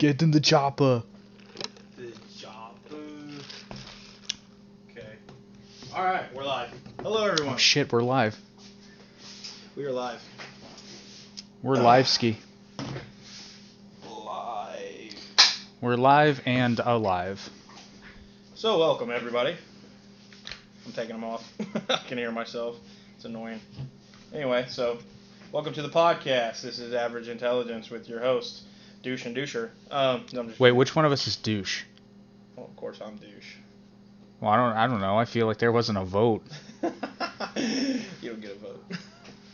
Get in the chopper. The chopper. Okay. Alright, we're live. Hello, everyone. Oh shit, we're live. We are live. We're live ski. Live. We're live and alive. So, welcome, everybody. I'm taking them off. I can hear myself. It's annoying. Anyway, so, welcome to the podcast. This is Average Intelligence with your host, Douche and Doucher. No, I'm just Wait, kidding. which one of us is douche? Well, of course, I'm Douche. Well, I don't know. I feel like there wasn't a vote. You don't get a vote.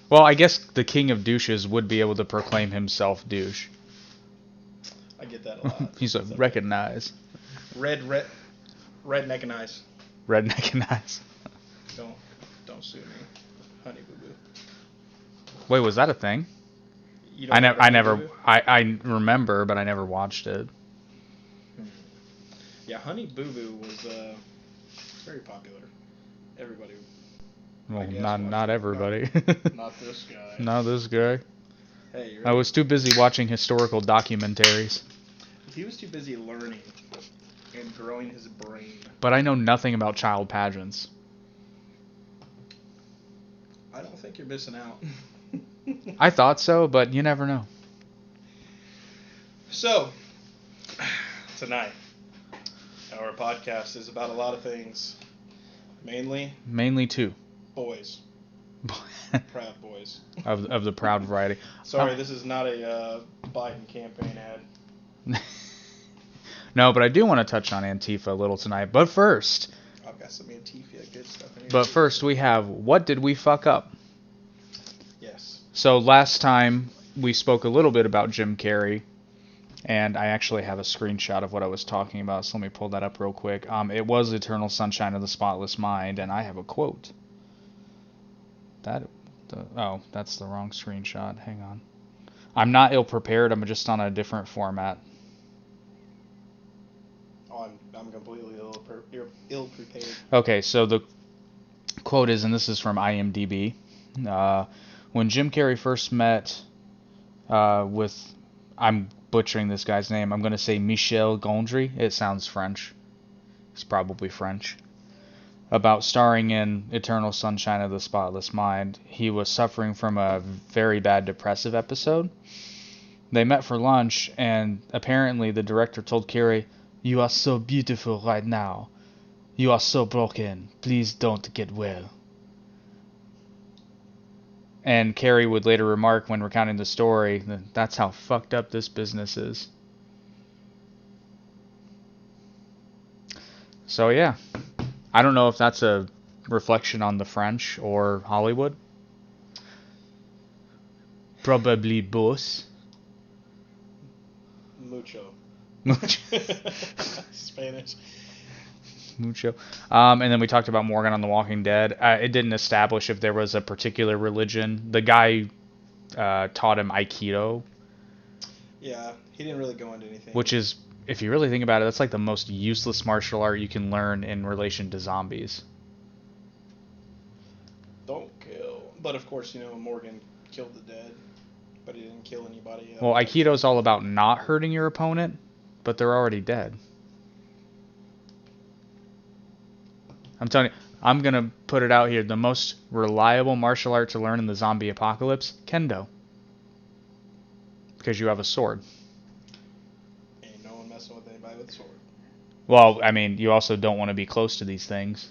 Well, I guess the king of douches would be able to proclaim himself douche. I get that a lot. He's like, recognize. Redneck and eyes. Redneck and eyes. Don't sue me, honey boo boo. Wait, was that a thing? You I don't never, Honey Boo Boo? I remember, but I never watched it. Yeah, Honey Boo Boo was very popular. Everybody. Well, guess not everybody. Not this guy. Not this guy. Hey, you're I was too busy watching historical documentaries. He was too busy learning and growing his brain. But I know nothing about child pageants. I don't think you're missing out. I thought so, but you never know. So, tonight, our podcast is about a lot of things. Mainly two. boys. Proud boys. of the proud variety. Sorry, this is not a Biden campaign ad. No, but I do want to touch on Antifa a little tonight. But first, I've got some Antifa good stuff in here. But first we have, what did we fuck up? Yes. So last time we spoke a little bit about Jim Carrey, and I actually have a screenshot of what I was talking about, so let me pull that up real quick. It was Eternal Sunshine of the Spotless Mind, and I have a quote. Oh, that's the wrong screenshot. Hang on. I'm not ill-prepared, I'm just on a different format. Oh, I'm completely ill-prepared. Okay, so the quote is, and this is from IMDb, when Jim Carrey first met with, I'm butchering this guy's name, I'm going to say Michel Gondry, it sounds French, it's probably French, about starring in Eternal Sunshine of the Spotless Mind, he was suffering from a very bad depressive episode. They met for lunch, and apparently the director told Carrey, "You are so beautiful right now. You are so broken. Please don't get well." And Carrey would later remark when recounting the story that that's how fucked up this business is. So yeah, I don't know if that's a reflection on the French or Hollywood. Probably both. Mucho. Spanish. Mucho. And then we talked about Morgan on The Walking Dead. It didn't establish if there was a particular religion. The guy taught him Aikido. Yeah, he didn't really go into anything. Which is, if you really think about it, that's like the most useless martial art you can learn in relation to zombies. Don't kill. But of course, Morgan killed the dead, but he didn't kill anybody else. Well, Aikido's all about not hurting your opponent, but they're already dead. I'm telling you, I'm going to put it out here. The most reliable martial art to learn in the zombie apocalypse, Kendo. Because you have a sword. Ain't no one messing with anybody with a sword. Well, I mean, you also don't want to be close to these things.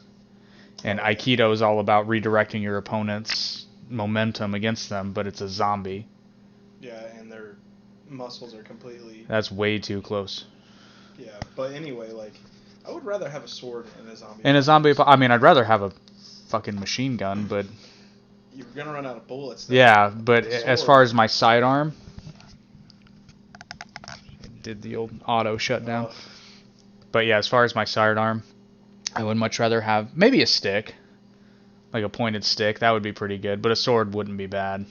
And Aikido is all about redirecting your opponent's momentum against them, but it's a zombie. Yeah, and their muscles are completely... That's way too close. Yeah, but anyway, I would rather have a sword in a zombie. I mean, I'd rather have a fucking machine gun, but... You're gonna run out of bullets. Yeah, but as far as my sidearm... Did the old auto shutdown. But yeah, as far as my sidearm, I would much rather have maybe a stick. Like a pointed stick, that would be pretty good. But a sword wouldn't be bad.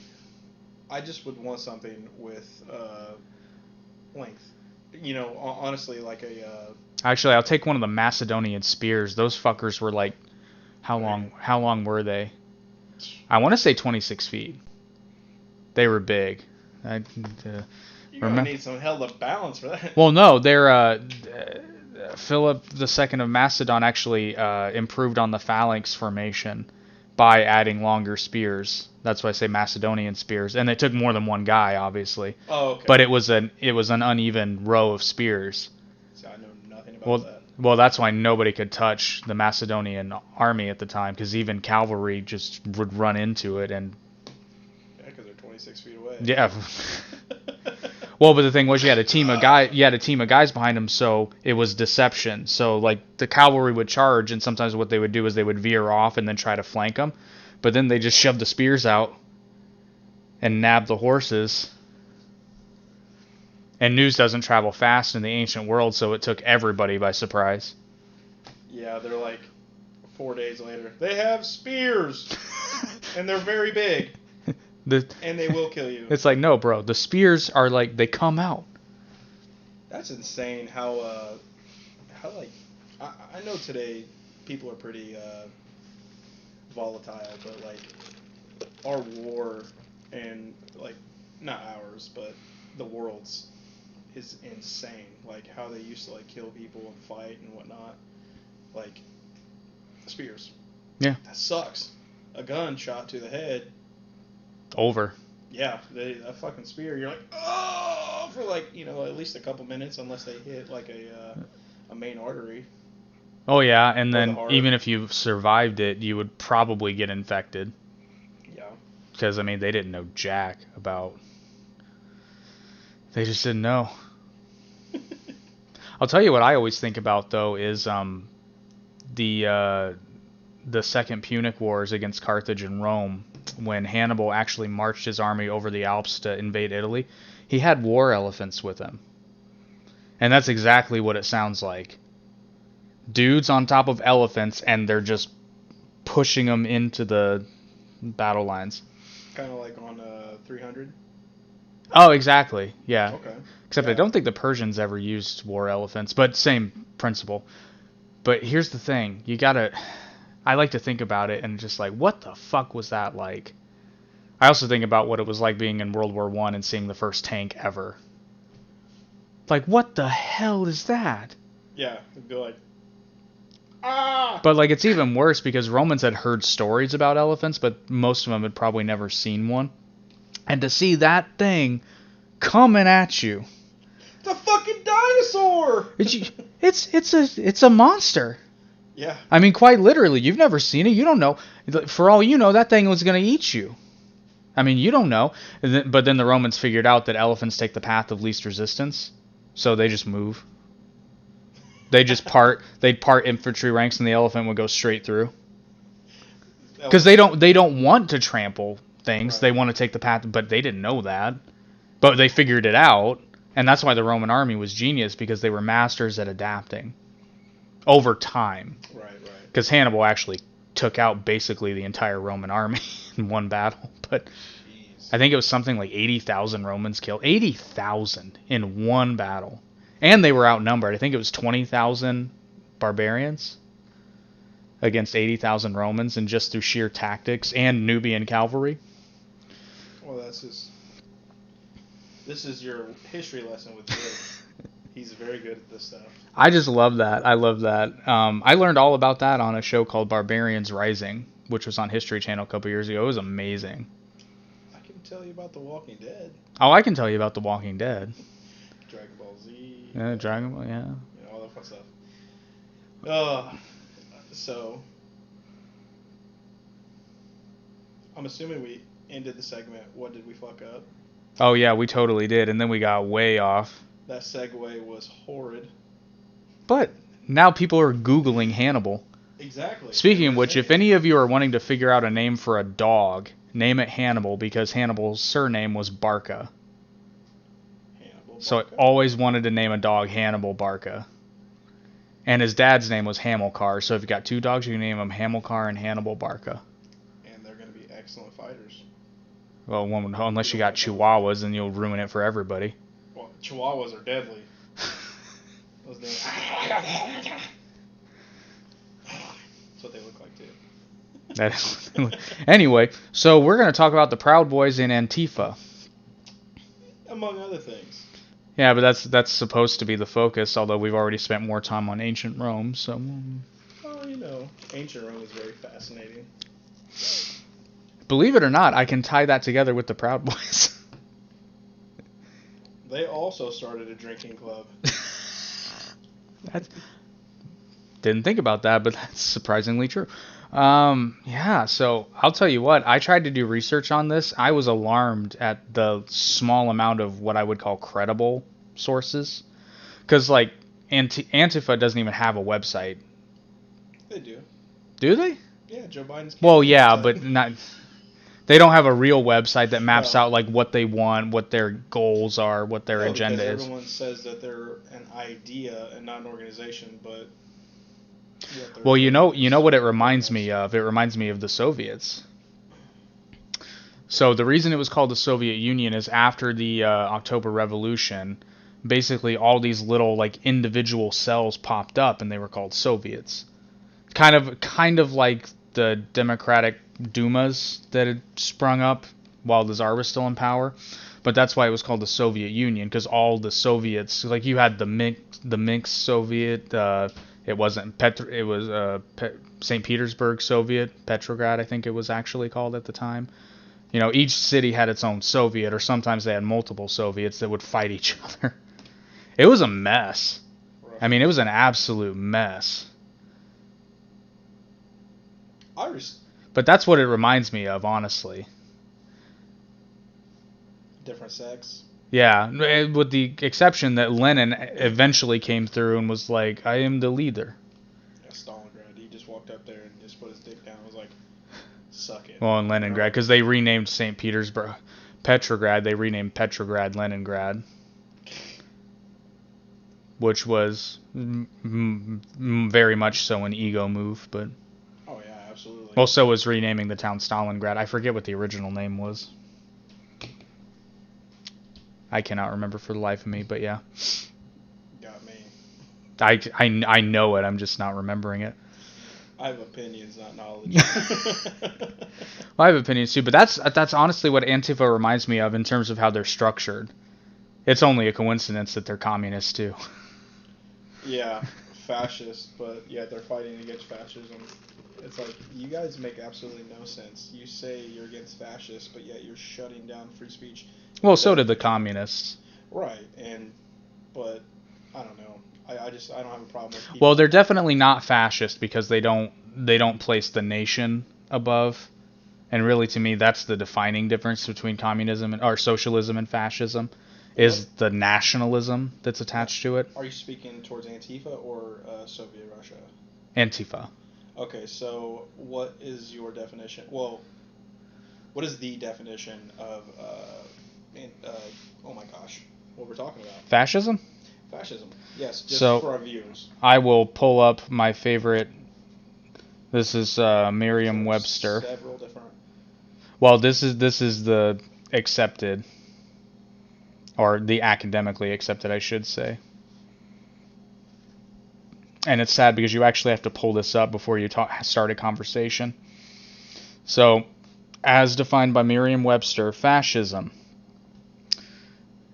I just would want something with length. Honestly, like a... Actually, I'll take one of the Macedonian spears. Those fuckers were like... How long were they? I want to say 26 feet. They were big. You're gonna need some hell of balance for that. Well, no, they're Philip II of Macedon actually improved on the phalanx formation by adding longer spears. That's why I say Macedonian spears, and it took more than one guy, obviously. Oh, okay. But it was an uneven row of spears. See, I know nothing about that. Well, that's why nobody could touch the Macedonian army at the time, because even cavalry just would run into it and. Yeah, because they're 26 feet away. Yeah. Well, but the thing was, you had a team of guys behind them, so it was deception. So like the cavalry would charge, and sometimes what they would do is they would veer off and then try to flank them, but then they just shoved the spears out and nabbed the horses. And news doesn't travel fast in the ancient world, so it took everybody by surprise. Yeah, they're like 4 days later. They have spears, and they're very big. And they will kill you. It's like, no, bro. The spears are like, they come out. That's insane how like, I know today people are pretty volatile, but like, our war and like, not ours, but the world's is insane. Like, how they used to like kill people and fight and whatnot. Like, spears. Yeah. That sucks. A gun shot to the head. Over. Yeah, a fucking spear. You're like, oh, for like, at least a couple minutes, unless they hit like a main artery. Oh yeah, and then even if you survived it, you would probably get infected. Yeah. Because I mean, they didn't know jack about. They just didn't know. I'll tell you what I always think about though is the Second Punic Wars against Carthage and Rome. When Hannibal actually marched his army over the Alps to invade Italy, he had war elephants with him. And that's exactly what it sounds like. Dudes on top of elephants, and they're just pushing them into the battle lines. Kind of like on 300? Oh, exactly. Yeah. Okay. Except I don't think the Persians ever used war elephants, but same principle. But here's the thing. I like to think about it and just like, what the fuck was that like? I also think about what it was like being in World War I and seeing the first tank ever. Like, what the hell is that? Yeah, it'd be like, ah! But like, it's even worse because Romans had heard stories about elephants, but most of them had probably never seen one. And to see that thing coming at you. It's a fucking dinosaur! It's a monster. Yeah. I mean, quite literally, you've never seen it. You don't know. For all you know, that thing was going to eat you. I mean, you don't know. But then the Romans figured out that elephants take the path of least resistance, so they just move. They'd part infantry ranks, and the elephant would go straight through. Because they don't want to trample things. Right. They want to take the path, but they didn't know that. But they figured it out, and that's why the Roman army was genius, because they were masters at adapting. Over time. Right. Because Hannibal actually took out basically the entire Roman army in one battle. But jeez. I think it was something like 80,000 Romans killed. 80,000 in one battle. And they were outnumbered. I think it was 20,000 barbarians against 80,000 Romans, and just through sheer tactics and Nubian cavalry. Well, this is your history lesson with Jake. He's very good at this stuff. I just love that. I love that. I learned all about that on a show called Barbarians Rising, which was on History Channel a couple years ago. It was amazing. I can tell you about The Walking Dead. Oh, I can tell you about The Walking Dead. Dragon Ball Z. Yeah, Dragon Ball, yeah. All that fun stuff. So, I'm assuming we ended the segment. What did we fuck up? Oh, yeah, we totally did. And then we got way off. That segue was horrid. But now people are Googling Hannibal. Exactly. Speaking of which, if any of you are wanting to figure out a name for a dog, name it Hannibal, because Hannibal's surname was Barca. Hannibal So I Barca. always wanted to name a dog Hannibal Barca. And his dad's name was Hamilcar. So if you got two dogs, you can name them Hamilcar and Hannibal Barca. And they're going to be excellent fighters. Well, unless you got Chihuahuas, then you'll ruin it for everybody. Well, Chihuahuas are deadly. Those things. That's what they look like too. Anyway, so we're going to talk about the Proud Boys in Antifa. Among other things. Yeah, but that's supposed to be the focus, although we've already spent more time on ancient Rome, so... Well, you know, ancient Rome is very fascinating. Believe it or not, I can tie that together with the Proud Boys. They also started a drinking club. Didn't think about that, but that's surprisingly true. Yeah, so I'll tell you what, I tried to do research on this. I was alarmed at the small amount of what I would call credible sources. Because, like, Antifa doesn't even have a website. They do. Do they? Yeah, Joe Biden's Well, yeah, website. but not. They don't have a real website that maps No. out like what they want, what their goals are, what their agenda because is. everyone says that they're an idea and not an organization, but Well, you know what it reminds me of? It reminds me of the Soviets. So the reason it was called the Soviet Union is after the October Revolution, basically all these little like individual cells popped up and they were called Soviets. Kind of like the Democratic Dumas that had sprung up while the Tsar was still in power. But that's why it was called the Soviet Union, because all the Soviets, like you had the Minsk Soviet, it wasn't it was St. Petersburg Soviet, Petrograd I think it was actually called at the time. You know, each city had its own Soviet, or sometimes they had multiple Soviets that would fight each other. It was a mess. I mean, it was an absolute mess. But that's what it reminds me of, honestly. Different sex. Yeah, with the exception that Lenin eventually came through and was like, I am the leader. Yeah, Stalingrad. He just walked up there and just put his dick down and was like, suck it. Well, in Leningrad, because they renamed St. Petersburg, Petrograd, they renamed Petrograd Leningrad. Which was very much so an ego move, but... Oh, yeah, absolutely. Well, so was renaming the town Stalingrad. I forget what the original name was. I cannot remember for the life of me, but yeah. Got me. I know it, I'm just not remembering it. I have opinions, not knowledge. Well, I have opinions too, but that's honestly what Antifa reminds me of in terms of how they're structured. It's only a coincidence that they're communists too. Yeah, fascist, but yeah, they're fighting against fascism. It's like, you guys make absolutely no sense. You say you're against fascists, but yet you're shutting down free speech. Well, so did the communists. Right, but I don't know. I don't have a problem with people. Well, they're definitely not fascist because they don't place the nation above. And really, to me, that's the defining difference between communism or socialism and fascism, is the nationalism that's attached to it. Are you speaking towards Antifa or Soviet Russia? Antifa. Okay, so what is your definition? Well, what is the definition of oh my gosh, what we're talking about? Fascism? Fascism. Yes, just so, for our viewers. I will pull up my favorite. This is Merriam-Webster. Several different. Well, this is the accepted, or the academically accepted, I should say. And it's sad because you actually have to pull this up before you start a conversation. So, as defined by Merriam-Webster, fascism: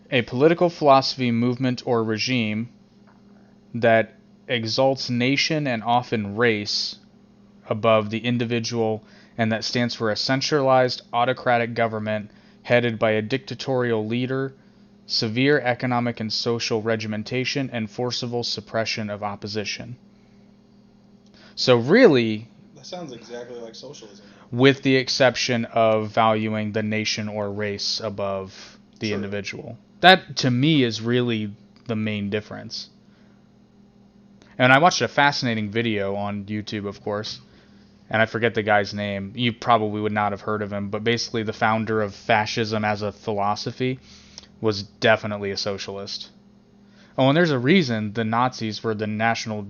a political philosophy, movement, or regime that exalts nation and often race above the individual, and that stands for a centralized autocratic government headed by a dictatorial leader, severe economic and social regimentation, and forcible suppression of opposition. So really... That sounds exactly like socialism. With the exception of valuing the nation or race above the individual. That, to me, is really the main difference. And I watched a fascinating video on YouTube, of course, and I forget the guy's name. You probably would not have heard of him, but basically the founder of fascism as a philosophy was definitely a socialist. Oh, and there's a reason the Nazis were the National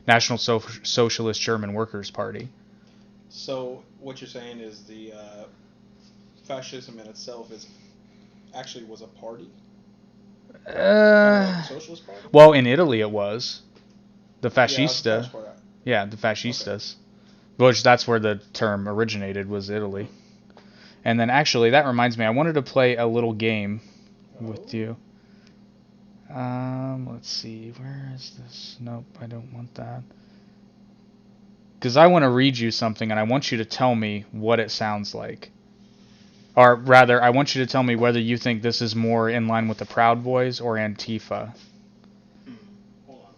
Socialist German Workers' Party. So what you're saying is the fascism in itself was a party? Like a socialist party? Well, in Italy it was. The Fascista. Yeah, the Fascistas. Okay. Which that's where the term originated, was Italy. And then actually, that reminds me, I wanted to play a little game with you. Let's see. Where is this? Nope, I don't want that. Because I want to read you something, and I want you to tell me what it sounds like. Or rather, I want you to tell me whether you think this is more in line with the Proud Boys or Antifa. Hold on.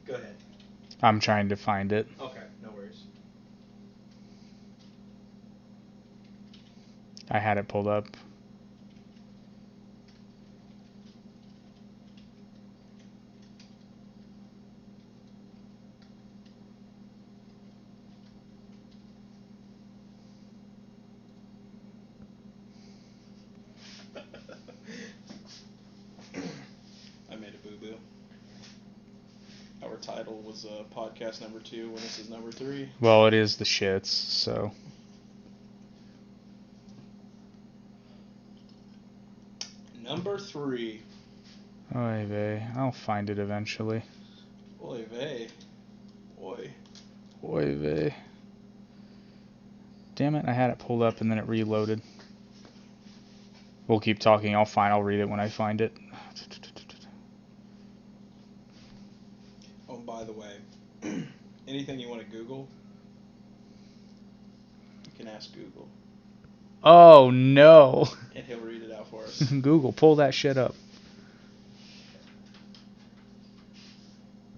Go ahead. I'm trying to find it. Okay, no worries. I had it pulled up. I made a boo-boo. Our title was podcast number 2 when this is number 3. Well, it is the shits, so. Number 3. Oy vey. I'll find it eventually. Oy vey. Oy. Oy vey. Damn it, I had it pulled up and then it reloaded. We'll keep talking. I'll read it when I find it. Oh, by the way, anything you want to Google, you can ask Google. Oh, no. And he'll read it out for us. Google, pull that shit up.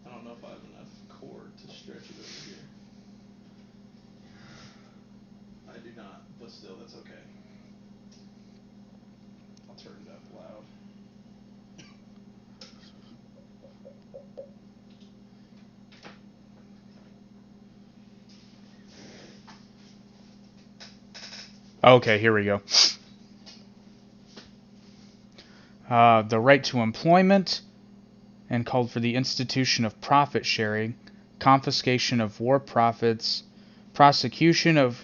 I don't know if I have enough cord to stretch it over here. I do not, but still, that's okay. I'll turn it up loud. Okay, here we go. The right to employment and called for the institution of profit sharing, confiscation of war profits, prosecution of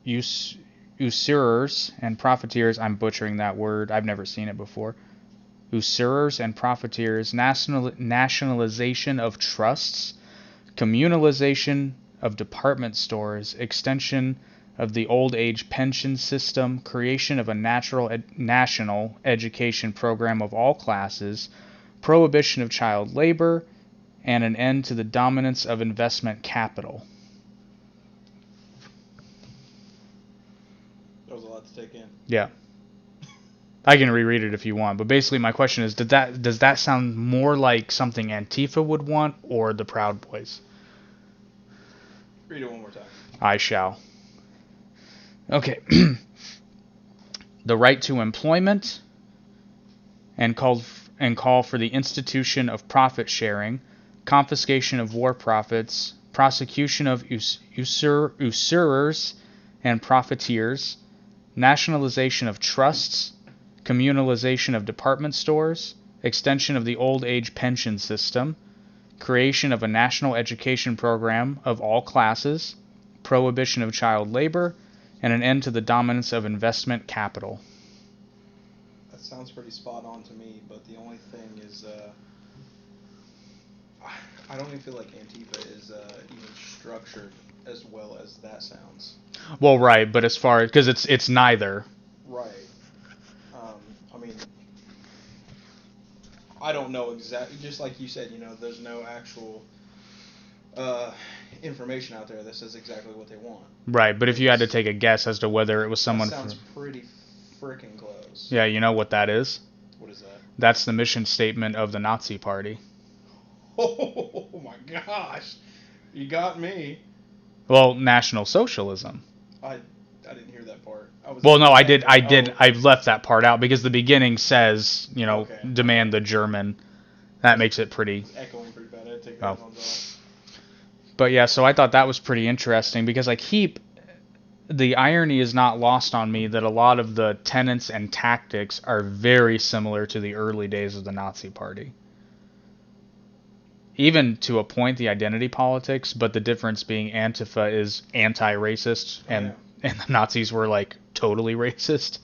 usurers and profiteers. I'm butchering that word. I've never seen it before. Usurers and profiteers, nationalization of trusts, communalization of department stores, extension of the old age pension system, creation of a national education program of all classes, prohibition of child labor, and an end to the dominance of investment capital. That was a lot to take in. Yeah. I can reread it if you want, but basically my question is, does that sound more like something Antifa would want or the Proud Boys? Read it one more time. I shall. Okay. The right to employment and call for the institution of profit sharing, confiscation of war profits, prosecution of usurers and profiteers, nationalization of trusts, communalization of department stores, extension of the old age pension system, creation of a national education program of all classes, prohibition of child labor, and an end to the dominance of investment capital. That sounds pretty spot on to me, but the only thing is, I don't even feel like Antifa is even structured as well as that sounds. Well, right, but as far as, because it's neither. Right. I mean, I don't know exactly. Just like you said, there's no actual information out there that says exactly what they want. Right, but if you had to take a guess as to whether it was someone that sounds pretty freaking close. Yeah, you know what that is? What is that? That's the mission statement of the Nazi Party. Oh my gosh. You got me. Well, National Socialism. I didn't hear that part. I left that part out because the beginning says, Okay. demand the German. That makes it pretty. It's echoing pretty bad. I had to take the headphones off. But yeah, so I thought that was pretty interesting because the irony is not lost on me that a lot of the tenets and tactics are very similar to the early days of the Nazi Party. Even to a point, the identity politics, but the difference being Antifa is anti-racist and the Nazis were like totally racist.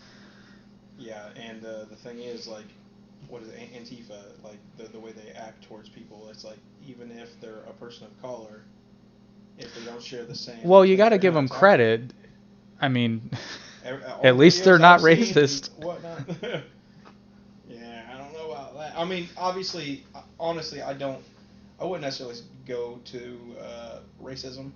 Yeah, and the thing is, like, what is it, Antifa, like the way they act towards people. It's like even if they're a person of color, if they don't share the same Well, you thing, got to they're give gonna them attack you. credit. I mean, All at the least they're videos not I've seen racist. and whatnot. Yeah, I don't know about that. I mean, obviously, honestly, I wouldn't necessarily go to racism.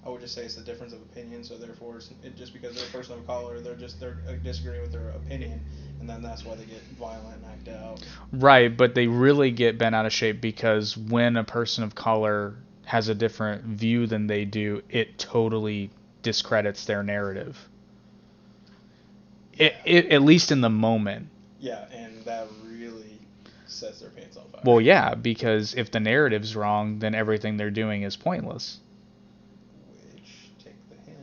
I would just say it's the difference of opinion. So therefore, just because they're a person of color, they're disagreeing with their opinion, and then that's why they get violent and act out. Right, but they really get bent out of shape because when a person of color has a different view than they do, it totally discredits their narrative. Yeah. At least in the moment. Yeah, and that really sets their pants on fire. Well, yeah, because if the narrative's wrong, then everything they're doing is pointless. Which, take the hint.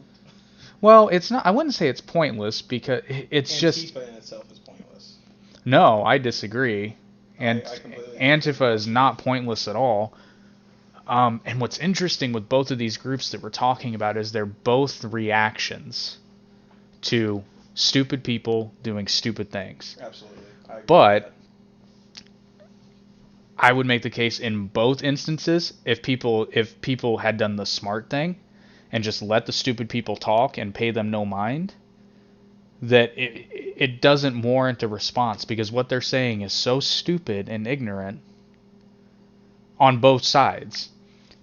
Well, it's not. I wouldn't say it's pointless because it's just. Antifa in itself is pointless. No, I disagree. And I completely Antifa is not pointless at all. And what's interesting with both of these groups that we're talking about is they're both reactions to stupid people doing stupid things. Absolutely. I agree But with I would make the case in both instances if people had done the smart thing and just let the stupid people talk and pay them no mind, that it doesn't warrant a response because what they're saying is so stupid and ignorant on both sides.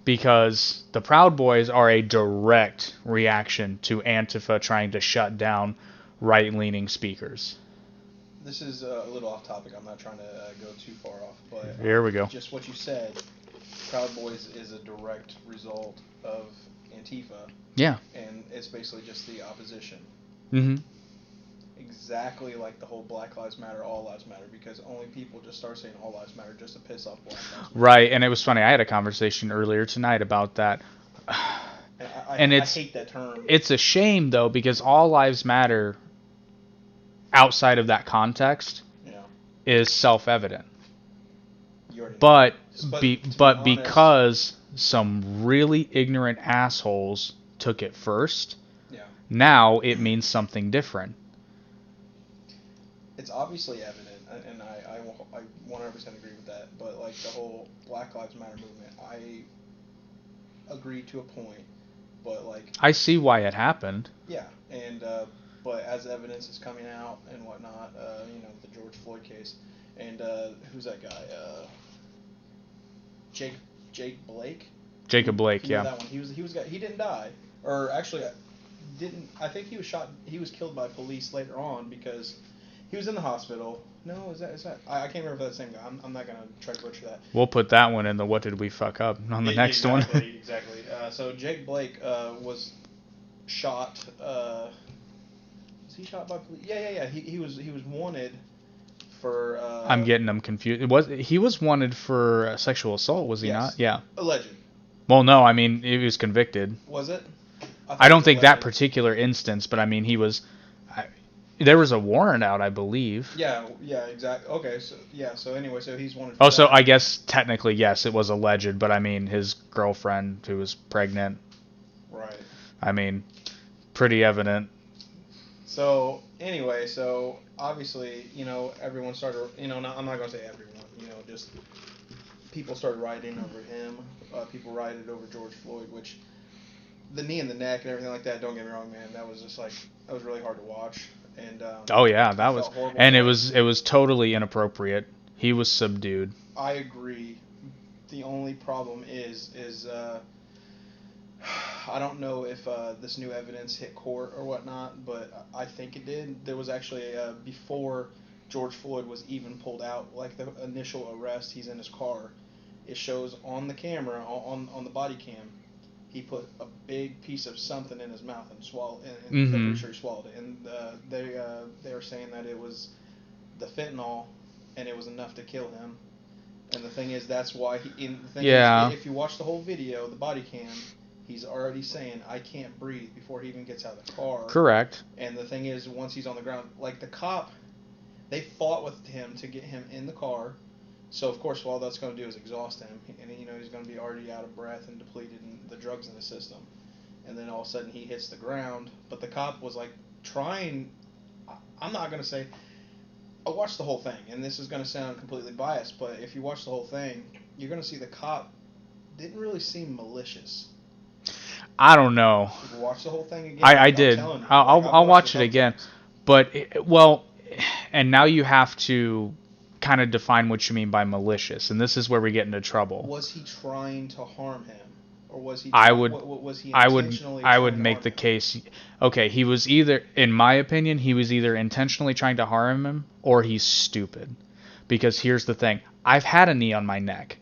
Because the Proud Boys are a direct reaction to Antifa trying to shut down right-leaning speakers. This is a little off topic. I'm not trying to go too far off, but Here we go. just what you said, Proud Boys is a direct result of Antifa, Yeah. and it's basically just the opposition. Mm-hmm. Exactly like the whole Black Lives Matter, All Lives Matter, because only people just start saying All Lives Matter just to piss off Black Lives Matter. Right, and it was funny. I had a conversation earlier tonight about that. And I hate that term. It's a shame though because All Lives Matter outside of that context is self-evident. But because some really ignorant assholes took it first, now it means something different. It's obviously evident, and I 100% agree with that. But like the whole Black Lives Matter movement, I agree to a point, but like I see why it happened. Yeah, and but as evidence is coming out and whatnot, the George Floyd case, and who's that guy? Jake Blake. Jacob Blake, yeah. That one. He didn't die, or actually, didn't. I think he was shot. He was killed by police later on because he was in the hospital. No, is that? I can't remember if that's the same guy. I'm not gonna try to butcher that. We'll put that one in the what did we fuck up on the next one. Exactly. So Jake Blake was shot. Was he shot by police? Yeah. He was wanted for. I'm getting them confused. He was wanted for sexual assault? Was he not? Yeah. Alleged. Well, no. I mean, he was convicted. Was it? I don't think that particular instance, but I mean, he was. There was a warrant out, I believe. Yeah, exactly. Okay, so anyway, so he's wanted. Oh, so I guess technically yes, it was alleged, but I mean, his girlfriend who was pregnant. Right. I mean, pretty evident. So anyway, so obviously, everyone started. I'm not gonna say everyone. Just people started rioting over him. People rioted over George Floyd, which the knee in the neck and everything like that. Don't get me wrong, man. That was just that was really hard to watch. And oh yeah, that was, and it was totally inappropriate. He was subdued. I agree. The only problem is I don't know if this new evidence hit court or whatnot, but I think it did. There was actually before George Floyd was even pulled out, like the initial arrest, he's in his car. It shows on the camera on the body cam. He put a big piece of something in his mouth and swallowed, and I'm pretty sure he swallowed it. And they were saying that it was the fentanyl, and it was enough to kill him. And the thing is, that's why if you watch the whole video, the body cam, he's already saying, "I can't breathe" before he even gets out of the car. Correct. And the thing is, once he's on the ground, like the cop, they fought with him to get him in the car. So, of course, all that's going to do is exhaust him. And, he's going to be already out of breath and depleted in the drugs in his system. And then all of a sudden he hits the ground. But the cop was, trying... I'm not going to say... I watched the whole thing, and this is going to sound completely biased, but if you watch the whole thing, you're going to see the cop didn't really seem malicious. I don't know. If you watch the whole thing again, I I'm did. telling you, I'll I've watched watch it a couple again. times. But well, and now you have to kind of define what you mean by malicious, and this is where we get into trouble. Was he trying to harm him, or was he? Was he I would intentionally? I would trying to make harm the him? case. Okay, he was either, in my opinion, he was either intentionally trying to harm him or he's stupid. Because here's the thing: I've had a knee on my neck.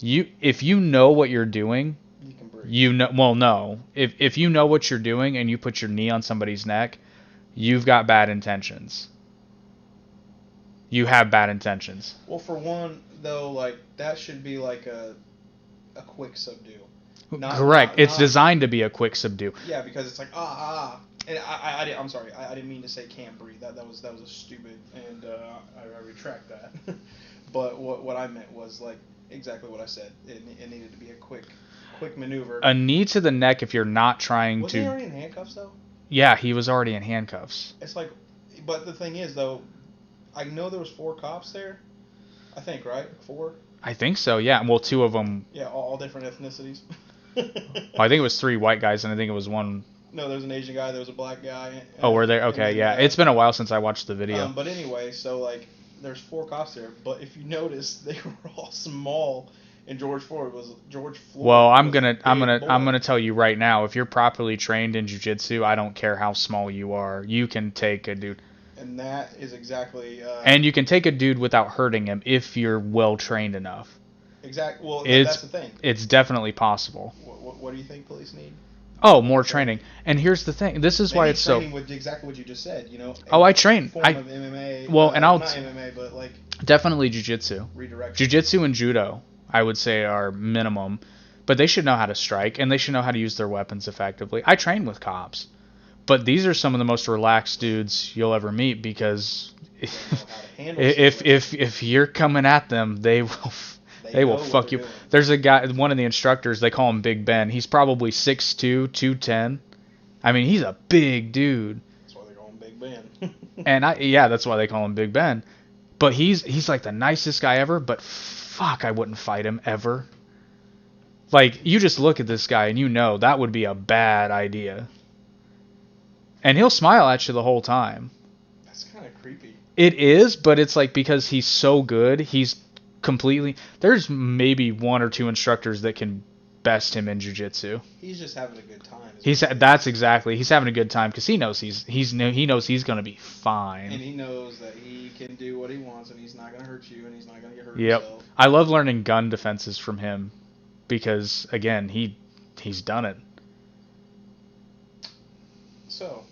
If you know what you're doing, You can breathe. you know. Well, no. If you know what you're doing and you put your knee on somebody's neck, you've got bad intentions. You have bad intentions. Well, for one, though, like that should be like a quick subdue. Correct. It's designed to be a quick subdue. Yeah, because it's like and I'm sorry, I didn't mean to say can't breathe. That was a stupid, and I retract that. But what I meant was like exactly what I said. It needed to be a quick maneuver. A knee to the neck if you're not trying was to. Was he already in handcuffs though? Yeah, he was already in handcuffs. It's like, but the thing is though, I know there was 4 cops there. I think, right? 4. I think so. Yeah. Well, 2 of them. Yeah, all different ethnicities. Well, I think it was 3 white guys, and I think it was 1. No, there was an Asian guy, there was a black guy. Oh, were there? Okay, then, yeah. It's been a while since I watched the video. But anyway, so like, there's 4 cops there, but if you notice, they were all small, and George Floyd was. Well, I'm gonna tell you right now, if you're properly trained in jiu-jitsu, I don't care how small you are, you can take a dude. And that is exactly. And you can take a dude without hurting him if you're well trained enough. Exactly. Well, that's the thing. It's definitely possible. What do you think police need? Oh, more training. And here's the thing. This is why it's so. With exactly what you just said. You know. Oh, I train. Form of MMA. Well, and I'll. Not MMA, but like. Definitely jiu-jitsu. Redirection. Jiu-jitsu and judo, I would say, are minimum, but they should know how to strike and they should know how to use their weapons effectively. I train with cops, but these are some of the most relaxed dudes you'll ever meet because if you're coming at them, they will fuck you. There's a guy, one of the instructors, they call him Big Ben. He's probably 6'2", 210. I mean, he's a big dude. That's why they call him Big Ben. And that's why they call him Big Ben. But he's like the nicest guy ever, but fuck, I wouldn't fight him ever. Like, you just look at this guy and you know that would be a bad idea. And he'll smile at you the whole time. That's kind of creepy. It is, but it's like because he's so good, he's completely. There's maybe 1 or 2 instructors that can best him in jiu-jitsu. He's just having a good time. That's exactly. He's having a good time because he knows he knows he's gonna be fine. And he knows that he can do what he wants, and he's not gonna hurt you, and he's not gonna get hurt Yep. himself. I love learning gun defenses from him because again, he's done it. So,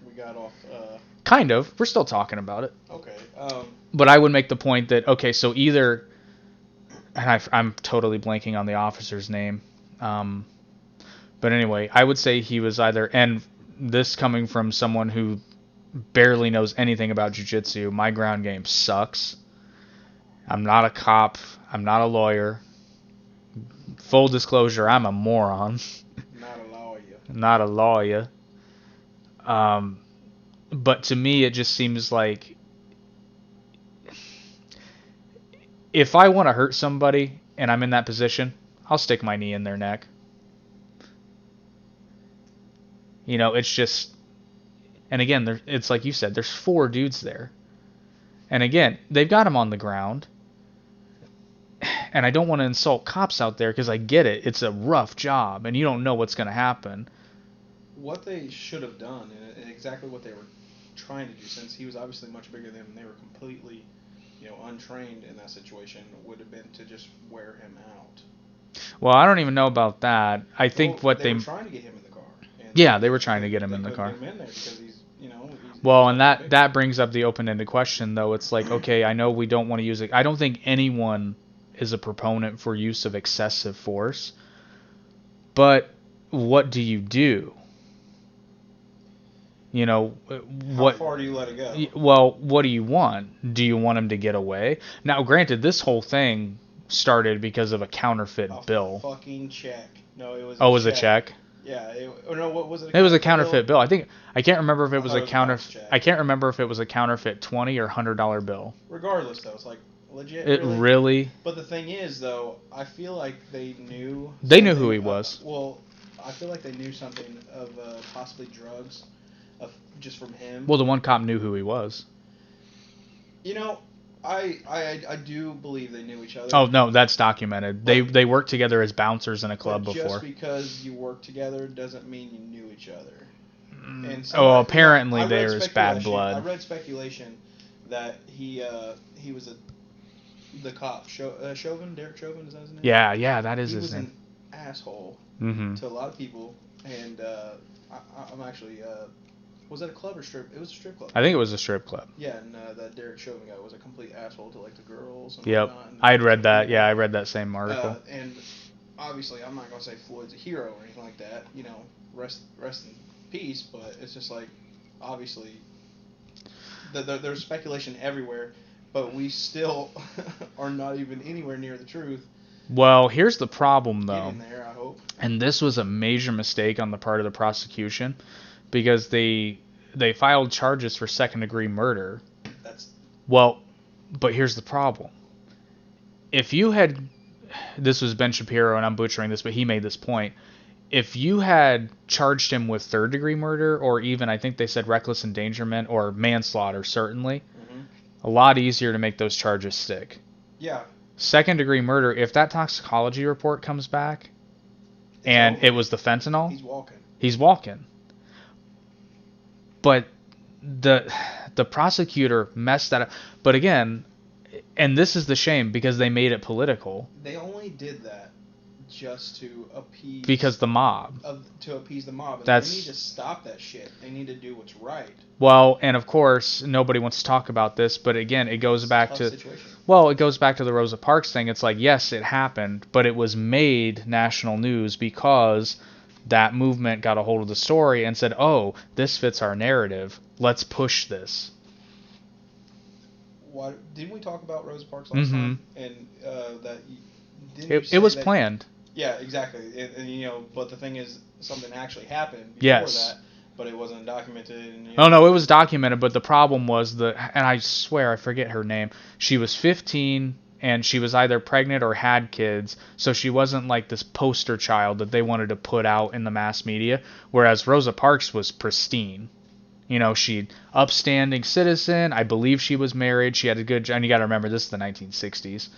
we got off. Kind of. We're still talking about it. Okay. But I would make the point that okay, so either, and I'm totally blanking on the officer's name. But anyway, I would say he was either, and this coming from someone who barely knows anything about jiu-jitsu, my ground game sucks. I'm not a cop. I'm not a lawyer. Full disclosure, I'm a moron. Not a lawyer. Not a lawyer. But to me, it just seems like if I want to hurt somebody and I'm in that position, I'll stick my knee in their neck. You know, it's just, and again, it's like you said, there's 4 dudes there. And again, they've got him on the ground. And I don't want to insult cops out there because I get it. It's a rough job and you don't know what's going to happen. What they should have done, and exactly what they were trying to do, since he was obviously much bigger than them, and they were completely, untrained in that situation, would have been to just wear him out. Well, I don't even know about that. I think they were trying to get him in the car. Yeah, they were trying to get him in the car. Get him in there because he's, well, and that brings up the open-ended question, though. It's like, okay, I know we don't want to use it. I don't think anyone is a proponent for use of excessive force. But what do you do? How far do you let it go? Well, what do you want? Do you want him to get away? Now, granted, this whole thing started because of a counterfeit bill. Fucking check. No, it was. Oh, it was a check? Yeah. No, what was it? It was a counterfeit bill. I can't remember if it I was thought a it was a bounce counterfeit. check. I can't remember if it was a counterfeit $20 or $100 bill. Regardless, though, it's like legit. It really. But the thing is, though, I feel like they knew. They knew who he was. Well, I feel like they knew something of possibly drugs, just from him. Well, the one cop knew who he was. You know, I do believe they knew each other. Oh no, that's documented. They worked together as bouncers in a club but before. Just because you work together doesn't mean you knew each other. And Apparently there is bad blood. I read speculation that he was the cop. Chauvin, Derek Chauvin, is that his name? Yeah, that is his name. He was an asshole Mm-hmm. to a lot of people, and I'm actually. Was that a club or strip? It was a strip club. I think it was a strip club. Yeah, and that Derek Chauvin guy was a complete asshole to like the girls. And yep, whatnot, and I had read that. Yeah, I read that same article. And obviously, I'm not gonna say Floyd's a hero or anything like that. You know, rest in peace. But it's just like, obviously, there's speculation everywhere, but we still are not even anywhere near the truth. Well, here's the problem, though. Getting there, I hope. And this was a major mistake on the part of the prosecution, because they filed charges for second-degree murder. But here's the problem. If you had, this was Ben Shapiro, and I'm butchering this, but he made this point. If you had charged him with third-degree murder, or even, I think they said reckless endangerment, or manslaughter, certainly, a lot easier to make those charges stick. Yeah. Second-degree murder, if that toxicology report comes back, and it was the fentanyl, he's walking. But the prosecutor messed that up. But again, and this is the shame, because they made it political. They only did that just to appease. Because the mob. To appease the mob. And they need to stop that shit. They need to do what's right. Well, and of course, nobody wants to talk about this, but again, it goes back to... situation. Well, it goes back to the Rosa Parks thing. It's like, yes, it happened, but it was made national news because that movement got a hold of the story and said, oh, this fits our narrative. Let's push this. Didn't we talk about Rosa Parks last time? And that... It was planned. Yeah, exactly. And but the thing is, something actually happened before that, but it wasn't documented. And, no, it was documented, but the problem was and I swear I forget her name. She was 15, and she was either pregnant or had kids, so she wasn't like this poster child that they wanted to put out in the mass media, whereas Rosa Parks was pristine. She upstanding citizen. I believe she was married. She had a good job. And you got to remember, this is the 1960s.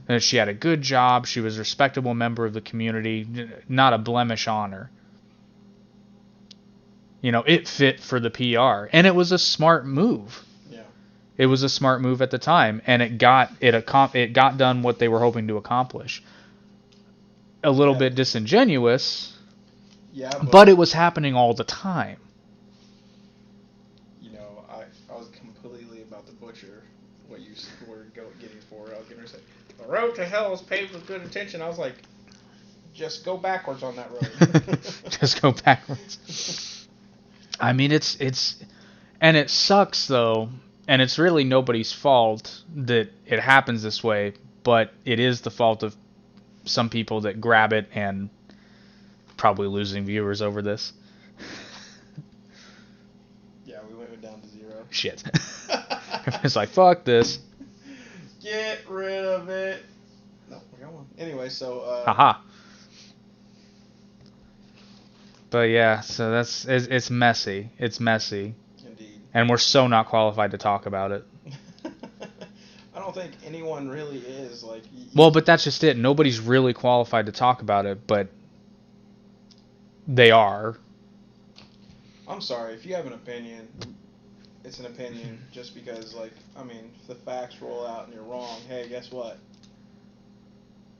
And she had a good job. She was a respectable member of the community. Not a blemish on her. It fit for the PR. And it was a smart move. Yeah. It was a smart move at the time. And it got done what they were hoping to accomplish. A little bit disingenuous. Yeah, but it was happening all the time. I was completely about to butcher what you were getting for. I was going to say, the road to hell is paved with good intention. I was like, just go backwards on that road. Just go backwards. I mean, and it sucks, though, and it's really nobody's fault that it happens this way, but it is the fault of some people that grab it and probably losing viewers over this. Yeah, we went down to 0. Shit. It's like, fuck this. Get rid of it. No, we're going. Anyway, so... Haha. But yeah, so it's messy. It's messy. Indeed. And we're so not qualified to talk about it. I don't think anyone really is. Well, but that's just it. Nobody's really qualified to talk about it, but they are. I'm sorry. If you have an opinion, it's an opinion. Just because, if the facts roll out and you're wrong, hey, guess what?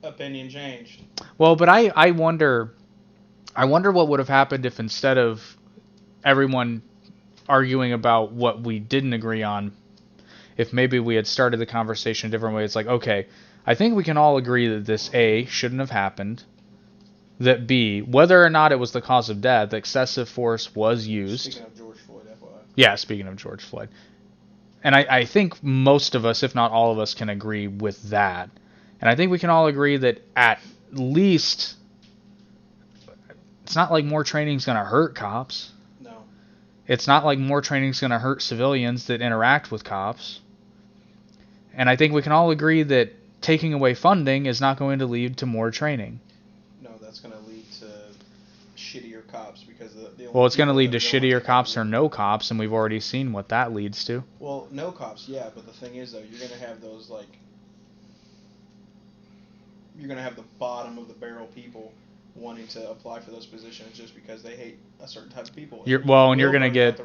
Opinion changed. Well, but I wonder what would have happened if, instead of everyone arguing about what we didn't agree on, if maybe we had started the conversation a different way. It's like, okay, I think we can all agree that this A, shouldn't have happened. That B, whether or not it was the cause of death, excessive force was used. Speaking of George Floyd, FYI. Yeah, speaking of George Floyd. And I think most of us, if not all of us, can agree with that. And I think we can all agree that at least it's not like more training is going to hurt cops. No. It's not like more training is going to hurt civilians that interact with cops. And I think we can all agree that taking away funding is not going to lead to more training. No, that's going to lead to shittier cops because well, it's going to lead to shittier cops or no cops, and we've already seen what that leads to. Well, no cops, yeah, but the thing is, though, you're going to have those, like, you're going to have the bottom of the barrel people wanting to apply for those positions just because they hate a certain type of people. You're going to get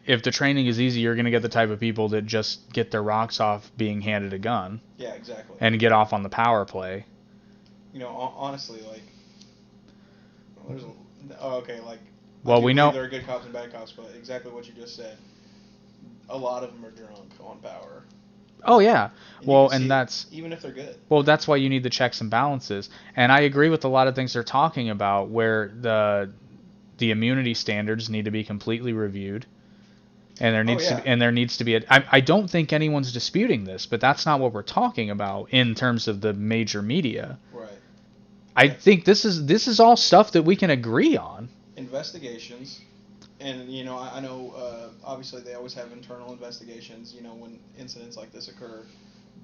if the training is easy, you're going to get the type of people that just get their rocks off being handed a gun. Yeah, exactly. And get off on the power play. You know, honestly, like, well, we know there are good cops and bad cops, but exactly what you just said. A lot of them are drunk on power. Oh yeah, that's even if they're good. Well, that's why you need the checks and balances, and I agree with a lot of things they're talking about, where the immunity standards need to be completely reviewed, and there needs to be I don't think anyone's disputing this, but that's not what we're talking about in terms of the major media. Right. I think this is all stuff that we can agree on. Investigations. And, you know, I know, obviously they always have internal investigations, you know, when incidents like this occur,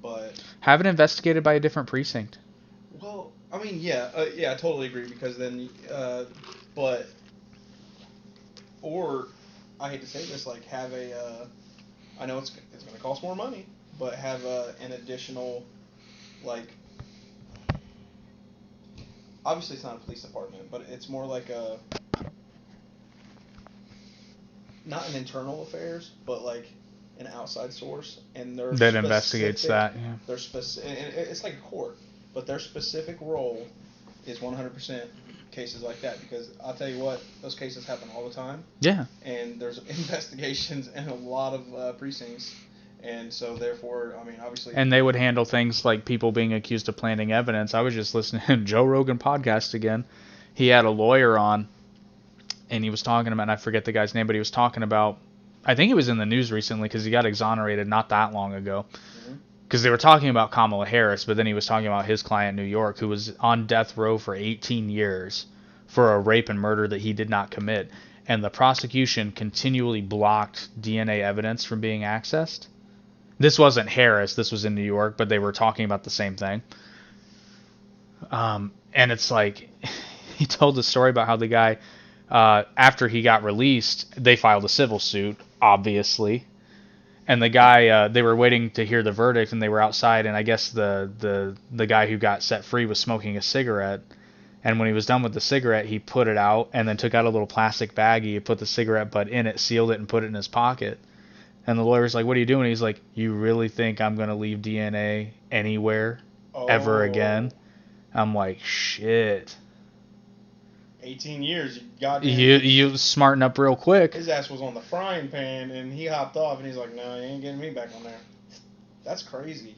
but... Have it investigated by a different precinct. Well, I mean, yeah, I totally agree, because then, but... Or, I hate to say this, like, have I know it's going to cost more money, but have an additional, like... Obviously it's not a police department, but it's more like a... Not an internal affairs, but like an outside source, and that investigates that. Yeah. They're it's like a court, but their specific role is 100% cases like that, because I'll tell you what, those cases happen all the time. Yeah. And there's investigations in a lot of precincts, and so therefore, I mean, obviously. And they would handle things like people being accused of planting evidence. I was just listening to Joe Rogan podcast again. He had a lawyer on. And he was talking about, and I forget the guy's name, but he was talking about, I think he was in the news recently because he got exonerated not that long ago. Because they were talking about Kamala Harris, but then he was talking about his client in New York who was on death row for 18 years for a rape and murder that he did not commit. And the prosecution continually blocked DNA evidence from being accessed. This wasn't Harris, this was in New York, but they were talking about the same thing. And it's like, he told the story about how the guy... after he got released, they filed a civil suit, obviously. And the guy, they were waiting to hear the verdict, and they were outside, and I guess the guy who got set free was smoking a cigarette. And when he was done with the cigarette, he put it out, and then took out a little plastic baggie, he put the cigarette butt in it, sealed it, and put it in his pocket. And the lawyer's like, "What are you doing?" He's like, "You really think I'm going to leave DNA anywhere ever again?" I'm like, shit. 18 years, you goddamn... You smarten up real quick. His ass was on the frying pan, and he hopped off, and he's like, "No, you ain't getting me back on there." That's crazy.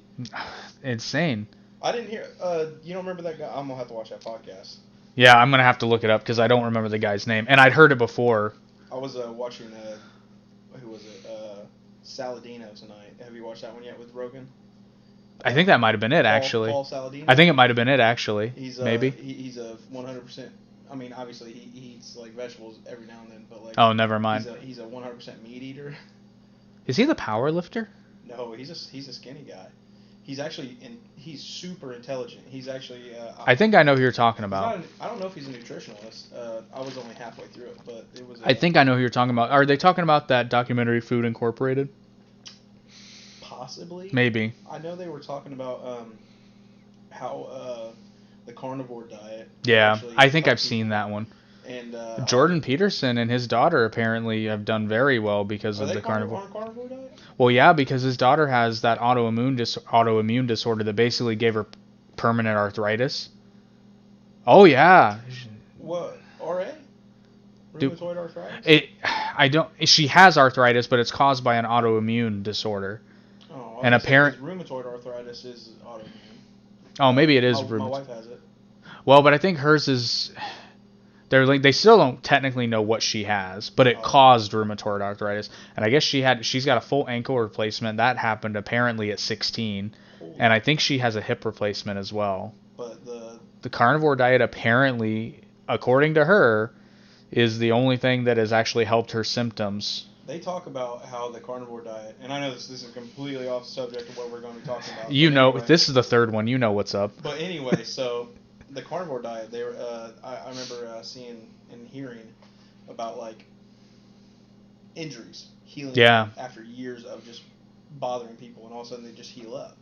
Insane. I didn't hear... you don't remember that guy? I'm gonna have to watch that podcast. Yeah, I'm gonna have to look it up, because I don't remember the guy's name. And I'd heard it before. I was watching... who was it? Saladino tonight. Have you watched that one yet with Rogan? I think that might have been it, actually. Paul Saladino? I think it might have been it, actually. Maybe. He's a 100%... I mean, obviously, he eats, like, vegetables every now and then, but, like... Oh, never mind. He's a 100% meat eater. Is he the power lifter? No, he's a skinny guy. He's actually... he's super intelligent. He's actually... I think I know who you're talking about. I don't know if he's a nutritionalist. I was only halfway through it, but it was... I think I know who you're talking about. Are they talking about that documentary, Food Incorporated? Possibly. Maybe. I know they were talking about how... the carnivore diet. Yeah, I think I've seen that one. And Jordan Peterson and his daughter apparently have done very well because of the carnivore. On carnivore diet? Well, yeah, because his daughter has that autoimmune disorder that basically gave her permanent arthritis. Oh yeah. What? RA? Rheumatoid arthritis? She has arthritis, but it's caused by an autoimmune disorder. Oh, and rheumatoid arthritis is autoimmune. Oh, maybe it is. My wife has it. Well, but I think hers is. They still don't technically know what she has, but it caused rheumatoid arthritis, and I guess she's got a full ankle replacement that happened apparently at 16, and I think she has a hip replacement as well. But the carnivore diet apparently according to her, is the only thing that has actually helped her symptoms. They talk about how the carnivore diet, and I know this is completely off subject of what we're going to be talking about. You know, anyway, this is the third one. You know what's up. But anyway, so the carnivore diet, they were. I remember seeing and hearing about like injuries healing after years of just bothering people, and all of a sudden they just heal up.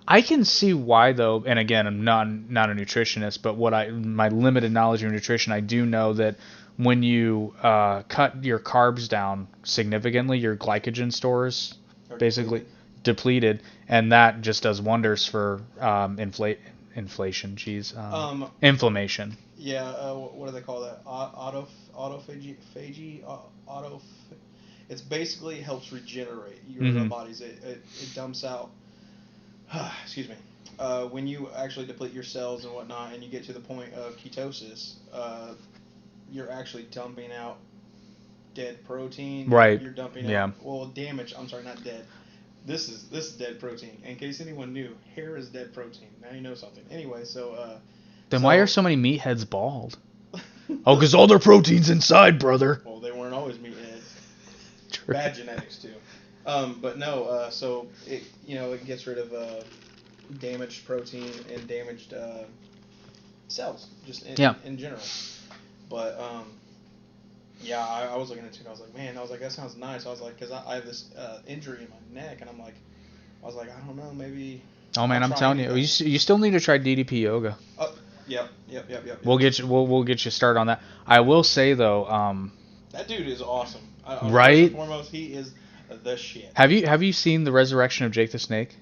I can see why though, and again, I'm not a nutritionist, but my limited knowledge of nutrition, I do know that when you cut your carbs down significantly, your glycogen stores basically depleted, and that just does wonders for inflation. Inflammation. Yeah, what do they call that? Autophagy. It's basically helps regenerate your bodies. It dumps out. Excuse me. When you actually deplete your cells and whatnot, and you get to the point of ketosis, you're actually dumping out dead protein. Right. You're dumping out damage. I'm sorry, not dead. This is dead protein. In case anyone knew, hair is dead protein. Now you know something. Anyway, so. Then why are so many meatheads bald? Oh, because all their protein's inside, brother. Well, they weren't always meatheads. True. Bad genetics too. But no. So it gets rid of damaged protein and damaged cells, just in general. But I was looking into it. And I was like, man, that sounds nice. I was like, because I have this injury in my neck, and I was like, I don't know, maybe. Oh man, I'm telling you, you still need to try DDP yoga. Yep. We'll get you started on that. I will say though, that dude is awesome. Right. First and foremost, he is the shit. Have you seen the Resurrection of Jake the Snake?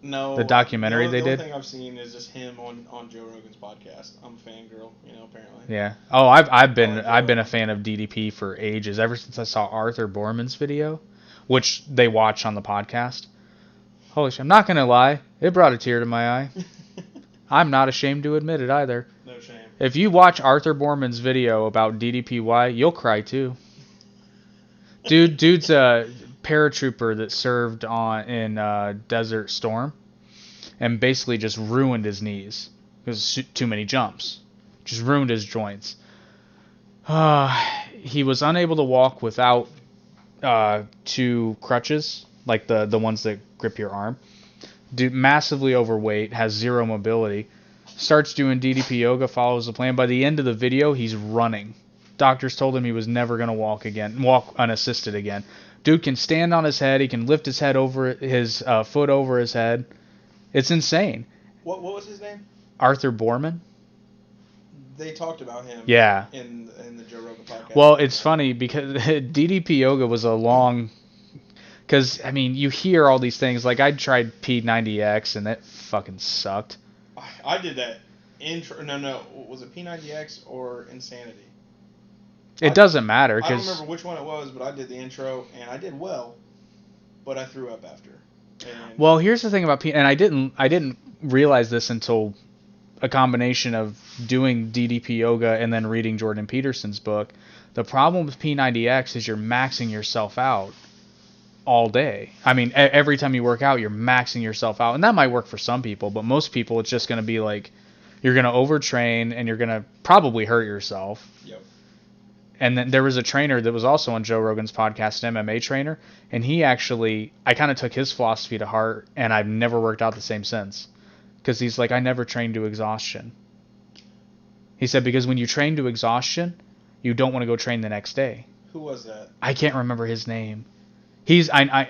No. The documentary they did. The only thing I've seen is just him on Joe Rogan's podcast. I'm a fangirl, apparently. Yeah. Oh, I've been a fan of DDP for ages, ever since I saw Arthur Borman's video, which they watch on the podcast. Holy shit! I'm not gonna lie, it brought a tear to my eye. I'm not ashamed to admit it either. No shame. If you watch Arthur Borman's video about DDPY, you'll cry too. Dude's a paratrooper that served in Desert Storm, and basically just ruined his knees because too many jumps, just ruined his joints. He was unable to walk without 2 crutches, like the ones that grip your arm. Dude, massively overweight, has 0 mobility, starts doing DDP yoga, follows the plan. By the end of the video, he's running. Doctors told him he was never going to walk unassisted again. Dude can stand on his head. He can lift his head over his foot over his head. It's insane. What was his name? Arthur Borman. They talked about him. Yeah. In the Joe Rogan podcast. Well, it's funny because DDP yoga was a long. Because, I mean, you hear all these things. Like, I tried P90X, and that fucking sucked. I did that intro. No. Was it P90X or Insanity? It doesn't matter. I don't remember which one it was, but I did the intro, and I did well, but I threw up after. Well, here's the thing about and I didn't realize this until a combination of doing DDP yoga and then reading Jordan Peterson's book. The problem with P90X is you're maxing yourself out all day. I mean, every time you work out, you're maxing yourself out. And that might work for some people, but most people, it's just going to be like, you're going to overtrain and you're going to probably hurt yourself. Yep. And then there was a trainer that was also on Joe Rogan's podcast, an MMA trainer, and I kind of took his philosophy to heart, and I've never worked out the same since. Because he's like, I never trained to exhaustion. He said, because when you train to exhaustion, you don't want to go train the next day. Who was that? I can't remember his name. I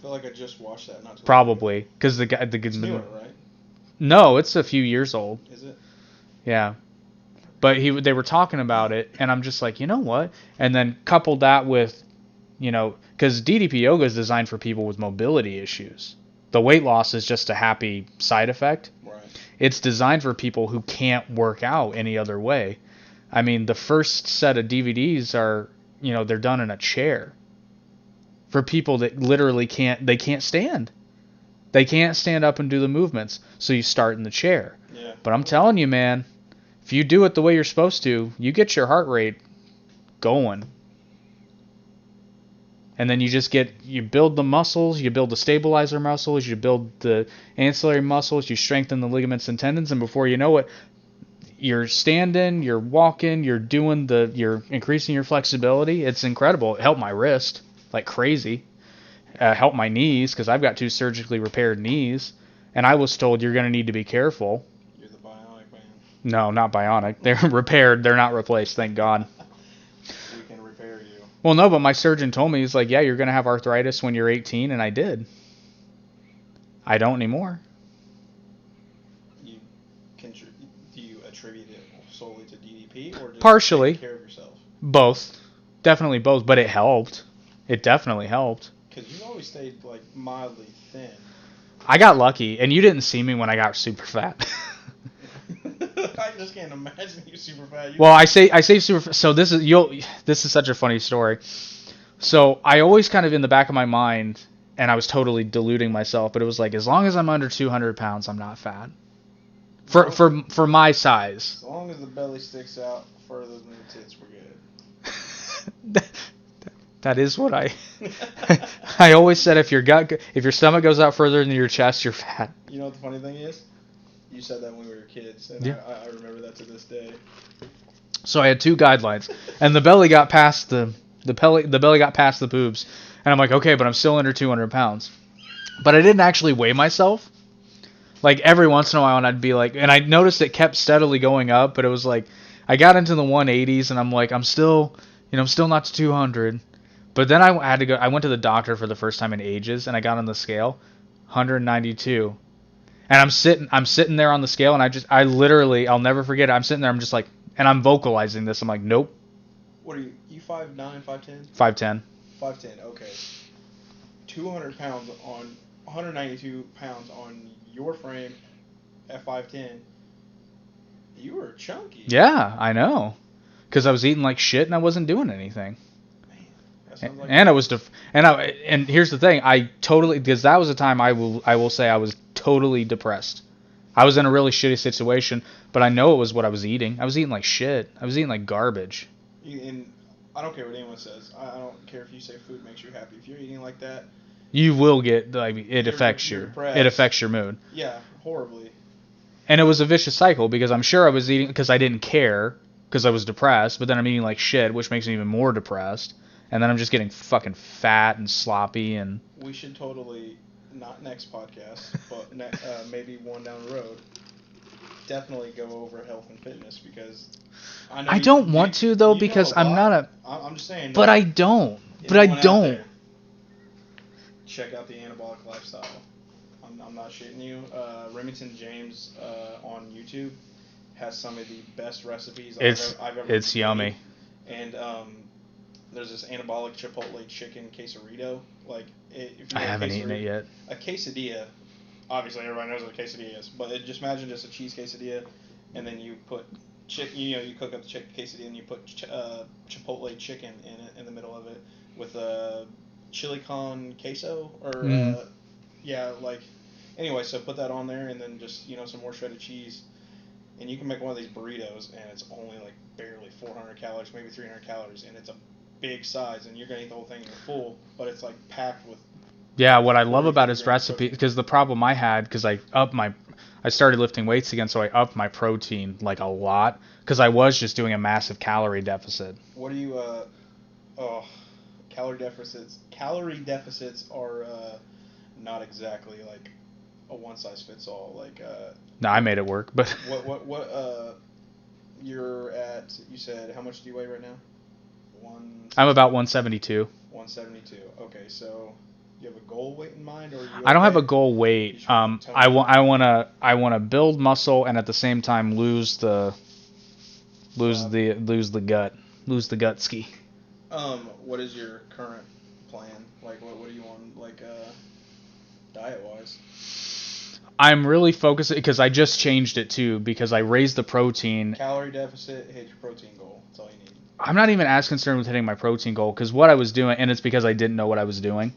feel like I just watched that. Not probably because it's newer, right? No, it's a few years old. Is it? Yeah, but they were talking about it, and I'm just like, you know what? And then coupled that with, because DDP yoga is designed for people with mobility issues. The weight loss is just a happy side effect. Right. It's designed for people who can't work out any other way. I mean, the first set of DVDs are, they're done in a chair. For people that literally can't stand. They can't stand up and do the movements. So you start in the chair. Yeah. But I'm telling you, man, if you do it the way you're supposed to, you get your heart rate going. And then you build the muscles, you build the stabilizer muscles, you build the ancillary muscles, you strengthen the ligaments and tendons, and before you know it, you're standing, you're walking, you're increasing your flexibility. It's incredible. It helped my wrist like crazy. Helped my knees because I've got 2 surgically repaired knees, and I was told you're going to need to be careful. You're the bionic man. No, not bionic. They're repaired. They're not replaced. Thank God. We can repair you. Well, no, but my surgeon told me, he's like, yeah, you're going to have arthritis when you're 18, and I did. I don't anymore. Do you attribute it solely to DDP or just partially taking care of yourself? Both, definitely both, but it helped. It definitely helped. Because you've always stayed like mildly thin. I got lucky, and you didn't see me when I got super fat. I just can't imagine you super fat. Well, I say super. So this is such a funny story. So I always kind of in the back of my mind, and I was totally deluding myself, but it was like, as long as I'm under 200 pounds, I'm not fat. For my size. As long as the belly sticks out further than the tits, we're good. That is what I always said. If your stomach goes out further than your chest, you're fat. You know what the funny thing is? You said that when we were kids, and yeah. I remember that to this day. So I had 2 guidelines, and the belly got past the belly got past the boobs, and I'm like, okay, but I'm still under 200 pounds. But I didn't actually weigh myself. Like every once in a while, and I'd be like, and I noticed it kept steadily going up, but it was like, I got into the 180s, and I'm like, I'm still not to 200. But then I had to go. I went to the doctor for the first time in ages, and I got on the scale, 192, and I'm sitting there on the scale, and I literally, I'll never forget it. I'm sitting there, I'm just like, and I'm vocalizing this. I'm like, nope. What are you? You 5'9", 5'10"? 5'10". 5'10". Okay. 200 pounds on 192 pounds on your frame at 5'10". You were chunky. Yeah, I know, because I was eating like shit and I wasn't doing anything. Like and here's the thing, because that was a time I will say I was totally depressed. I was in a really shitty situation, but I know it was what I was eating. I was eating like shit. I was eating like garbage. And I don't care what anyone says. I don't care if you say food makes you happy. If you're eating like that, you will get like it affects your mood. Yeah, horribly. And it was a vicious cycle because I'm sure I was eating because I didn't care because I was depressed, but then I'm eating like shit, which makes me even more depressed. And then I'm just getting fucking fat and sloppy and... We should totally, not next podcast, but maybe one down the road, definitely go over health and fitness because... I don't want to, though, because I'm not a... I'm just saying... But I don't. But I don't. Check out the anabolic lifestyle. I'm not shitting you. Remington James on YouTube has some of the best recipes I've ever It's yummy. And... there's this anabolic chipotle chicken quesarito. Like, if you I haven't eaten it yet. A quesadilla, obviously everybody knows what a quesadilla is, but just imagine just a cheese quesadilla, and then you put you cook up the quesadilla and you put chipotle chicken in it in the middle of it with chili con queso or anyway. So put that on there and then just some more shredded cheese. And you can make one of these burritos, and it's only like barely 400 calories, maybe 300 calories, and it's a big size, and you're gonna eat the whole thing and you're full, but it's like packed with. Yeah, what I love about his recipe, because the problem I had, because I started lifting weights again, so I upped my protein like a lot, because I was just doing a massive calorie deficit. What do you? Calorie deficits. Calorie deficits are not exactly like a one size fits all. Like. No, I made it work, but. What you're at? You said how much do you weigh right now? I'm about 172. 172. Okay, so you have a goal weight in mind, or I don't have a goal weight. I wanna build muscle and at the same time lose the gut ski. What is your current plan? Like, what are you on, like, diet wise? I'm really focusing because I just changed it too because I raised the protein. Calorie deficit, hit your protein goal. That's all you need. I'm not even as concerned with hitting my protein goal because what I was doing, and it's because I didn't know what I was doing,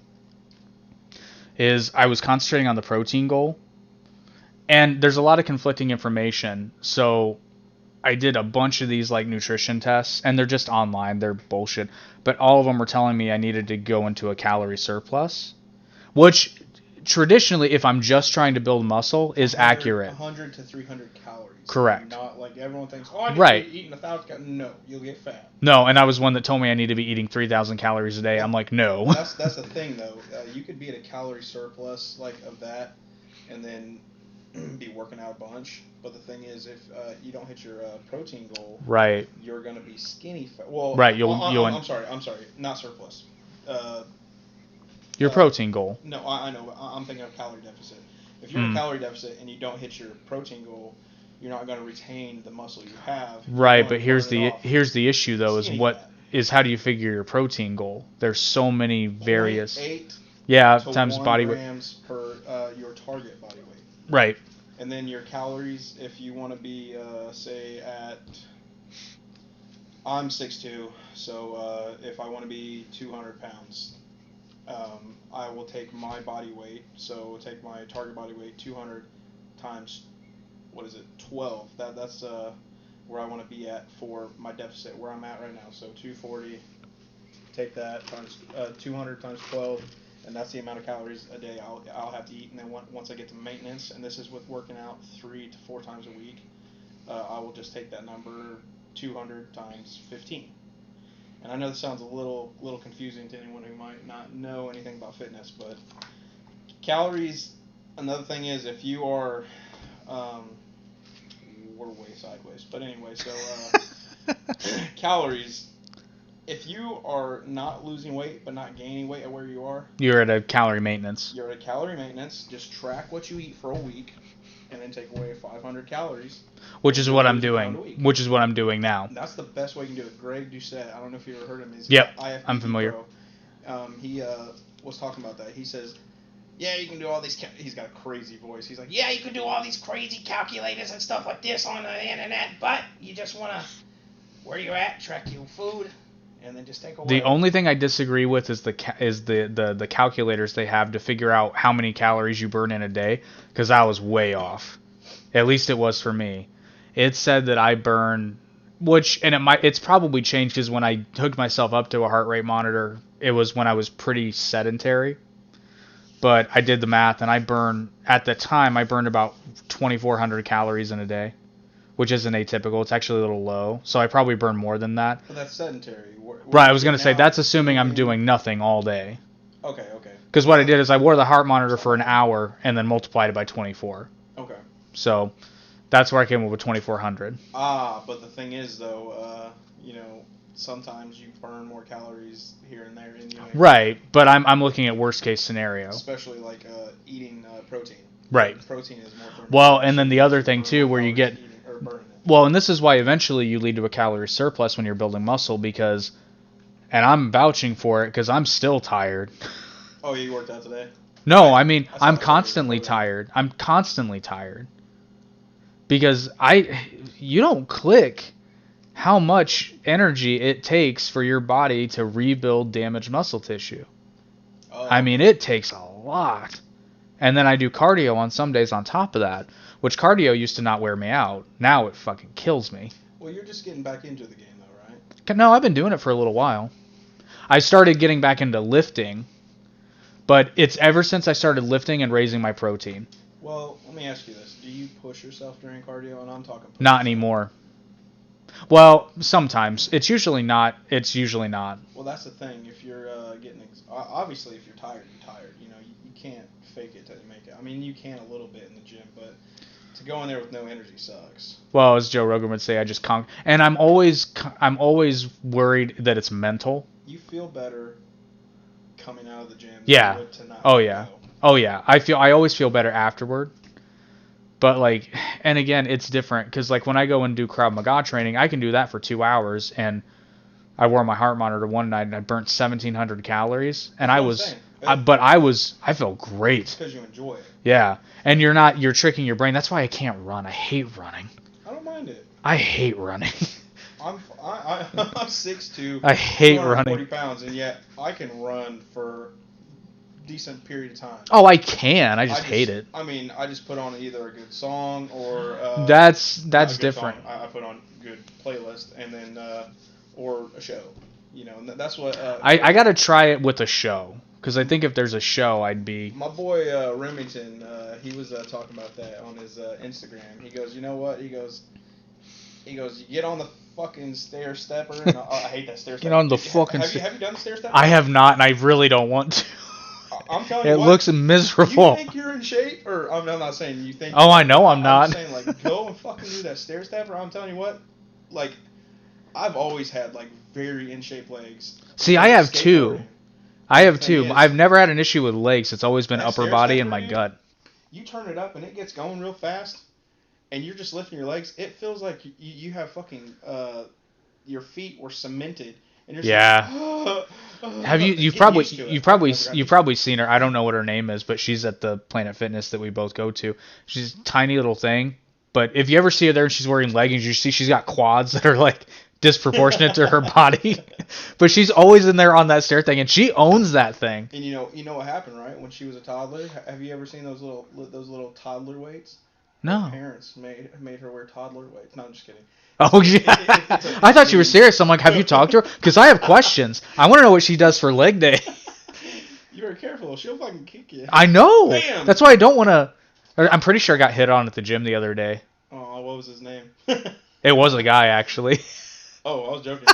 is I was concentrating on the protein goal. And there's a lot of conflicting information. So I did a bunch of these like nutrition tests, and they're just online. They're bullshit. But all of them were telling me I needed to go into a calorie surplus, which traditionally, if I'm just trying to build muscle, is accurate. 100 to 300 calories. Correct. Not like everyone thinks, oh, I need Right. to be eating 1,000 calories. No, you'll get fat. No, and I was one that told me I need to be eating 3,000 calories a day. I'm like, no. That's the thing, though. You could be at a calorie surplus like of that, and then be working out a bunch. But the thing is, if you don't hit your protein goal, right, you're gonna be skinny fat. Well, right. I'm sorry, not surplus. Your protein goal. No, I know. I'm thinking of calorie deficit. If you're in a calorie deficit and you don't hit your protein goal, you're not going to retain the muscle you have. Right, but here's the issue though is how do you figure your protein goal? There's so many various 0.8 times body weight grams per your target body weight. Right. And then your calories, if you want to be say at I'm 6'2", so if I want to be 200 pounds, I will take my body weight, so take my target body weight 200 times 12. That's where I want to be at for my deficit, where I'm at right now. So 240, take that times 200 times 12, and that's the amount of calories a day I'll have to eat. And then once I get to maintenance, and this is with working out 3 to 4 times a week, I will just take that number 200 times 15. And I know this sounds a little confusing to anyone who might not know anything about fitness, but calories. Another thing is if you are we're way sideways. But anyway, so calories, if you are not losing weight but not gaining weight at where you are, you're at a calorie maintenance. You're at a calorie maintenance. Just track what you eat for a week and then take away 500 calories. Which is what I'm doing. Which is what I'm doing now. That's the best way you can do it. Greg Doucette, I don't know if you ever heard of him. Yep, I'm familiar. He was talking about that. He says, yeah, you can do all these. He's got a crazy voice. He's like, yeah, you can do all these crazy calculators and stuff like this on the internet, but you just want to, where you're at, track your food, and then just take away. The only thing I disagree with is the calculators they have to figure out how many calories you burn in a day, because I was way off. At least it was for me. It said that I burn, it's probably changed because when I hooked myself up to a heart rate monitor, it was when I was pretty sedentary. But I did the math, and at the time, I burned about 2,400 calories in a day, which isn't atypical. It's actually a little low, so I probably burn more than that. But that's sedentary. Right, I was going to say, that's assuming I'm doing nothing all day. Okay. Because what I did is I wore the heart monitor for an hour, and then multiplied it by 24. Okay. So that's where I came up with 2,400. But the thing is, though, sometimes you burn more calories here and there. Right, but I'm looking at worst case scenario. Especially like eating protein. Right. Protein is more. Well, and then the other thing too, where you get. Well, and this is why eventually you lead to a calorie surplus when you're building muscle, because, and I'm vouching for it because I'm still tired. Oh, you worked out today? No, I mean I'm constantly tired. I'm constantly tired because you don't click how much energy it takes for your body to rebuild damaged muscle tissue. Oh. I mean, it takes a lot. And then I do cardio on some days on top of that, which cardio used to not wear me out. Now it fucking kills me. Well, you're just getting back into the game, though, right? No, I've been doing it for a little while. I started getting back into lifting, but it's ever since I started lifting and raising my protein. Well, let me ask you this. Do you push yourself during cardio? And I'm talking push Not anymore. Well, sometimes. It's usually not. Well, that's the thing. If you're obviously, if you're tired, you're tired. You can't fake it till you make it. I mean, you can a little bit in the gym, but to go in there with no energy sucks. Well, as Joe Rogan would say, I just conk. And I'm always worried that it's mental. You feel better coming out of the gym. Yeah. Oh yeah. Oh yeah. I always feel better afterward. But and again, it's different because when I go and do Krav Maga training, I can do that for 2 hours, and I wore my heart monitor one night and I burnt 1,700 calories, and I felt great. Because you enjoy it. Yeah, and you're tricking your brain. That's why I can't run. I hate running. I don't mind it. I hate running. I'm 6'2". I hate running. 40 pounds, and yet I can run for decent period of time. Oh, I can. I just hate it. I mean, I just put on either a good song or that's different. I put on good playlist and then or a show. And that's what I got to try it with a show, Because I think if there's a show, I'd be. My boy Remington, he was talking about that on his Instagram. He goes, you know what? He goes, you get on the fucking stair stepper. And I hate that stair stepper. Get on the fucking. Have you done the stair stepper? I have not, and I really don't want to. I'm telling you It what, looks miserable. You think you're in shape, or I'm not saying you think. Oh, I know I'm not. I'm saying like go and fucking do that stair stepper. I'm telling you what, like I've always had like very in shape legs. See, I have two. I've never had an issue with legs. It's always been upper body and my gut. You turn it up and it gets going real fast, and you're just lifting your legs. It feels like you have fucking your feet were cemented. And you're yeah. Have you've probably seen her. I don't know what her name is, but she's at the Planet Fitness that we both go to. She's a tiny little thing, but if you ever see her there and she's wearing leggings, you see she's got quads that are like disproportionate to her body. But she's always in there on that stair thing, and she owns that thing. And you know what happened, right? When she was a toddler, have you ever seen those little toddler weights? No. Her parents made her wear toddler weights. No, I'm just kidding. Oh, yeah. I thought you were serious. I'm like, have you talked to her? Because I have questions. I want to know what she does for leg day. You better careful. She'll fucking kick you. I know. Bam! That's why I don't want to. I'm pretty sure I got hit on at the gym the other day. Oh, what was his name? It was a guy, actually. Oh, I was joking.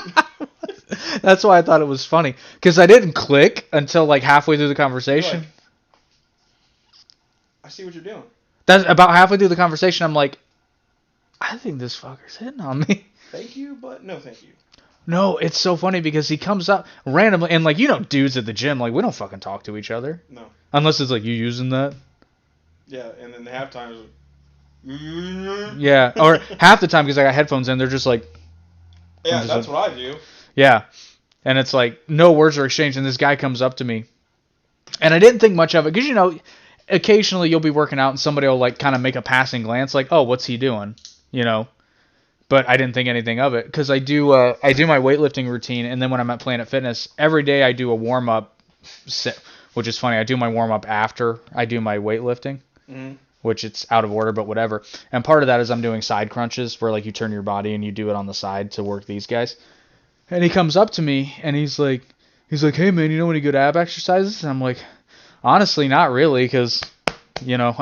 That's why I thought it was funny. Because I didn't click until like halfway through the conversation. Like, I see what you're doing. That's about halfway through the conversation. I'm like, I think this fucker's hitting on me. Thank you, but no thank you. No, it's so funny because he comes up randomly, and like, you know, dudes at the gym, like, we don't fucking talk to each other. No. Unless it's like, you using that? Yeah, and then the halftime is like, yeah, or half the time because I got headphones in, they're just like. Yeah, that's like, what I do. Yeah, and it's like, no words are exchanged, and this guy comes up to me, and I didn't think much of it, because, you know, occasionally you'll be working out, and somebody will, like, kind of make a passing glance, like, oh, what's he doing? You know, but I didn't think anything of it because I do my weightlifting routine, and then when I'm at Planet Fitness, every day I do a warm up, which is funny. I do my warm up after I do my weightlifting, which it's out of order, but whatever. And part of that is I'm doing side crunches where like you turn your body and you do it on the side to work these guys. And he comes up to me and he's like, hey man, you know any good ab exercises? And I'm like, honestly, not really, because you know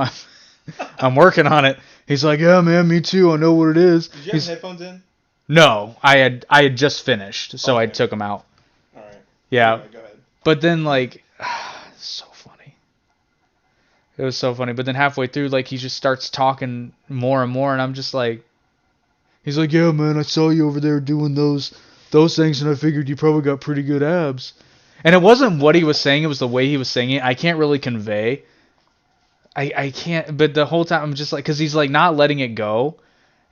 I'm working on it. He's like, yeah, man, me too. I know what it is. Did you have headphones in? No, I had just finished, so okay. I took them out. All right. Yeah. Anyway, go ahead. But then, like, so funny. It was so funny. But then halfway through, like, he just starts talking more and more, and I'm just like, he's like, yeah, man, I saw you over there doing those things, and I figured you probably got pretty good abs. And it wasn't what he was saying; it was the way he was saying it. I can't really convey. I can't, but the whole time I'm just like, because he's like not letting it go,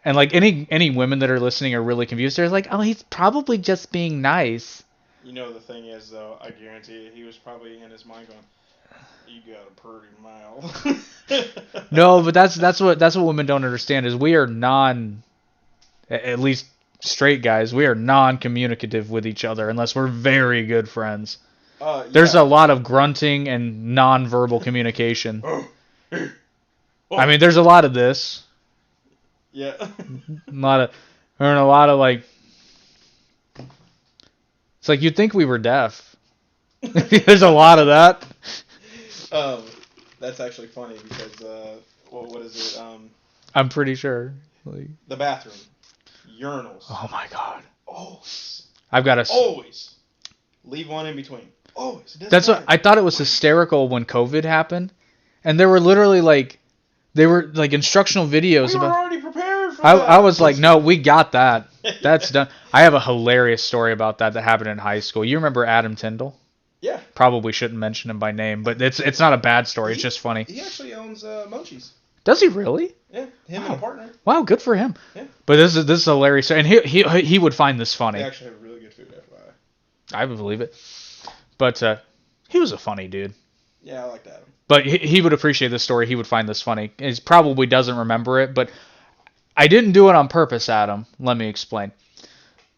and like any women that are listening are really confused. They're like, oh, he's probably just being nice. You know, the thing is though, I guarantee you, he was probably in his mind going, "You got a pretty mouth." No, but that's what women don't understand is we are at least straight guys, we are non-communicative with each other unless we're very good friends. Yeah. There's a lot of grunting and non-verbal communication. I mean, there's a lot of this. Yeah. a lot of like. It's like you'd think we were deaf. There's a lot of that. That's actually funny because what is it? I'm pretty sure. Like, the bathroom, urinals. Oh my god. Always. I've got to always leave one in between. Always. That's what I thought. It was hysterical when COVID happened. And there were literally like, instructional videos we about. We were already prepared for that. I was like, no, we got that. That's done. I have a hilarious story about that happened in high school. You remember Adam Tyndall? Yeah. Probably shouldn't mention him by name, but it's not a bad story. It's just funny. He actually owns Mochi's. Does he really? Yeah, him and a partner. Wow, good for him. Yeah. But this is hilarious, and he would find this funny. They actually have really good food, FYI. I would believe it. But he was a funny dude. Yeah, I liked Adam. But he would appreciate this story. He would find this funny. He probably doesn't remember it, but I didn't do it on purpose, Adam. Let me explain.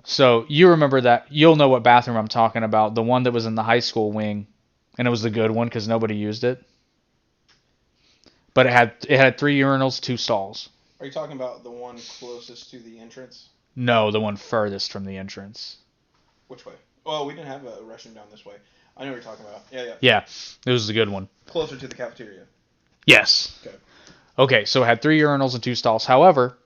So you remember that. You'll know what bathroom I'm talking about. The one that was in the high school wing, and it was the good one because nobody used it. But it had 3 urinals, 2 stalls. Are you talking about the one closest to the entrance? No, the one furthest from the entrance. Which way? Well, we didn't have a restroom down this way. I know what you're talking about. Yeah. Yeah, it was a good one. Closer to the cafeteria. Yes. Okay. Okay, so it had 3 urinals and 2 stalls. However,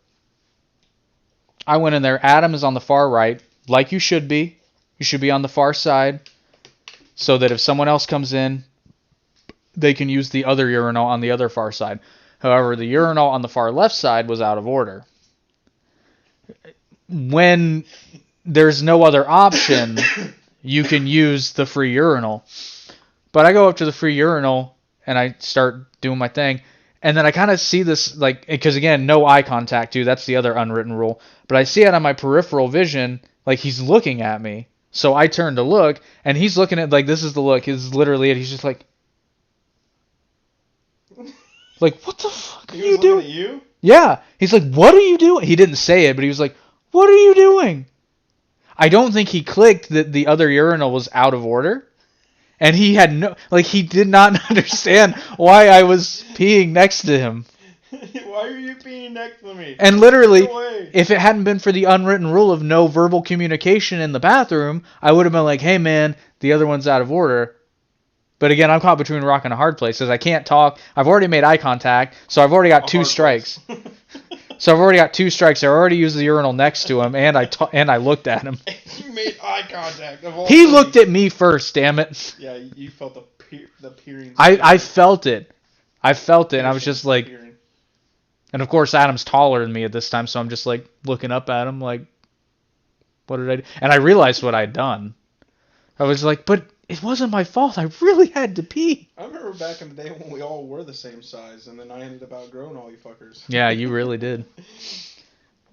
I went in there. Adam is on the far right, like you should be. You should be on the far side, so that if someone else comes in, they can use the other urinal on the other far side. However, the urinal on the far left side was out of order. When there's no other option, you can use the free urinal. But I go up to the free urinal and I start doing my thing. And then I kind of see this, like, because again, no eye contact too. That's the other unwritten rule. But I see it on my peripheral vision, like he's looking at me. So I turn to look, and he's looking at, like, this is the look. This is literally it. He's just like, what the fuck are you doing? At you? Yeah. He's like, what are you doing? He didn't say it, but he was like, what are you doing? I don't think he clicked that the other urinal was out of order. And he had he did not understand why I was peeing next to him. Why are you peeing next to me? And literally, if it hadn't been for the unwritten rule of no verbal communication in the bathroom, I would have been like, hey man, the other one's out of order. But again, I'm caught between a rock and a hard place because I can't talk. I've already made eye contact, so I've already got 2 strikes. So I've already got 2 strikes. I already used the urinal next to him, and I looked at him. You made eye contact. He looked at me first, damn it. Yeah, you felt the peering. I felt it. And I was just like, and of course Adam's taller than me at this time, so I'm just like looking up at him like, what did I do? And I realized what I'd done. I was like, but it wasn't my fault. I really had to pee. I remember back in the day when we all were the same size, and then I ended up outgrowing all you fuckers. Yeah, you really did.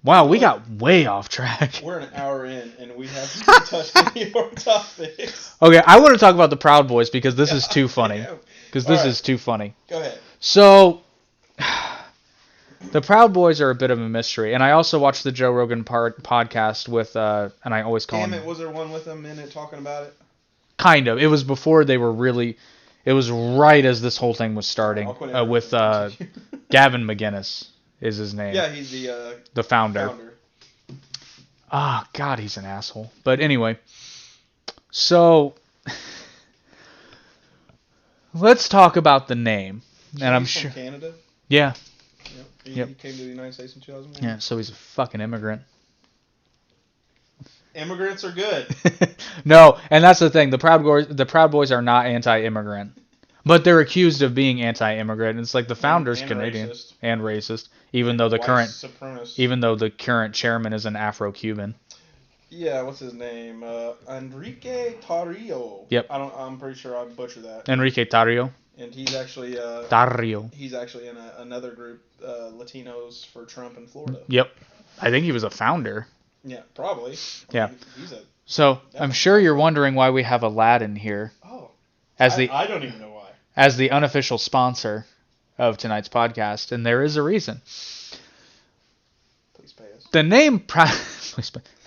Wow, we got way off track. We're an hour in, and we haven't touched any more topics. Okay, I want to talk about the Proud Boys because this is too funny. Because this is too funny. Go ahead. So, the Proud Boys are a bit of a mystery, and I also watched the Joe Rogan podcast with, and I always call him. Damn it, was there one with them in it talking about it? Kind of. It was before they were really. It was right as this whole thing was starting with Gavin McInnes is his name. Yeah, he's the founder. Ah, God, he's an asshole. But anyway, so let's talk about the name. So and I'm he's sure. From Canada. Yeah. Yep. He came to the United States in 2001. Yeah. So he's a fucking immigrant. Immigrants are good. No, and that's the thing. The Proud Boys are not anti-immigrant, but they're accused of being anti-immigrant. It's like the founder's and Canadian racist. And racist, even though the current chairman is an Afro-Cuban. Yeah, what's his name? Enrique Tarrio. Yep. I'm pretty sure I butchered that. Enrique Tarrio. And he's actually Tarrio. He's actually in another group, Latinos for Trump in Florida. Yep. I think he was a founder. Yeah, probably. I mean, so I'm sure you're wondering why we have Aladdin here. Oh. I don't even know why. As the unofficial sponsor of tonight's podcast, and there is a reason. Please pay us. The name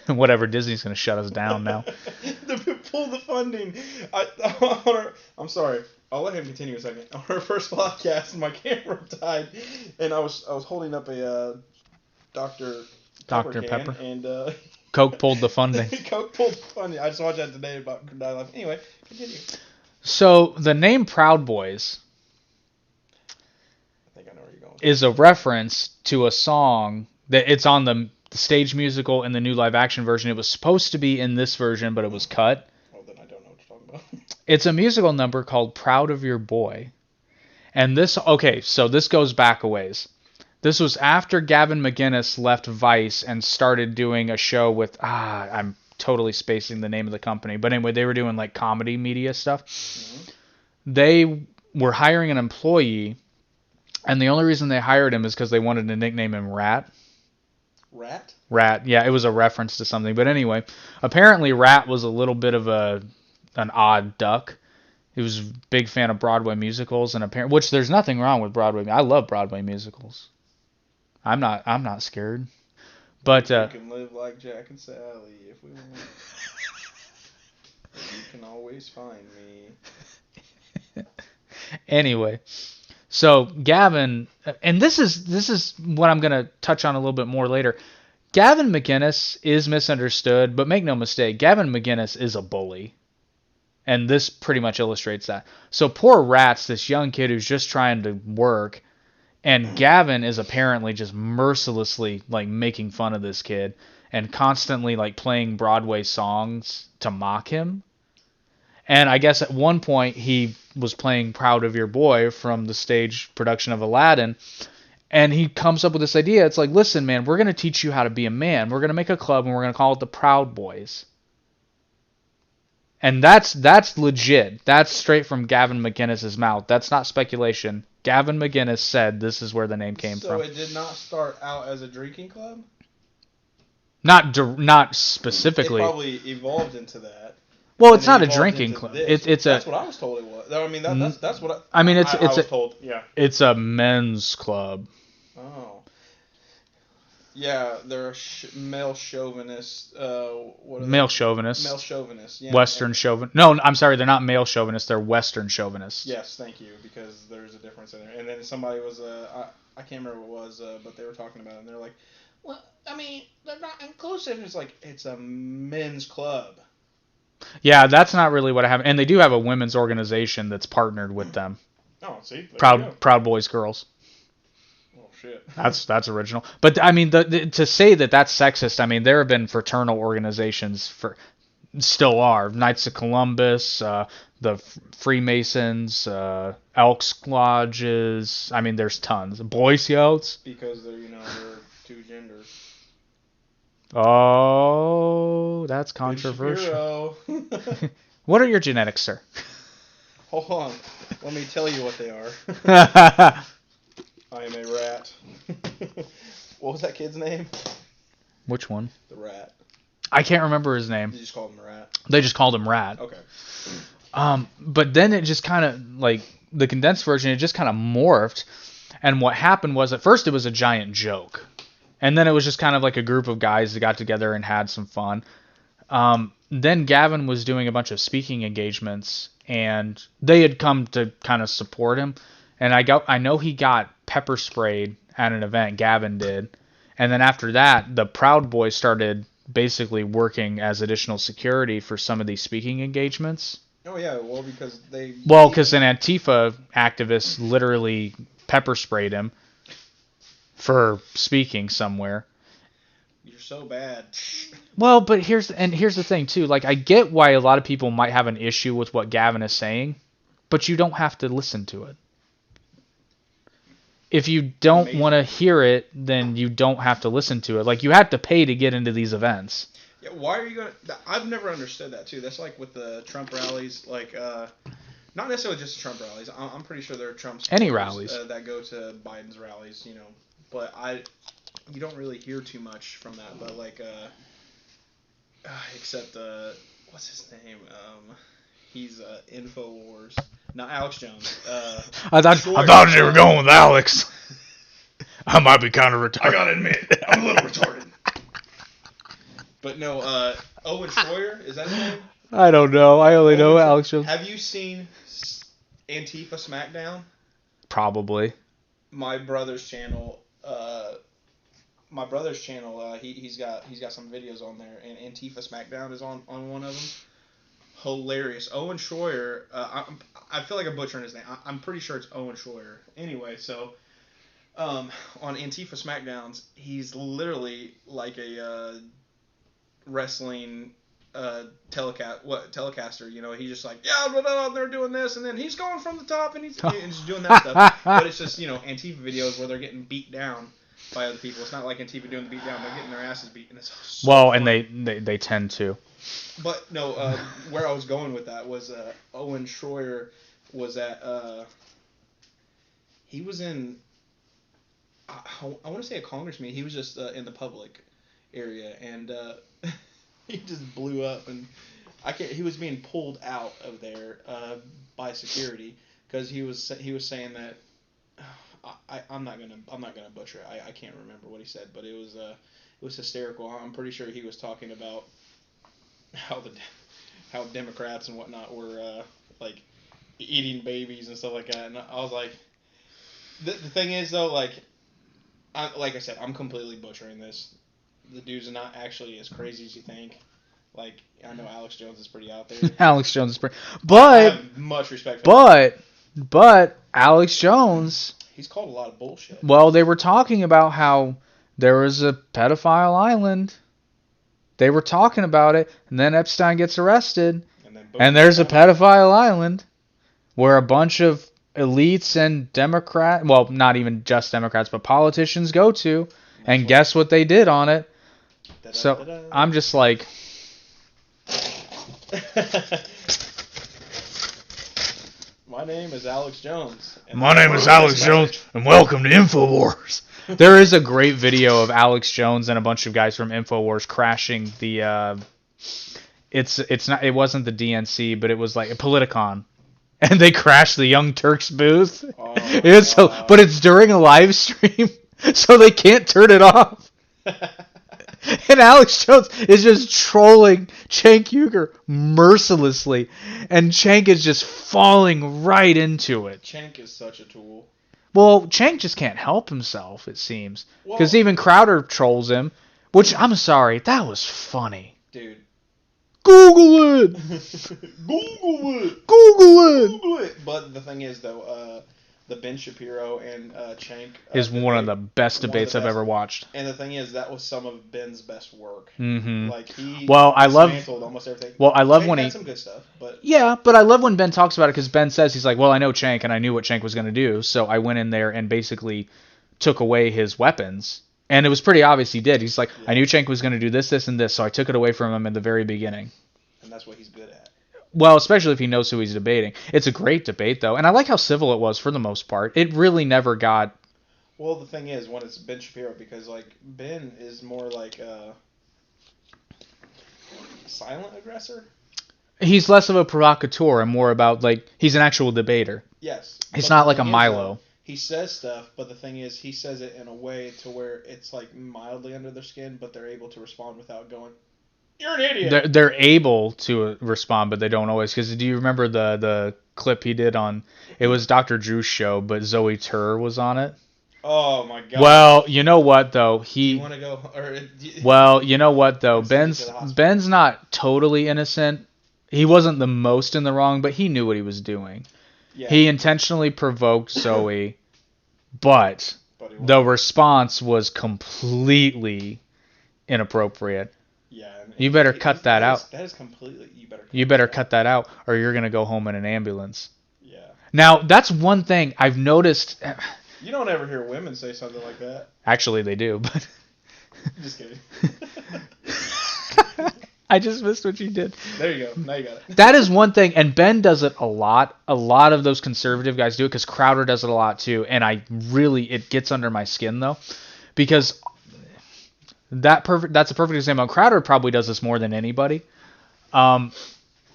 whatever, Disney's going to shut us down now. Pull the funding. I'm sorry. I'll let him continue a second. On our first podcast, my camera died, and I was holding up a Dr. Pepper. And Coke pulled the funding. Coke pulled the funding. I just watched that today about Crocodile Life. Anyway, continue. So the name Proud Boys I think I know where you're going. Is a reference to a song that it's on the stage musical and the new live action version. It was supposed to be in this version, but it was cut. Well, then I don't know what you're talking about. It's a musical number called Proud of Your Boy. And so this goes back a ways. This was after Gavin McInnes left Vice and started doing a show with, I'm totally spacing the name of the company. But anyway, they were doing like comedy media stuff. Mm-hmm. They were hiring an employee, and the only reason they hired him is because they wanted to nickname him Rat. Rat? Rat, yeah, it was a reference to something. But anyway, apparently Rat was a little bit of an odd duck. He was a big fan of Broadway musicals, and which there's nothing wrong with Broadway. I love Broadway musicals. I'm not scared. But we can live like Jack and Sally if we want. You can always find me. Anyway, so Gavin, and this is what I'm gonna touch on a little bit more later. Gavin McInnes is misunderstood, but make no mistake, Gavin McInnes is a bully. And this pretty much illustrates that. So poor Rat's this young kid who's just trying to work, and Gavin is apparently just mercilessly like making fun of this kid and constantly like playing Broadway songs to mock him. And I guess at one point he was playing Proud of Your Boy from the stage production of Aladdin, and he comes up with this idea. It's like, listen, man, we're going to teach you how to be a man. We're going to make a club and we're going to call it the Proud Boys. And that's legit. That's straight from Gavin McInnes' mouth. That's not speculation. Gavin McInnes said this is where the name came from. So it did not start out as a drinking club? Not specifically. It probably evolved into that. Well, it's not a drinking club. That's what I was told it was. I mean, that's what I mean. I was told. Yeah. It's a men's club. Oh. Yeah, they're male chauvinists. Male chauvinists. Male chauvinists. Yeah. Western chauvinists. No, I'm sorry. They're not male chauvinists. They're Western chauvinists. Yes, thank you, because there's a difference in there. And then somebody was, I can't remember what it was, but they were talking about it, and they're like, well, I mean, they're not inclusive. It's like, it's a men's club. Yeah, that's not really what happened. And they do have a women's organization that's partnered with them. Oh, see? Proud Boys Girls. Oh, shit. That's original. But, I mean, to say that that's sexist, I mean, there have been fraternal organizations still are. Knights of Columbus, the Freemasons, Elks Lodges. I mean, there's tons. Boy Scouts. Because they're two genders. Oh, that's controversial. What are your genetics, sir? Hold on. Let me tell you what they are. I am a rat. What was that kid's name? Which one? The rat. I can't remember his name. You just called him Rat? They just called him Rat. Okay. But then it just kind of, like, the condensed version, it just kind of morphed. And what happened was, at first it was a giant joke. And then it was just kind of like a group of guys that got together and had some fun. Then Gavin was doing a bunch of speaking engagements, and they had come to kind of support him. And I know he got pepper sprayed at an event, Gavin did. And then after that, the Proud Boys started basically working as additional security for some of these speaking engagements. Oh, yeah, because an Antifa activist literally pepper sprayed him for speaking somewhere. You're so bad. Well, but here's the thing too. Like, I get why a lot of people might have an issue with what Gavin is saying, but you don't have to listen to it. If you don't want to hear it, then you don't have to listen to it. Like, you have to pay to get into these events. Yeah, why are you going to... I've never understood that, too. That's like with the Trump rallies, like, not necessarily just the Trump rallies. I'm pretty sure there are Trump any rallies that go to Biden's rallies, But you don't really hear too much from that. But, like, except, what's his name? He's InfoWars. Not Alex Jones. I thought you were going with Alex. I might be kind of retarded. I gotta admit, I'm a little retarded. But no, Owen Schroyer, is that his name? I don't know. I only know Alex Jones. Have you seen Antifa SmackDown? Probably. My brother's channel. He's got some videos on there, and Antifa SmackDown is on one of them. Hilarious. Owen Schroyer. I feel like I'm butchering his name. I'm pretty sure it's Owen Schroyer. Anyway, so on Antifa SmackDowns, he's literally like a wrestling telecaster. He's just like, yeah, they're doing this, and then he's going from the top, and he's doing that stuff. But it's just Antifa videos where they're getting beat down by other people. It's not like Antifa doing the beat down; they're getting their asses beat, and it's so fun. And they tend to. But no, where I was going with that was Owen Schroyer was at. He was in. I want to say a Congress meeting. He was just in the public area, and he just blew up, and he was being pulled out of there by security because he was saying that. I'm not gonna butcher it. I can't remember what he said, but it was hysterical. I'm pretty sure he was talking about how Democrats and whatnot were like eating babies and stuff like that, and I was like, the thing is though, like I said, I'm completely butchering this. The dude's not actually as crazy as you think. Like, I know Alex Jones is pretty out there. Alex Jones is pretty... I But, have much respect for him. but, Alex Jones... He's called a lot of bullshit. Well, they were talking about how there was a pedophile island. They were talking about it, and then Epstein gets arrested, And then boom, and there's a pedophile island where a bunch of elites and Democrats, well, not even just Democrats, but politicians go to, and guess what they did on it? So I'm just like... My name is Alex Jones. My name is Alex Jones, and welcome to InfoWars. There is a great video of Alex Jones and a bunch of guys from InfoWars crashing the. It wasn't the DNC, but it was like a Politicon, and they crashed the Young Turks booth. Oh, But it's during a live stream, so they can't turn it off. And Alex Jones is just trolling Cenk Uygur mercilessly, and Cenk is just falling right into it. Cenk is such a tool. Well, Cenk just can't help himself, it seems. Because Well- even Crowder trolls him, which, I'm sorry, that was funny. Dude. Google it! Google it! Google it! Google it! But the thing is, though, the Ben Shapiro and Cenk... Is one of the best debates I've ever watched. And the thing is, that was some of Ben's best work. Mm-hmm. Like, he I love... dismantled almost everything. Well, I love Cenk when had he... some good stuff, but... Yeah, but I love when Ben talks about it, because Ben says, he's like, well, I know Cenk, and I knew what Cenk was going to do, so I went in there and basically took away his weapons. And it was pretty obvious he did. He's like, yeah. I knew Cenk was going to do this, this, and this, so I took it away from him in the very beginning. And that's what he's good at. Well, especially if he knows who he's debating. It's a great debate, though, and I like how civil it was for the most part. It really never got... Well, the thing is, when it's Ben Shapiro, because, like, Ben is more like a silent aggressor. He's less of a provocateur and more about, like, he's an actual debater. Yes. He's not like a Milo. He says stuff, but the thing is, he says it in a way to where it's, like, mildly under their skin, but they're able to respond without going, you're an idiot. They're able to respond, but they don't always. Because do you remember the clip he did on... It was Dr. Drew's show, but Zoe Tur was on it. Oh, my God. Well, you know what, though? You want to go... Well, you know what, though? Ben's not totally innocent. He wasn't the most in the wrong, but he knew what he was doing. Yeah. He intentionally provoked Zoe, but the response was completely inappropriate. Yeah. You better cut that out. That is completely... You better cut that out, or you're going to go home in an ambulance. Yeah. Now, that's one thing I've noticed... You don't ever hear women say something like that. Actually, they do, but... Just kidding. I just missed what you did. There you go. Now you got it. That is one thing, and Ben does it a lot. A lot of those conservative guys do it, because Crowder does it a lot too, and it gets under my skin, though, because that's a perfect example. Crowder probably does this more than anybody.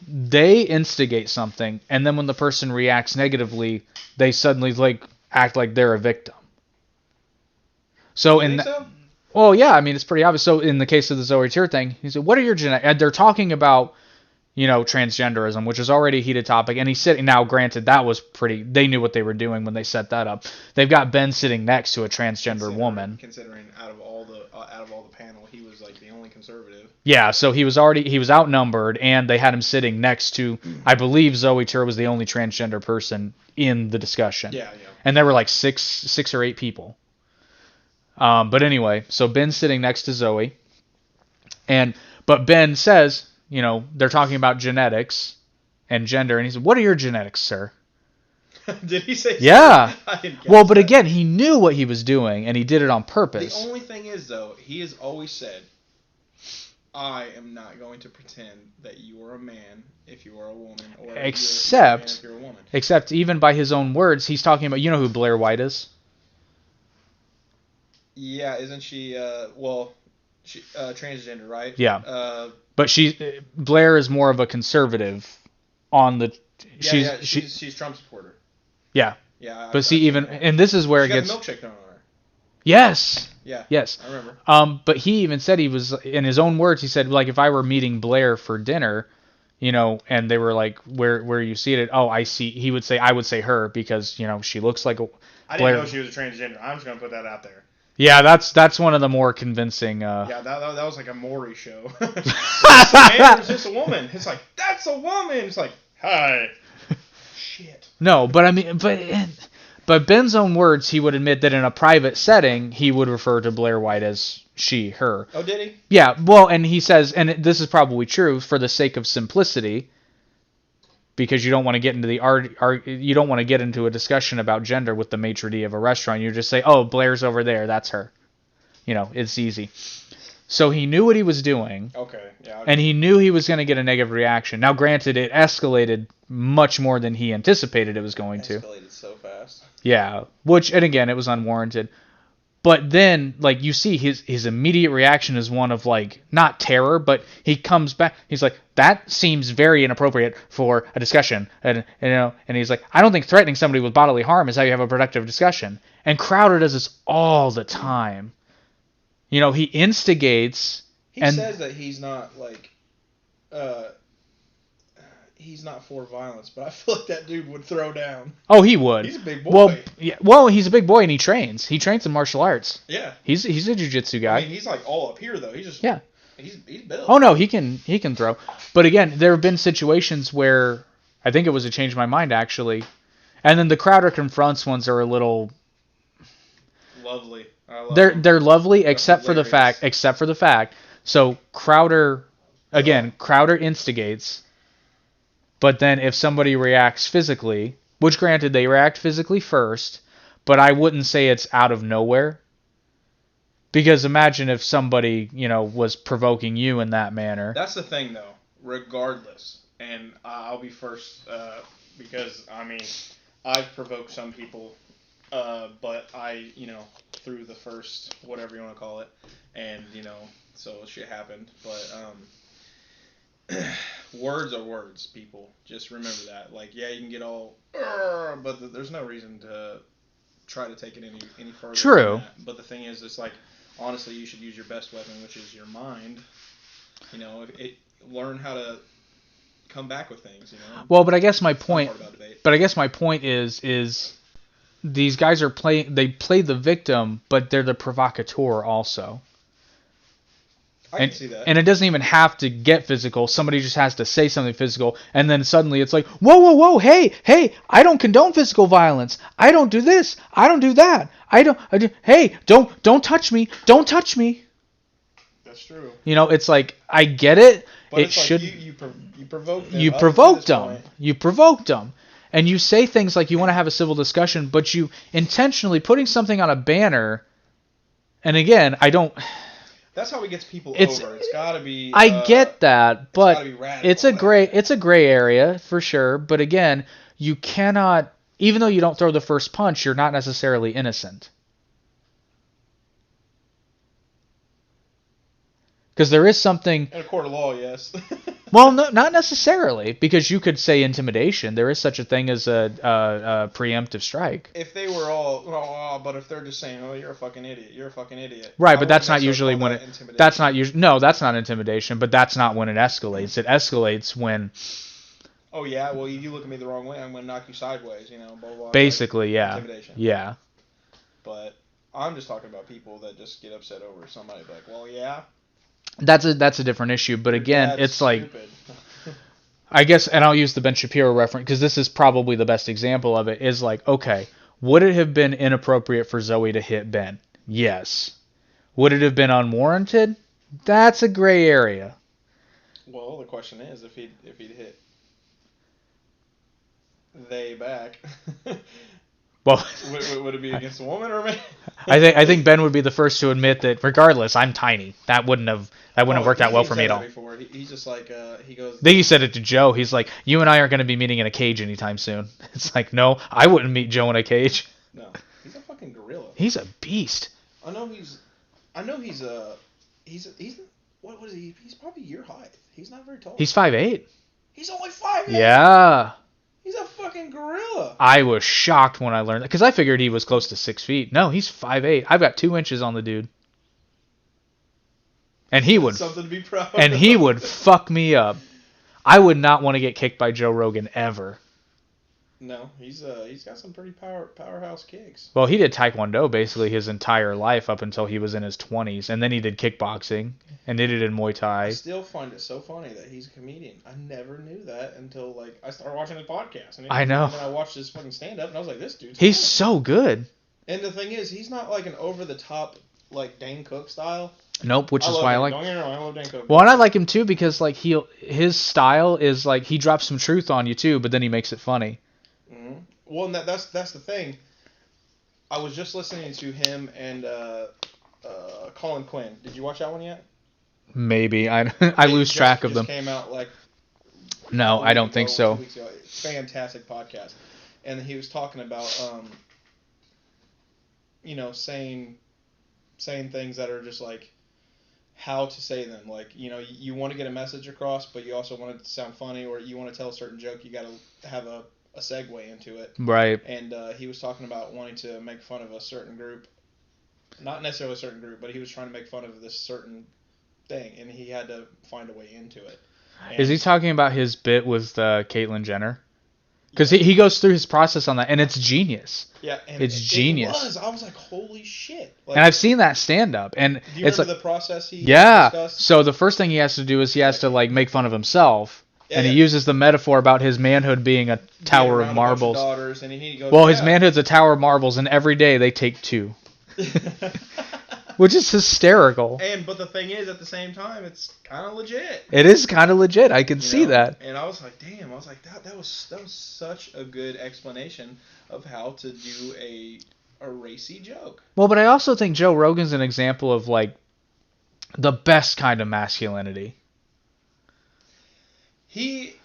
They instigate something, and then when the person reacts negatively, they suddenly act like they're a victim. So well, yeah, I mean, it's pretty obvious. So in the case of the Zoe Tur thing, he said, what are your genetics? And they're talking about, transgenderism, which is already a heated topic. And he's sitting, now granted, they knew what they were doing when they set that up. They've got Ben sitting next to a transgender woman. Considering out of all the panel, he was like the only conservative. Yeah, so he was outnumbered, and they had him sitting next to, I believe Zoe Tur was the only transgender person in the discussion. Yeah. And there were like six or eight people. But anyway, so Ben's sitting next to Zoe, but Ben says, they're talking about genetics and gender, and he said, what are your genetics, sir? Did he say yeah. Well, but again, he knew what he was doing, and he did it on purpose. The only thing is, though, he has always said, I am not going to pretend that you are a man if you are a woman, or except you're a woman. Except, even by his own words, he's talking about, who Blair White is? Yeah, isn't she, transgender, right? Yeah. But Blair is more of a conservative on the... She's Trump supporter. Yeah. Yeah. But and this is where it gets... Got the milkshake thrown on her. Yes. Yeah. Yes. I remember. But he even said, he was, in his own words, he said, like, if I were meeting Blair for dinner, and they were like, where are you seated? Oh, I see. He would say, I would say her, because, she looks like a... I didn't know she was a transgender. I'm just going to put that out there. Yeah, that's one of the more convincing. Yeah, that was like a Maury show. Is this a man or is this a woman? It's like, that's a woman. It's like, hi. Shit. No, but I mean, but Ben's own words, he would admit that in a private setting, he would refer to Blair White as she, her. Oh, did he? Yeah, well, and he says, and this is probably true for the sake of simplicity, because you don't want to get into you don't want to get into a discussion about gender with the maitre d' of a restaurant. You just say, "Oh, Blair's over there, that's her." You know, it's easy. So he knew what he was doing. Okay, yeah. And he knew he was going to get a negative reaction. Now, granted, it escalated much more than he anticipated it was going to. Escalated so fast. Yeah, and again, it was unwarranted. But then, like, you see his immediate reaction is one of, like, not terror, but he comes back. He's like, that seems very inappropriate for a discussion. And he's like, I don't think threatening somebody with bodily harm is how you have a productive discussion. And Crowder does this all the time. You know, he instigates. He says that he's not, like, he's not for violence, but I feel like that dude would throw down. Oh, he would. He's a big boy. Well, he's a big boy and he trains. He trains in martial arts. Yeah. He's a jiu-jitsu guy. I mean, he's like all up here though. He's just He's built. Oh no, he can throw. But again, there have been situations where I think it was a change my mind actually, and then the Crowder confronts ones are a little lovely. They're lovely except for the fact. So Crowder instigates. But then if somebody reacts physically, which granted they react physically first, but I wouldn't say it's out of nowhere. Because imagine if somebody, was provoking you in that manner. That's the thing though, regardless. And I'll be first because, I mean, I've provoked some people, but I, threw the first, whatever you want to call it, and, so shit happened. But, words are words, people. Just remember that. Like, yeah, you can get all, but there's no reason to try to take it any further. True. Than that. But the thing is, it's like, honestly, you should use your best weapon, which is your mind. Learn how to come back with things. Well, but I guess my point. But I guess my point is these guys are playing. They play the victim, but they're the provocateur also. I can see that. And it doesn't even have to get physical. Somebody just has to say something physical, and then suddenly it's like, whoa, hey, I don't condone physical violence. I don't do this. I don't do that. Hey, don't touch me. Don't touch me. That's true. It's like, I get it. But it should. Like you provoked them. You provoked them. You provoked them. And you say things like you want to have a civil discussion, but you intentionally putting something on a banner. And again, I don't. That's how he gets people over. It's got to be. I get that, but it's a gray area for sure. But again, you cannot, even though you don't throw the first punch, you're not necessarily innocent. Because there is something. In a court of law, yes. Well, no, not necessarily, because you could say intimidation. There is such a thing as a preemptive strike. If they were all, but if they're just saying, "Oh, you're a fucking idiot," you're a fucking idiot. Right, but that's not usually when it. That's not usually. No, that's not intimidation. But that's not when it escalates. It escalates when. Oh yeah, well you look at me the wrong way, I'm gonna knock you sideways. Blah blah. Basically, like, yeah. Intimidation. Yeah. But I'm just talking about people that just get upset over somebody. Like, well, yeah. That's a different issue, but again, it's stupid. Like, I guess, and I'll use the Ben Shapiro reference because this is probably the best example of it. Is like, okay, would it have been inappropriate for Zoe to hit Ben? Yes. Would it have been unwarranted? That's a gray area. Well, the question is if he'd hit they back. Well, would it be against a woman or a man? I think Ben would be the first to admit that regardless, I'm tiny. That wouldn't have worked out well for me at all. Before. He's just like he goes. Then he said it to Joe. He's like, "You and I aren't going to be meeting in a cage anytime soon." It's like, no, I wouldn't meet Joe in a cage. No, he's a fucking gorilla. He's a beast. What is he? He's probably your height. He's not very tall. He's 5'8". He's only 5'8". Yeah. He's a fucking gorilla. I was shocked when I learned that because I figured he was close to 6 feet. No, he's 5'8". I've got 2 inches on the dude. And he would. Something to be proud and of. he would fuck me up. I would not want to get kicked by Joe Rogan ever. No, he's got some pretty powerhouse kicks. Well, he did Taekwondo basically his entire life up until he was in his 20s, and then he did kickboxing, and then he did Muay I Thai. still find it so funny that he's a comedian. I never knew that until like I started watching his podcast, I know. and then I watched his fucking stand up, and I was like, this dude's He's funny. so good. And the thing is, he's not like an over the top like Dane Cook style. Nope, which is why I like. Don't get me wrong, I love Dane Cook. Well, and I like him too because like his style is like he drops some truth on you too, but then he makes it funny. Mm-hmm. Well, and that's the thing. I was just listening to him and Colin Quinn. Did you watch that one yet? Maybe I lose track of them. Came out like. No, I don't think so. 2 weeks ago. Fantastic podcast, and he was talking about saying things that are just like how to say them. Like, you want to get a message across, but you also want it to sound funny, or you want to tell a certain joke, you got to have a segue into it. Right. And he was talking about wanting to make fun of a certain group. Not necessarily a certain group, but he was trying to make fun of this certain thing, and he had to find a way into it. And is he talking about his bit with Caitlyn Jenner? Because he goes through his process on that, and it's genius. Yeah, and it's genius. It was. I was like, holy shit. Like, and I've seen that stand up, and do you it's remember like the process he discussed? So the first thing he has to do is he has to like make fun of himself, and he uses the metaphor about his manhood being a tower of marbles. Daughters, and he goes, his manhood's a tower of marbles, and every day they take 2. Which is hysterical. But the thing is, at the same time, it's kind of legit. It is kind of legit. I can see that. And I was like, damn. I was like, that was such a good explanation of how to do a racy joke. Well, but I also think Joe Rogan's an example of like the best kind of masculinity. He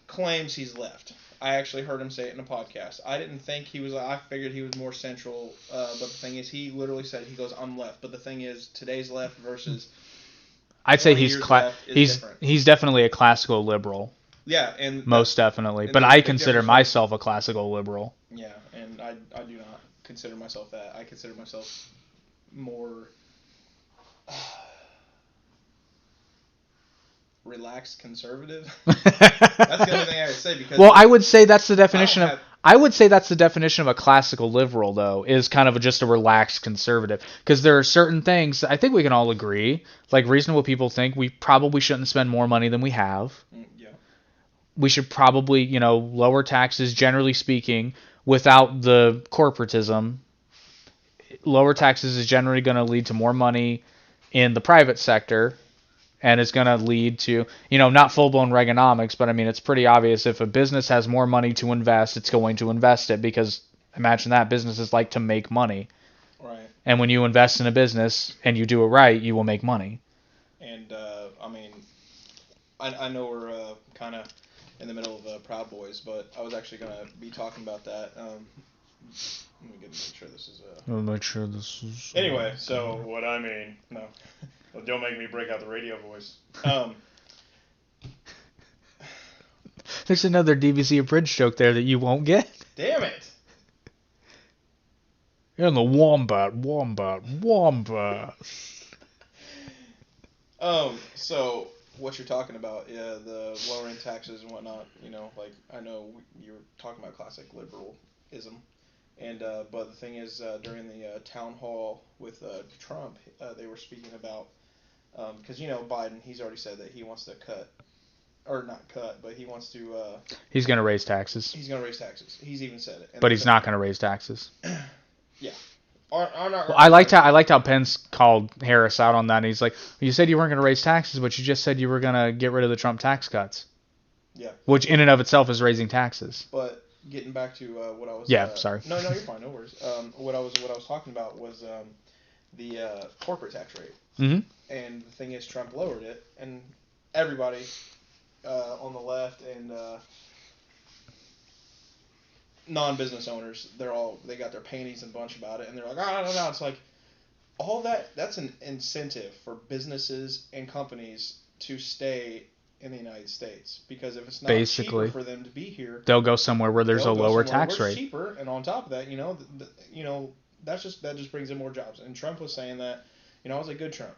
claims he's left. I actually heard him say it in a podcast. I didn't think he was. I figured he was more central. But the thing is, he literally said, he goes, I'm left. But the thing is, today's left versus. I'd say he's definitely a classical liberal. Yeah, and most definitely. But I consider myself a classical liberal. Yeah, and I do not consider myself that. I consider myself more relaxed conservative. That's the only thing I would say, because I would say that's the definition of. I would say that's the definition of a classical liberal, though, is kind of just a relaxed conservative. Because there are certain things I think we can all agree, like reasonable people think we probably shouldn't spend more money than we have. Yeah. We should probably, lower taxes, generally speaking, without the corporatism. Lower taxes is generally going to lead to more money in the private sector. And it's going to lead to, not full-blown Reaganomics, but I mean, it's pretty obvious if a business has more money to invest, it's going to invest it, because imagine that, businesses like to make money. Right. And when you invest in a business and you do it right, you will make money. And, I know we're kind of in the middle of Proud Boys, but I was actually going to be talking about that. Let me make sure this is... I'll make sure this is... Anyway, so what I mean... No. Well, don't make me break out the radio voice. There's another DVC abridged joke there that you won't get. Damn it! And the wombat. So what you're talking about, the lowering taxes and whatnot, I know you were talking about classic liberalism. And but the thing is, during the town hall with Trump, they were speaking about, because Biden, he's already said that he wants to cut, or not cut, but he wants to. He's going to raise taxes. He's going to raise taxes. He's even said it. But he's not going to raise taxes. Yeah. I liked how Pence called Harris out on that. And he's like, you said you weren't going to raise taxes, but you just said you were going to get rid of the Trump tax cuts. Yeah. Which in and of itself is raising taxes. But getting back to what I was. Yeah, sorry. No, you're fine. No worries. What I was talking about was the corporate tax rate. Mm-hmm. And the thing is, Trump lowered it, and everybody on the left and non-business owners, they got their panties in a bunch about it, and they're like, no. It's like all that's an incentive for businesses and companies to stay in the United States, because if it's not cheaper for them to be here, they'll go somewhere where there's a lower tax rate. Cheaper, and on top of that, that just brings in more jobs. And Trump was saying that, I was like, good Trump.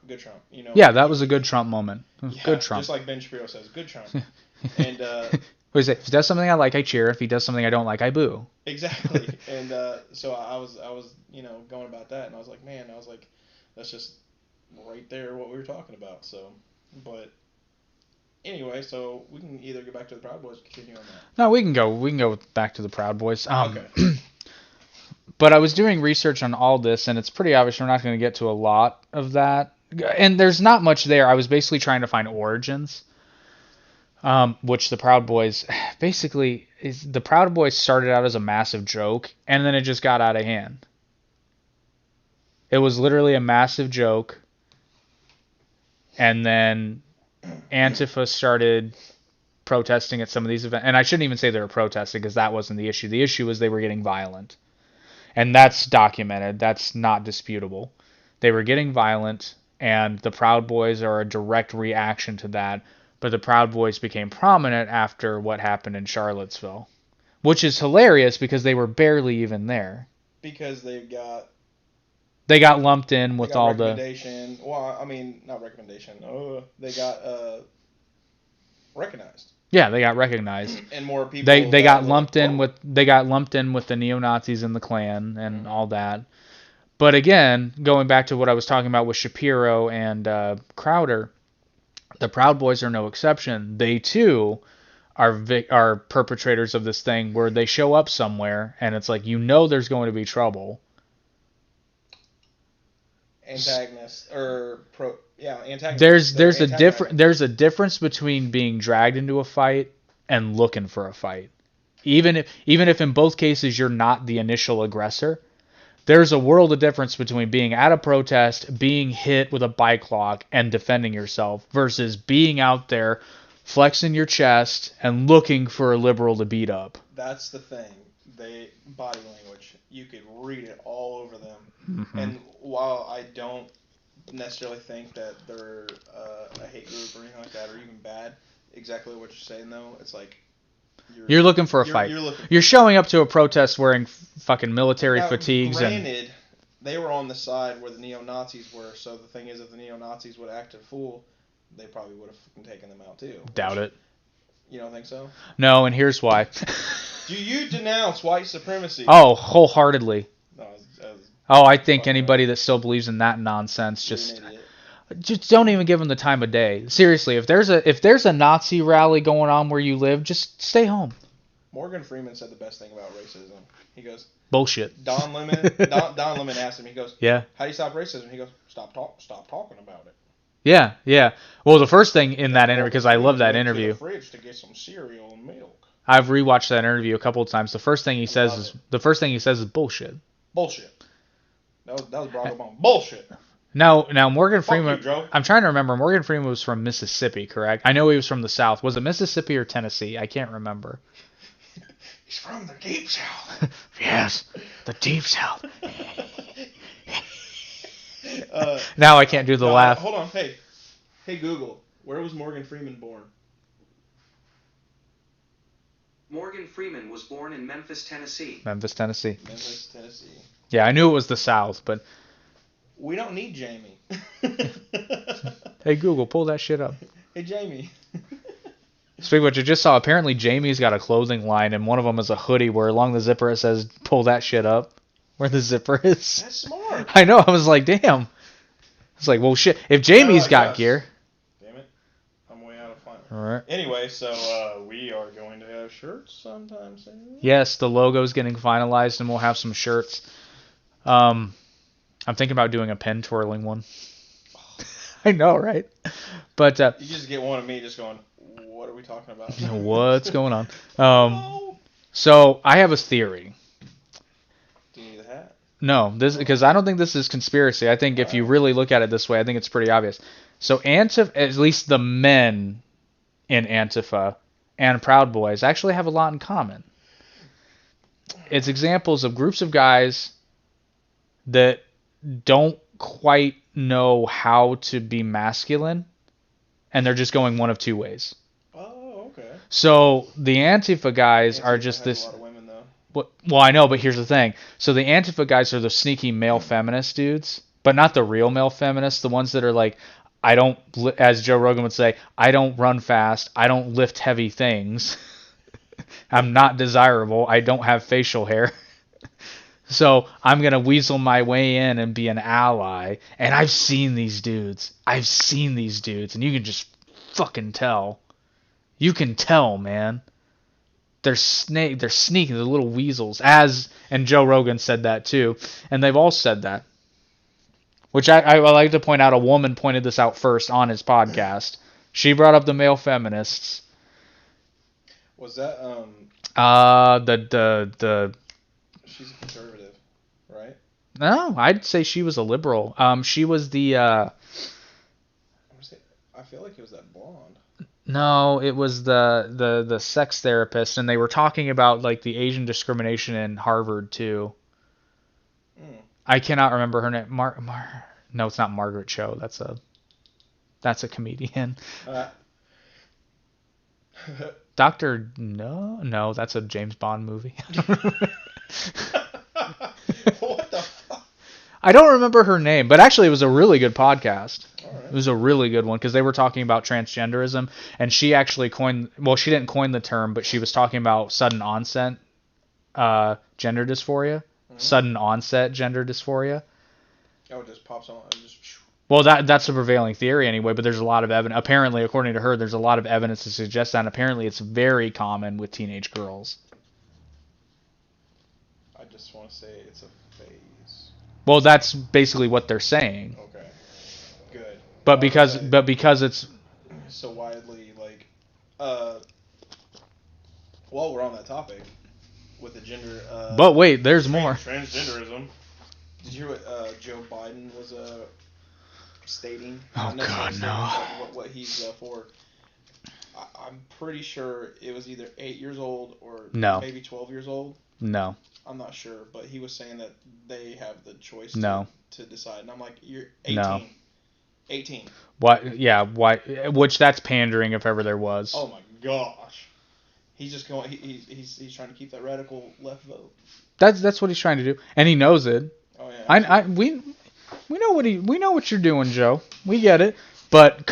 Yeah, that was a good Trump moment. Good Trump. Just like Ben Shapiro says, good Trump. And If he does something I like, I cheer. If he does something I don't like, I boo. Exactly. And so I was going about that, and I was like, man, that's just right there what we were talking about. So, but anyway, so we can either go back to the Proud Boys or continue on that. No, we can go back to the Proud Boys. Okay. But I was doing research on all this, and it's pretty obvious we're not going to get to a lot of that. And there's not much there. I was basically trying to find origins, which the Proud Boys basically the Proud Boys started out as a massive joke, and then it just got out of hand. It was literally a massive joke, and then Antifa started protesting at some of these events. And I shouldn't even say they were protesting because that wasn't the issue. The issue was they were getting violent. And that's documented. That's not disputable. They were getting violent, and the Proud Boys are a direct reaction to that. But the Proud Boys became prominent after what happened in Charlottesville, which is hilarious because they were barely even there. Because they got lumped in with all the recommendation. Well, I mean, not recommendation. They got recognized. Yeah, they got recognized. And more people. They got lumped in with the neo-Nazis and the Klan and all that. But again, going back to what I was talking about with Shapiro and Crowder, the Proud Boys are no exception. They too are perpetrators of this thing where they show up somewhere and it's like there's going to be trouble. Antagonist or pro. Yeah, antagonist. There's a difference between being dragged into a fight and looking for a fight. Even if in both cases you're not the initial aggressor, there's a world of difference between being at a protest, being hit with a bike lock, and defending yourself versus being out there flexing your chest and looking for a liberal to beat up. That's the thing. Body language, you could read it all over them. Mm-hmm. And while I don't necessarily think that they're a hate group or anything like that, or even bad, exactly what you're saying though, it's like you're looking for a fight. You're showing up to a protest wearing fucking military fatigues. Granted, they were on the side where the neo-Nazis were, so the thing is, if the neo-Nazis would have acted a fool, they probably would have taken them out too. Doubt it. You don't think so? No, and here's why. Do you denounce white supremacy? Oh, wholeheartedly. No, I think anybody that still believes in that nonsense just don't even give them the time of day. Seriously, if there's a Nazi rally going on where you live, just stay home. Morgan Freeman said the best thing about racism. He goes, bullshit. Don Lemon asked him. He goes, yeah. How do you stop racism? He goes, stop talking about it. Yeah. Well, the first thing in that interview, because I love that interview. To the fridge to get some cereal and milk. I've rewatched that interview a couple of times. The first thing he says is bullshit. Bullshit. That was Barack Obama. Bullshit. Now Morgan Freeman. Fuck you, Joe. I'm trying to remember. Morgan Freeman was from Mississippi, correct? I know he was from the South. Was it Mississippi or Tennessee? I can't remember. He's from the Deep South. Yes, the Deep South. Now I can't do the laugh. Hold on. Hey Google. Where was Morgan Freeman born? Morgan Freeman was born in Memphis, Tennessee. Memphis, Tennessee. Memphis, Tennessee. Yeah, I knew it was the South, but... We don't need Jamie. Hey, Google, pull that shit up. Hey, Jamie. Speaking of which, I just saw, apparently Jamie's got a clothing line, and one of them is a hoodie where along the zipper it says, pull that shit up, where the zipper is. That's smart. I know, I was like, damn. It's like, well, shit, if Jamie's got gear... Damn it. I'm way out of fun. All right. Anyway, so we are going to have shirts sometime soon. Yes, the logo's getting finalized, and we'll have some shirts. I'm thinking about doing a pen twirling one. I know, right? But you just get one of me just going, what are we talking about? What's going on? So I have a theory. Do you need a hat? No, because I don't think this is conspiracy. I think if you really look at it this way, I think it's pretty obvious. So Antifa, at least the men in Antifa and Proud Boys, actually have a lot in common. It's examples of groups of guys that don't quite know how to be masculine, and they're just going one of two ways. Oh, okay. So the Antifa guys are just this. A lot of women, though. Well, I know, but here's the thing. So the Antifa guys are the sneaky male feminist dudes, but not the real male feminists. The ones that are like, I don't, as Joe Rogan would say, I don't run fast. I don't lift heavy things. I'm not desirable. I don't have facial hair. So I'm going to weasel my way in and be an ally. And I've seen these dudes. And you can just fucking tell. You can tell, man. They're sneaky. They're little weasels. And Joe Rogan said that too. And they've all said that. Which I like to point out, a woman pointed this out first on his podcast. She brought up the male feminists. Was that the she's a conservative, right? No, I'd say she was a liberal. She was the I feel like it was that blonde. No, it was the sex therapist, and they were talking about like the Asian discrimination in Harvard too. I cannot remember her name. No, it's not Margaret Cho. That's a comedian. Doctor No, that's a James Bond movie. What the fuck? I don't remember her name, but actually it was a really good podcast. All right. It was a really good one because they were talking about transgenderism, and she actually she didn't coin the term, but she was talking about sudden onset gender dysphoria. Mm-hmm. Sudden onset gender dysphoria. Oh, it just pops on. Well, that's a prevailing theory anyway, but there's a lot of evidence. Apparently, according to her, there's a lot of evidence to suggest that. And apparently, it's very common with teenage girls. I just want to say it's a phase. Well, that's basically what they're saying. Okay. Good. But because it's so widely while we're on that topic with the gender. But wait, there's more. Transgenderism. Did you hear what Joe Biden was stating? Oh God, no. What he's for. I'm pretty sure it was either 8 years old or maybe 12 years old. No. I'm not sure, but he was saying that they have the choice to decide. And I'm like, you're 18. No. 18. What? Yeah. Why? Which that's pandering if ever there was. Oh my gosh. He's just going. He's trying to keep that radical left vote. That's what he's trying to do, and he knows it. Oh yeah. We know what you're doing, Joe. We get it. But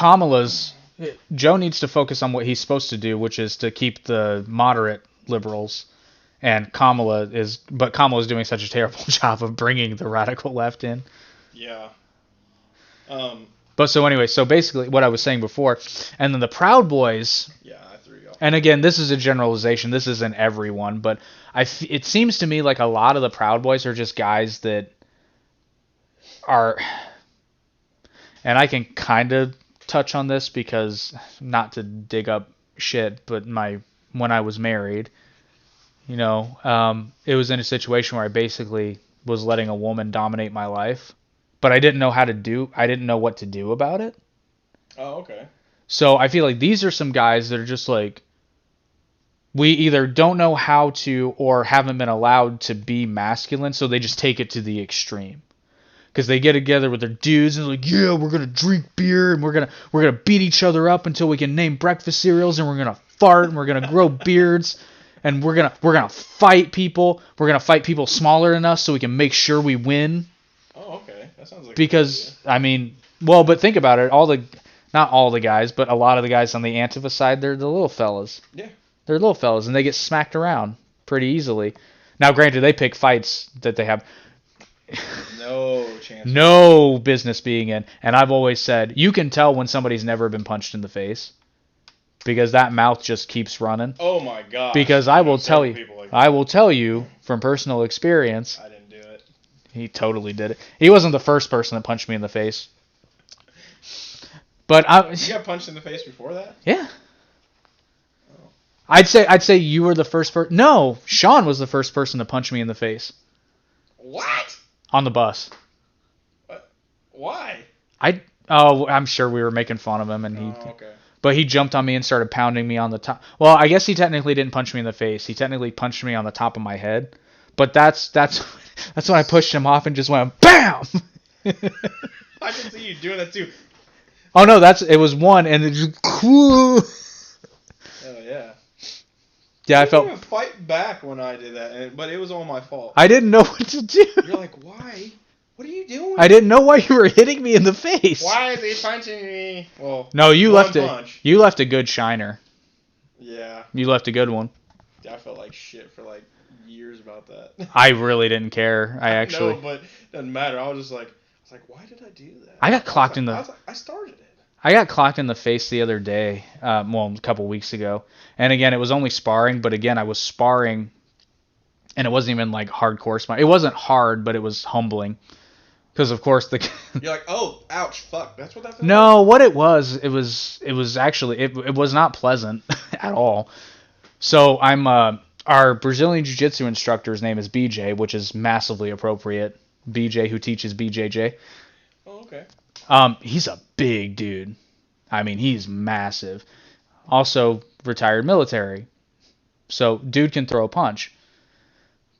Joe needs to focus on what he's supposed to do, which is to keep the moderate liberals. And Kamala is doing such a terrible job of bringing the radical left in. Yeah. But so basically what I was saying before, and then the Proud Boys. Yeah, I threw you off. And again, this is a generalization. This isn't everyone, but it seems to me like a lot of the Proud Boys are just guys that are, and I can kind of touch on this because not to dig up shit, but when I was married, it was in a situation where I basically was letting a woman dominate my life, but I didn't know what to do about it. Oh, okay. So I feel like these are some guys that are just like, we either don't know how to or haven't been allowed to be masculine, so they just take it to the extreme. Because they get together with their dudes and they're like, yeah, we're gonna drink beer and we're gonna beat each other up until we can name breakfast cereals, and we're gonna fart and we're gonna grow beards, and we're gonna fight people. We're gonna fight people smaller than us so we can make sure we win. Oh, okay, that sounds like. Because but think about it. Not all the guys, but a lot of the guys on the Antifa side, they're the little fellas. Yeah. They're little fellas, and they get smacked around pretty easily. Now, granted, they pick fights that they have no chance. No business being in. And I've always said, you can tell when somebody's never been punched in the face. Because that mouth just keeps running. Oh my god. Because I will tell you from personal experience. I didn't do it. He totally did it. He wasn't the first person that punched me in the face. But you got punched in the face before that? Yeah. Oh. I'd say you were the first person. No, Sean was the first person to punch me in the face. What? On the bus. Why? I'm sure we were making fun of him, and he. Oh, okay. But he jumped on me and started pounding me on the top. Well, I guess he technically didn't punch me in the face. He technically punched me on the top of my head. But that's when I pushed him off and just went BAM! I can see you doing that too. Oh no, it was one, and it just. Oh yeah. Yeah, I didn't even fight back when I did that, but it was all my fault. I didn't know what to do. You're like, why? What are you doing? I didn't know why you were hitting me in the face. Why is he punching me? Well, no, you left it. You left a good shiner. Yeah. You left a good one. I felt like shit for like years about that. I really didn't care. I actually. No, but it doesn't matter. I was like, why did I do that? I got clocked in the. I was like, I started it. I got clocked in the face the other day, well, a couple weeks ago. And again, it was only sparring, but again, I was sparring, and it wasn't even like hardcore sparring. It wasn't hard, but it was humbling. Because, of course, the... You're like, oh, ouch, fuck. That's what that feels No, what it was actually, it was not pleasant at all. So our Brazilian Jiu-Jitsu instructor's name is BJ, which is massively appropriate. BJ, who teaches BJJ. Oh, okay. He's a big dude. I mean, he's massive. Also retired military. So dude can throw a punch.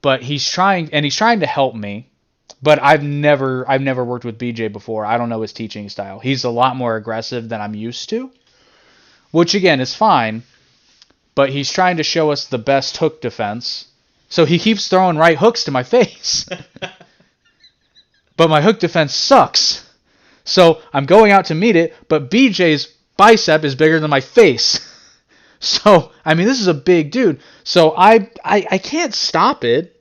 But he's trying to help me. But I've never worked with BJ before. I don't know his teaching style. He's a lot more aggressive than I'm used to. Which again is fine. But he's trying to show us the best hook defense. So he keeps throwing right hooks to my face. But my hook defense sucks. So I'm going out to meet it, but BJ's bicep is bigger than my face. So, I mean, this is a big dude. So I can't stop it.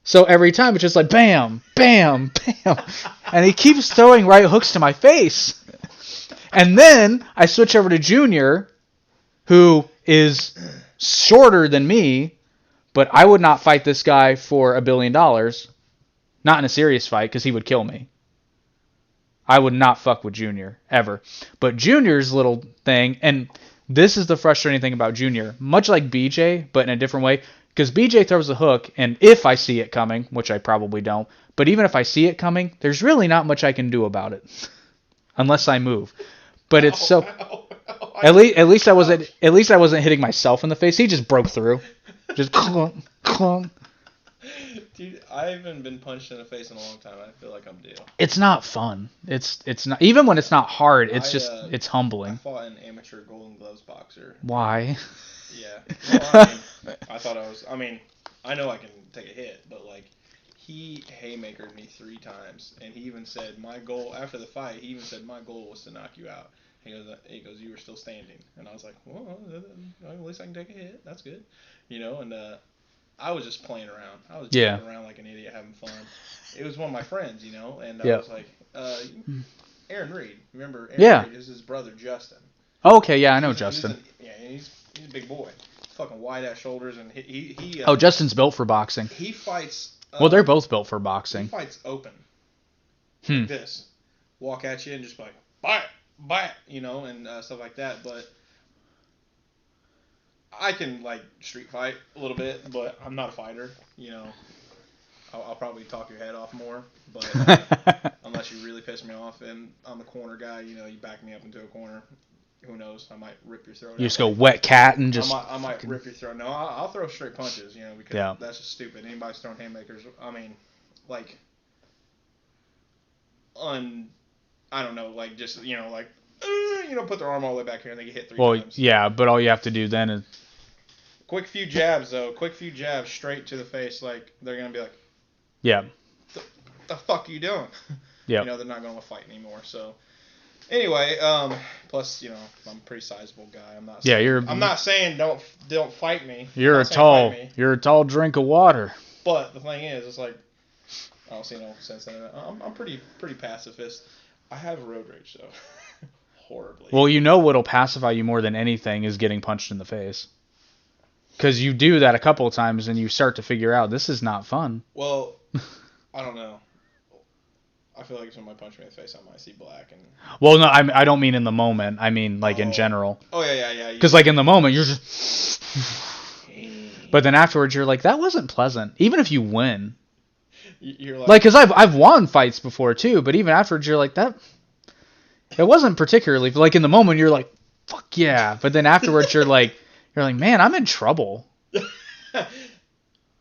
So every time it's just like bam, bam, bam. And he keeps throwing right hooks to my face. And then I switch over to Junior, who is shorter than me, but I would not fight this guy for $1 billion. Not in a serious fight, because he would kill me. I would not fuck with Junior, ever. But Junior's little thing, and this is the frustrating thing about Junior, much like BJ, but in a different way, because BJ throws a hook, and if I see it coming, which I probably don't, but even if I see it coming, there's really not much I can do about it, unless I move. But it's so... At least I wasn't hitting myself in the face. He just broke through. Just clunk, clunk. Dude, I haven't been punched in the face in a long time. I feel like I'm due. It's not fun. It's not, even when it's not hard. It's it's humbling. I fought an amateur Golden Gloves boxer. Why? Yeah. Well, I thought I was. I mean, I know I can take a hit, but like, he haymakered me 3 times, and he even said my goal after the fight. He even said my goal was to knock you out. He goes, you were still standing, and I was like, well, at least I can take a hit. That's good, and I was just playing around. I was joking around like an idiot, having fun. It was one of my friends, and I was like, Aaron Reed. Remember Aaron Reed is his brother, Justin. Oh, okay, yeah, I know Justin. He's a big boy. Fucking wide-ass shoulders, and he Justin's built for boxing. He fights... well, they're both built for boxing. He fights open. Like this. Walk at you and just be like, bite, and stuff like that, but... I can, like, street fight a little bit, but I'm not a fighter, I'll probably talk your head off more, but unless you really piss me off, and I'm the corner guy, you back me up into a corner, who knows, I might rip your throat out. You just go wet cat and just... I might rip your throat. No, I'll throw straight punches, because that's just stupid. Anybody's throwing haymakers, I mean, like, I don't know, like, just, put their arm all the way back here and they get hit 3 times. Well, yeah, but all you have to do then is... Quick few jabs, though. Quick few jabs straight to the face. Like, they're going to be like, yeah. The fuck are you doing? Yeah. They're not going to fight anymore. So, anyway, plus, I'm a pretty sizable guy. I'm not saying, I'm not saying don't fight me. You're a tall drink of water. But the thing is, it's like, I don't see no sense in it. I'm pretty pacifist. I have road rage, though. Horribly. Well, what'll pacify you more than anything is getting punched in the face. Because you do that a couple of times and you start to figure out this is not fun. Well, I don't know. I feel like if somebody punched me in the face, I might see black. And well, no, I don't mean in the moment. I mean like in general. Oh, yeah. Because like in the moment, you're just... But then afterwards, you're like, that wasn't pleasant. Even if you win. You're like, because I've won fights before too, but even afterwards, you're like, that... It wasn't particularly... Like in the moment, you're like, fuck yeah. But then afterwards, you're like, man, I'm in trouble. Like,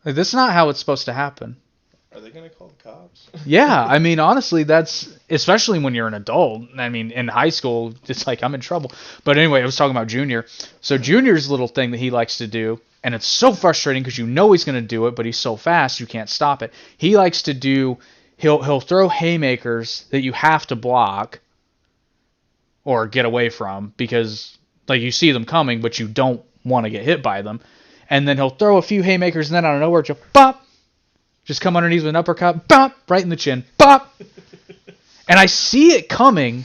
this is not how it's supposed to happen. Are they going to call the cops? Yeah, I mean, honestly, that's... Especially when you're an adult. I mean, in high school, it's like, I'm in trouble. But anyway, I was talking about Junior. So Junior's little thing that he likes to do, and it's so frustrating because he's going to do it, but he's so fast, you can't stop it. He likes to do... He'll throw haymakers that you have to block or get away from because, like, you see them coming, but you don't want to get hit by them. and then he'll throw a few haymakers, and then out of nowhere, just bop, just come underneath with an uppercut, bop, right in the chin, bop. And I see it coming,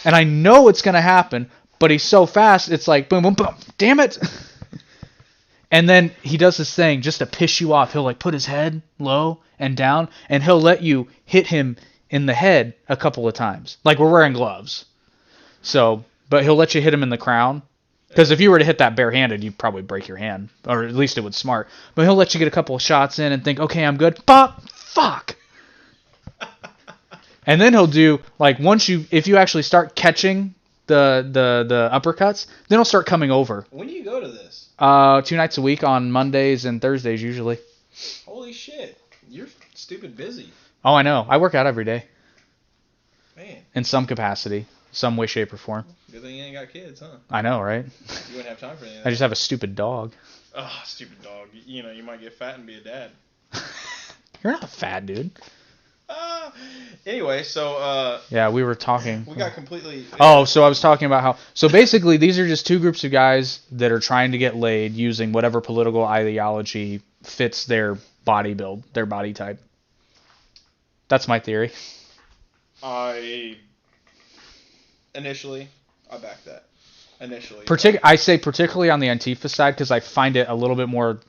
and I know it's going to happen, but he's so fast, it's like, boom, boom, boom, damn it. And then he does this thing just to piss you off. He'll like put his head low and down, and he'll let you hit him in the head a couple of times. Like we're wearing gloves. So, but he'll let you hit him in the crown. Because if you were to hit that barehanded, you'd probably break your hand. Or at least it would smart. But he'll let you get a couple of shots in and think, okay, I'm good. Pop! Fuck! And then he'll do, like, if you actually start catching the uppercuts, then he'll start coming over. When do you go to this? 2 nights a week on Mondays and Thursdays usually. Holy shit. You're stupid busy. Oh, I know. I work out every day. Man. In some capacity. Some way, shape, or form. Good thing you ain't got kids, huh? I know, right? You wouldn't have time for anything. I just have a stupid dog. Oh, stupid dog. You know, you might get fat and be a dad. You're not fat, dude. Anyway, so yeah, we were talking. We got completely. Oh, so I was talking about how. So basically, these are just two groups of guys that are trying to get laid using whatever political ideology fits their body build, their body type. That's my theory. Initially, I back that. Initially. I say particularly on the Antifa side because I find it a little bit more.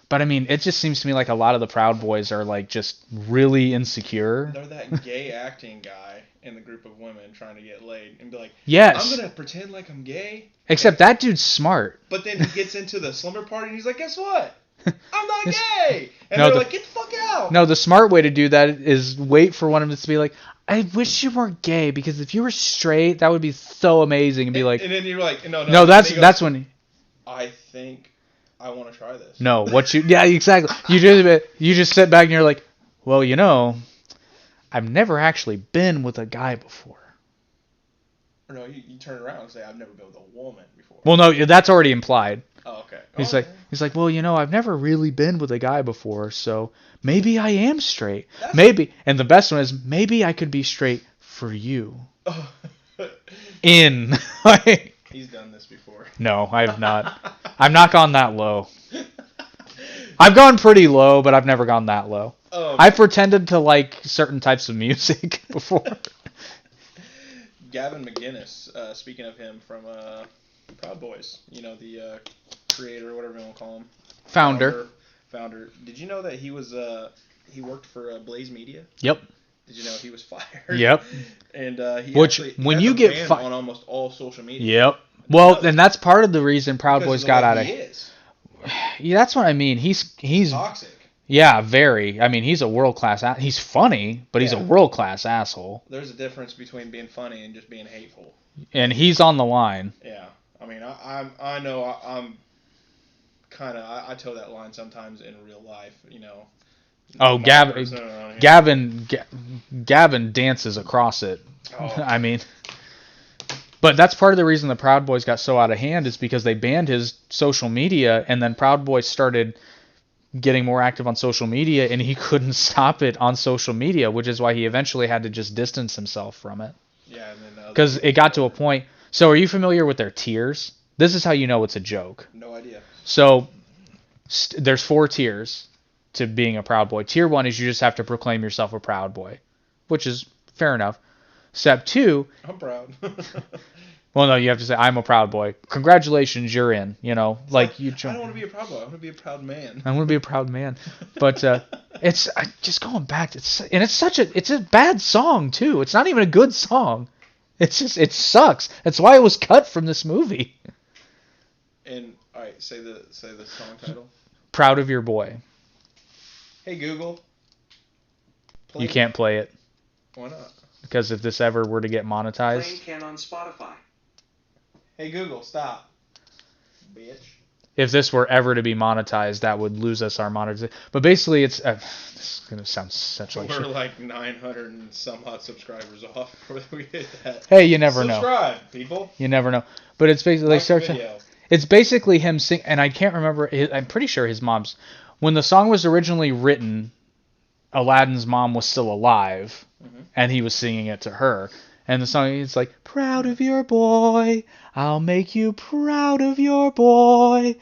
But I mean, it just seems to me like a lot of the Proud Boys are like just really insecure. They're that gay acting guy in the group of women trying to get laid and be like, yes, I'm gonna pretend like I'm gay. Except that dude's smart. But then he gets into the slumber party and he's like, guess what? I'm not gay. And they're like, get the fuck out. No, the smart way to do that is wait for one of them to be like, I wish you weren't gay because if you were straight, that would be so amazing. And be like, and then you're like, no. No, that's when. I think I want to try this. No, yeah, exactly. You just sit back and you're like, well, you know, I've never actually been with a guy before. Or no, you turn around and say, I've never been with a woman before. Well, no, that's already implied. Oh, okay. He's like, well, you know, I've never really been with a guy before, so maybe I am straight. And the best one is, maybe I could be straight for you. He's done this before. No, I have not. I've not gone that low. I've gone pretty low, but I've never gone that low. I've pretended to like certain types of music before. Gavin McGinnis, speaking of him from Proud Boys, you know, the creator, whatever you want to call him. Founder. Did you know that he was he worked for Blaze Media? Yep. Did you know he was fired? Yep. And when you get fired on almost all social media. Yep. Well, and that's part of the reason Proud Boys got out of. Yeah, that's what I mean. He's toxic. Yeah, very. I mean, he's a world class. He's funny, but he's a world class asshole. There's a difference between being funny and just being hateful. And he's on the line. Yeah, I mean, I know I'm kind of I toe that line sometimes in real life, you know. Oh, Gavin dances across it. Oh. I mean, but that's part of the reason the Proud Boys got so out of hand is because they banned his social media, and then Proud Boys started getting more active on social media, and he couldn't stop it on social media, which is why he eventually had to just distance himself from it. Yeah, and then because it got to a point. So, are you familiar with their tiers? This is how you know it's a joke. No idea. So, there's 4 tiers to being a Proud Boy. Tier 1 is you just have to proclaim yourself a Proud Boy, which is fair enough. Step 2. I'm proud. Well, no, you have to say, I'm a Proud Boy. Congratulations, you're in. You know, like you. I don't want to be a Proud Boy. I want to be a proud man. I want to be a proud man. But it's just going back. It's a bad song too. It's not even a good song. It sucks. That's why it was cut from this movie. And all right, say the song title. Proud of Your Boy. Hey Google. You can't play it. Why not? Because if this ever were to get monetized. Playing can on Spotify. Hey Google, stop. Bitch. If this were ever to be monetized, that would lose us our monetization. But basically, it's this is gonna sound such like we're shit. like 900 and some odd subscribers off before we hit that. Hey, you never know. Subscribe, people. You never know. But it's basically it's basically him sing, and I can't remember. I'm pretty sure his mom's. When the song was originally written, Aladdin's mom was still alive, and he was singing it to her. And the song is like, proud of your boy, I'll make you proud of your boy.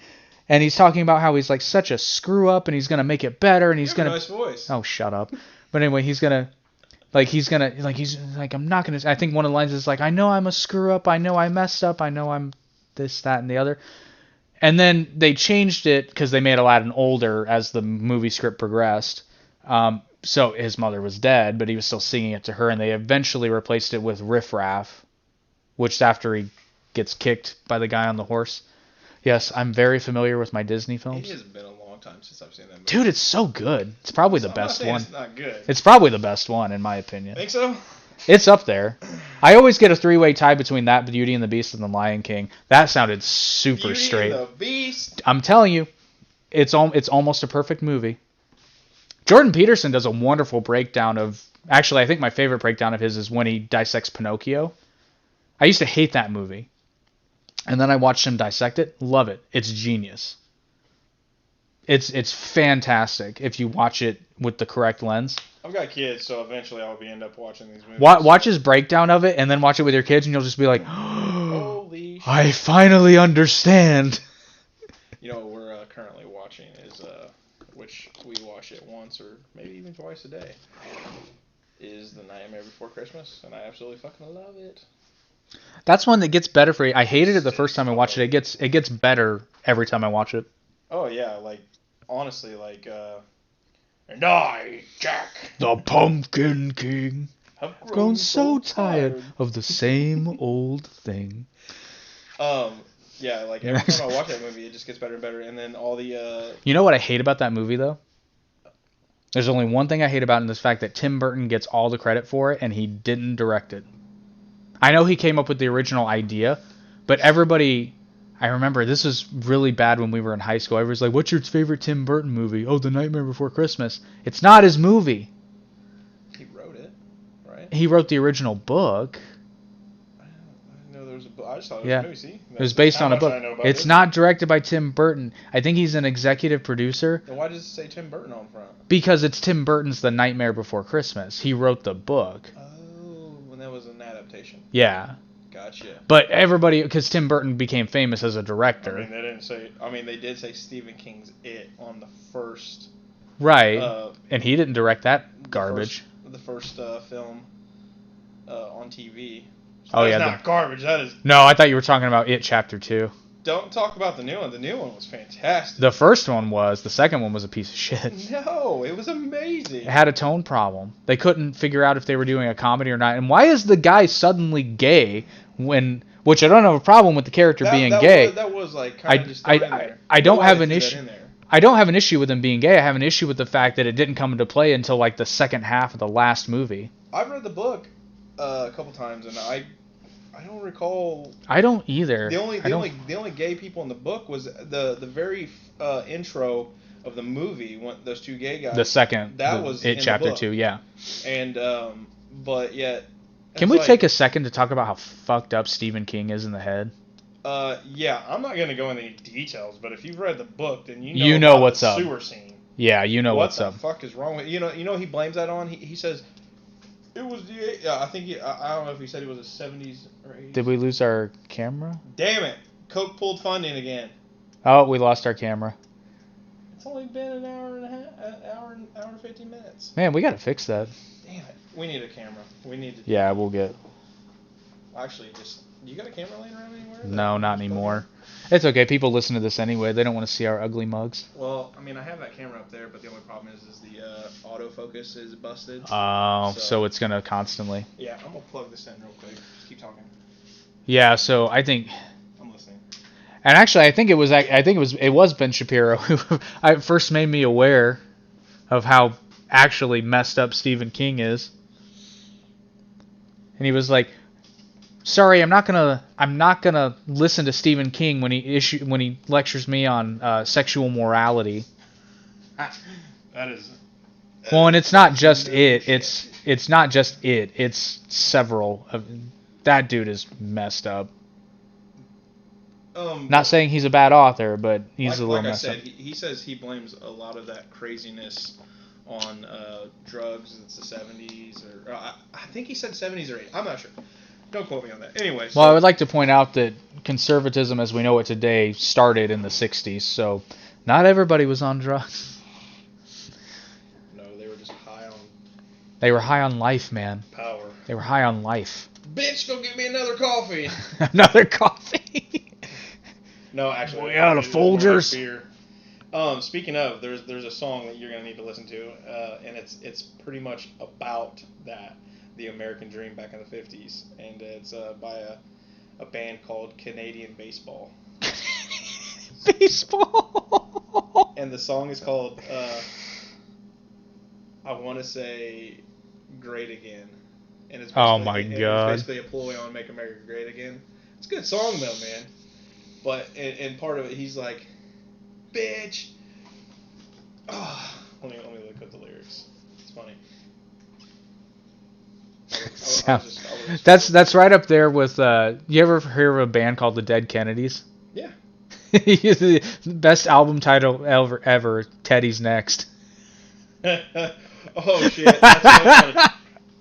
and he's talking about how he's like such a screw up, and he's gonna make it better, and he's You have gonna. a nice voice. Oh, shut up! But anyway, he's like I'm not gonna. I think one of the lines is like, I know I'm a screw up, I know I messed up, I know I'm this, that, and the other. And then they changed it because they made Aladdin older as the movie script progressed. So his mother was dead, but he was still singing it to her, and they eventually replaced it with Riff Raff, which is after he gets kicked by the guy on the horse. Yes, I'm very familiar with my Disney It films. has been a long time since I've seen that movie. Dude, it's so good. It's probably the I'm not best saying one. It's not good. It's probably the best one, in my opinion. Think so? It's up there. I always get a three-way tie between that, Beauty and the Beast, and the Lion King. That sounded super Beauty straight. and the Beast. I'm telling you, it's almost a perfect movie. Jordan Peterson does a wonderful breakdown of. Actually, I think my favorite breakdown of his is when he dissects Pinocchio. I used to hate that movie, and then I watched him dissect it. Love it. It's genius. It's fantastic if you watch it with the correct lens. I've got kids, so eventually I'll end up watching these movies. Watch his breakdown of it, and then watch it with your kids, and you'll just be like, Holy shit. I finally understand. You know what we're currently watching is, which we watch it once or maybe even twice a day, is The Nightmare Before Christmas, and I absolutely fucking love it. That's one that gets better for you. I hated it the first time I watched it. It gets better every time I watch it. Oh yeah, like honestly, like and I, Jack, The Pumpkin King, have grown so tired of the same old thing. Yeah, like every time I watch that movie, it just gets better and better, and then all the You know what I hate about that movie though? There's only one thing I hate about it, and this fact that Tim Burton gets all the credit for it, and he didn't direct it. I know he came up with the original idea, but everybody, I remember this was really bad when we were in high school. Everyone's like, what's your favorite Tim Burton movie? Oh, The Nightmare Before Christmas. It's not his movie. he wrote it, right? He wrote the original book. I didn't know there was a book. I just thought it was Yeah. a movie. See, It was based on a book. I know about It's it. not directed by Tim Burton. I think he's an executive producer Then why does it say Tim Burton on front? because it's Tim Burton's The Nightmare Before Christmas. He wrote the book. Oh, when that was an adaptation. Yeah. Gotcha. But everybody, because Tim Burton became famous as a director. I mean, they didn't say. I mean, they did say Stephen King's It on the first. Right. Uh, And he didn't direct that garbage. The first film on TV. So Oh, that's yeah, not garbage. That is. No, I thought you were talking about It Chapter 2. Don't talk about the new one. The new one was fantastic. The first one was. The second one was a piece of shit. No, it was amazing. It had a tone problem. They couldn't figure out if they were doing a comedy or not. And why is the guy suddenly gay when... Which I don't have a problem with the character being gay. That was like kind of just thrown in there. I don't Why have they an threw that issue. in there. I don't have an issue with him being gay. I have an issue with the fact that it didn't come into play until like the second half of the last movie. I've read the book a couple times, and I don't recall. I don't either. The only gay people in the book was the very intro of the movie when those two gay guys. The second. That was It in the Chapter book. 2, yeah. And but yet. Can we take a second to talk about how fucked up Stephen King is in the head? Yeah, I'm not gonna go into any details, but if you've read the book, then You know about what's the up. sewer scene. Yeah, you know what's up. What the fuck is wrong with you know he blames that on he says it was the I think I don't know if he said it was the 70s or 80s. Did we lose our camera? Damn it! Coke pulled funding again. Oh, we lost our camera. It's only been an hour and a half, hour and 15 minutes. Man, we gotta fix that. Damn it! We need a camera. We need to. Yeah, we'll get. Actually, just you got a camera laying around anywhere? No, not anymore. It's okay. People listen to this anyway. They don't want to see our ugly mugs. Well, I mean, I have that camera up there, but the only problem is the autofocus is busted. Oh, so it's gonna constantly. Yeah, I'm gonna plug this in real quick. Just keep talking. Yeah, so I think. I'm listening. And actually, I think it was Ben Shapiro who first made me aware of how actually messed up Stephen King is. And he was like, "Sorry, I'm not gonna listen to Stephen King when he lectures me on sexual morality." That is. Well, and it's not just it. It's not just it. It's several of. That dude is messed up. Not saying he's a bad author, but he's a little messed up. Like I said, he says he blames a lot of that craziness on drugs. It's the 70s, or I think he said 70s or 80s. I'm not sure. Don't quote me on that. Anyway. Well, I would like to point out that conservatism, as we know it today, started in the '60s. So not everybody was on drugs. No, they were just high on They were high on life, man. power. They were high on life. Bitch, go get me another coffee. Another coffee. No, actually, We out of it's more like Folgers. beer. Speaking of, there's a song that you're gonna need to listen to, and it's pretty much about that, the American Dream back in the '50s, and it's by a band called Canadian Baseball. Baseball. And the song is called I want to say Great Again. And it's Oh my it's God. basically a ploy on Make America Great Again. It's a good song though, man. But in part of it, he's like, "Bitch." Oh, let me look up the lyrics. It's funny. That's right up there with. You ever hear of a band called the Dead Kennedys? Yeah. The best album title ever. Teddy's Next. Oh shit! That's so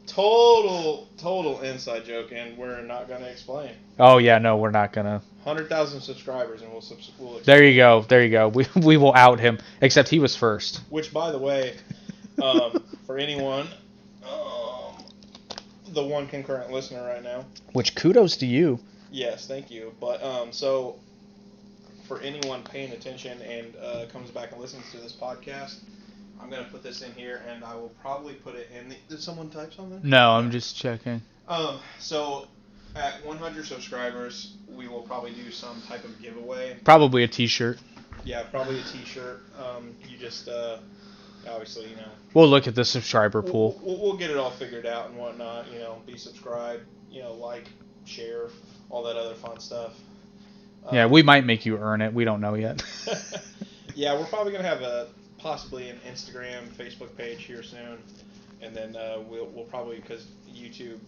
funny. Total inside joke, and we're not gonna explain. Oh yeah, no, we're not gonna. 100,000 subscribers, and we'll explain. There you go. We will out him. Except he was first. Which, by the way, for anyone, the one concurrent listener right now. Which kudos to you. Yes, thank you. But so for anyone paying attention and comes back and listens to this podcast, I'm gonna put this in here, and I will probably put it in the. Did someone type something? No, I'm just checking. So at 100 subscribers, we will probably do some type of giveaway. Probably a T-shirt. Yeah, probably a T-shirt. You just obviously, We'll look at the subscriber pool. We'll get it all figured out and whatnot. Be subscribed. Like, share, all that other fun stuff. Yeah, we might make you earn it. We don't know yet. Yeah, we're probably gonna have possibly an Instagram, Facebook page here soon, and then we'll probably, because YouTube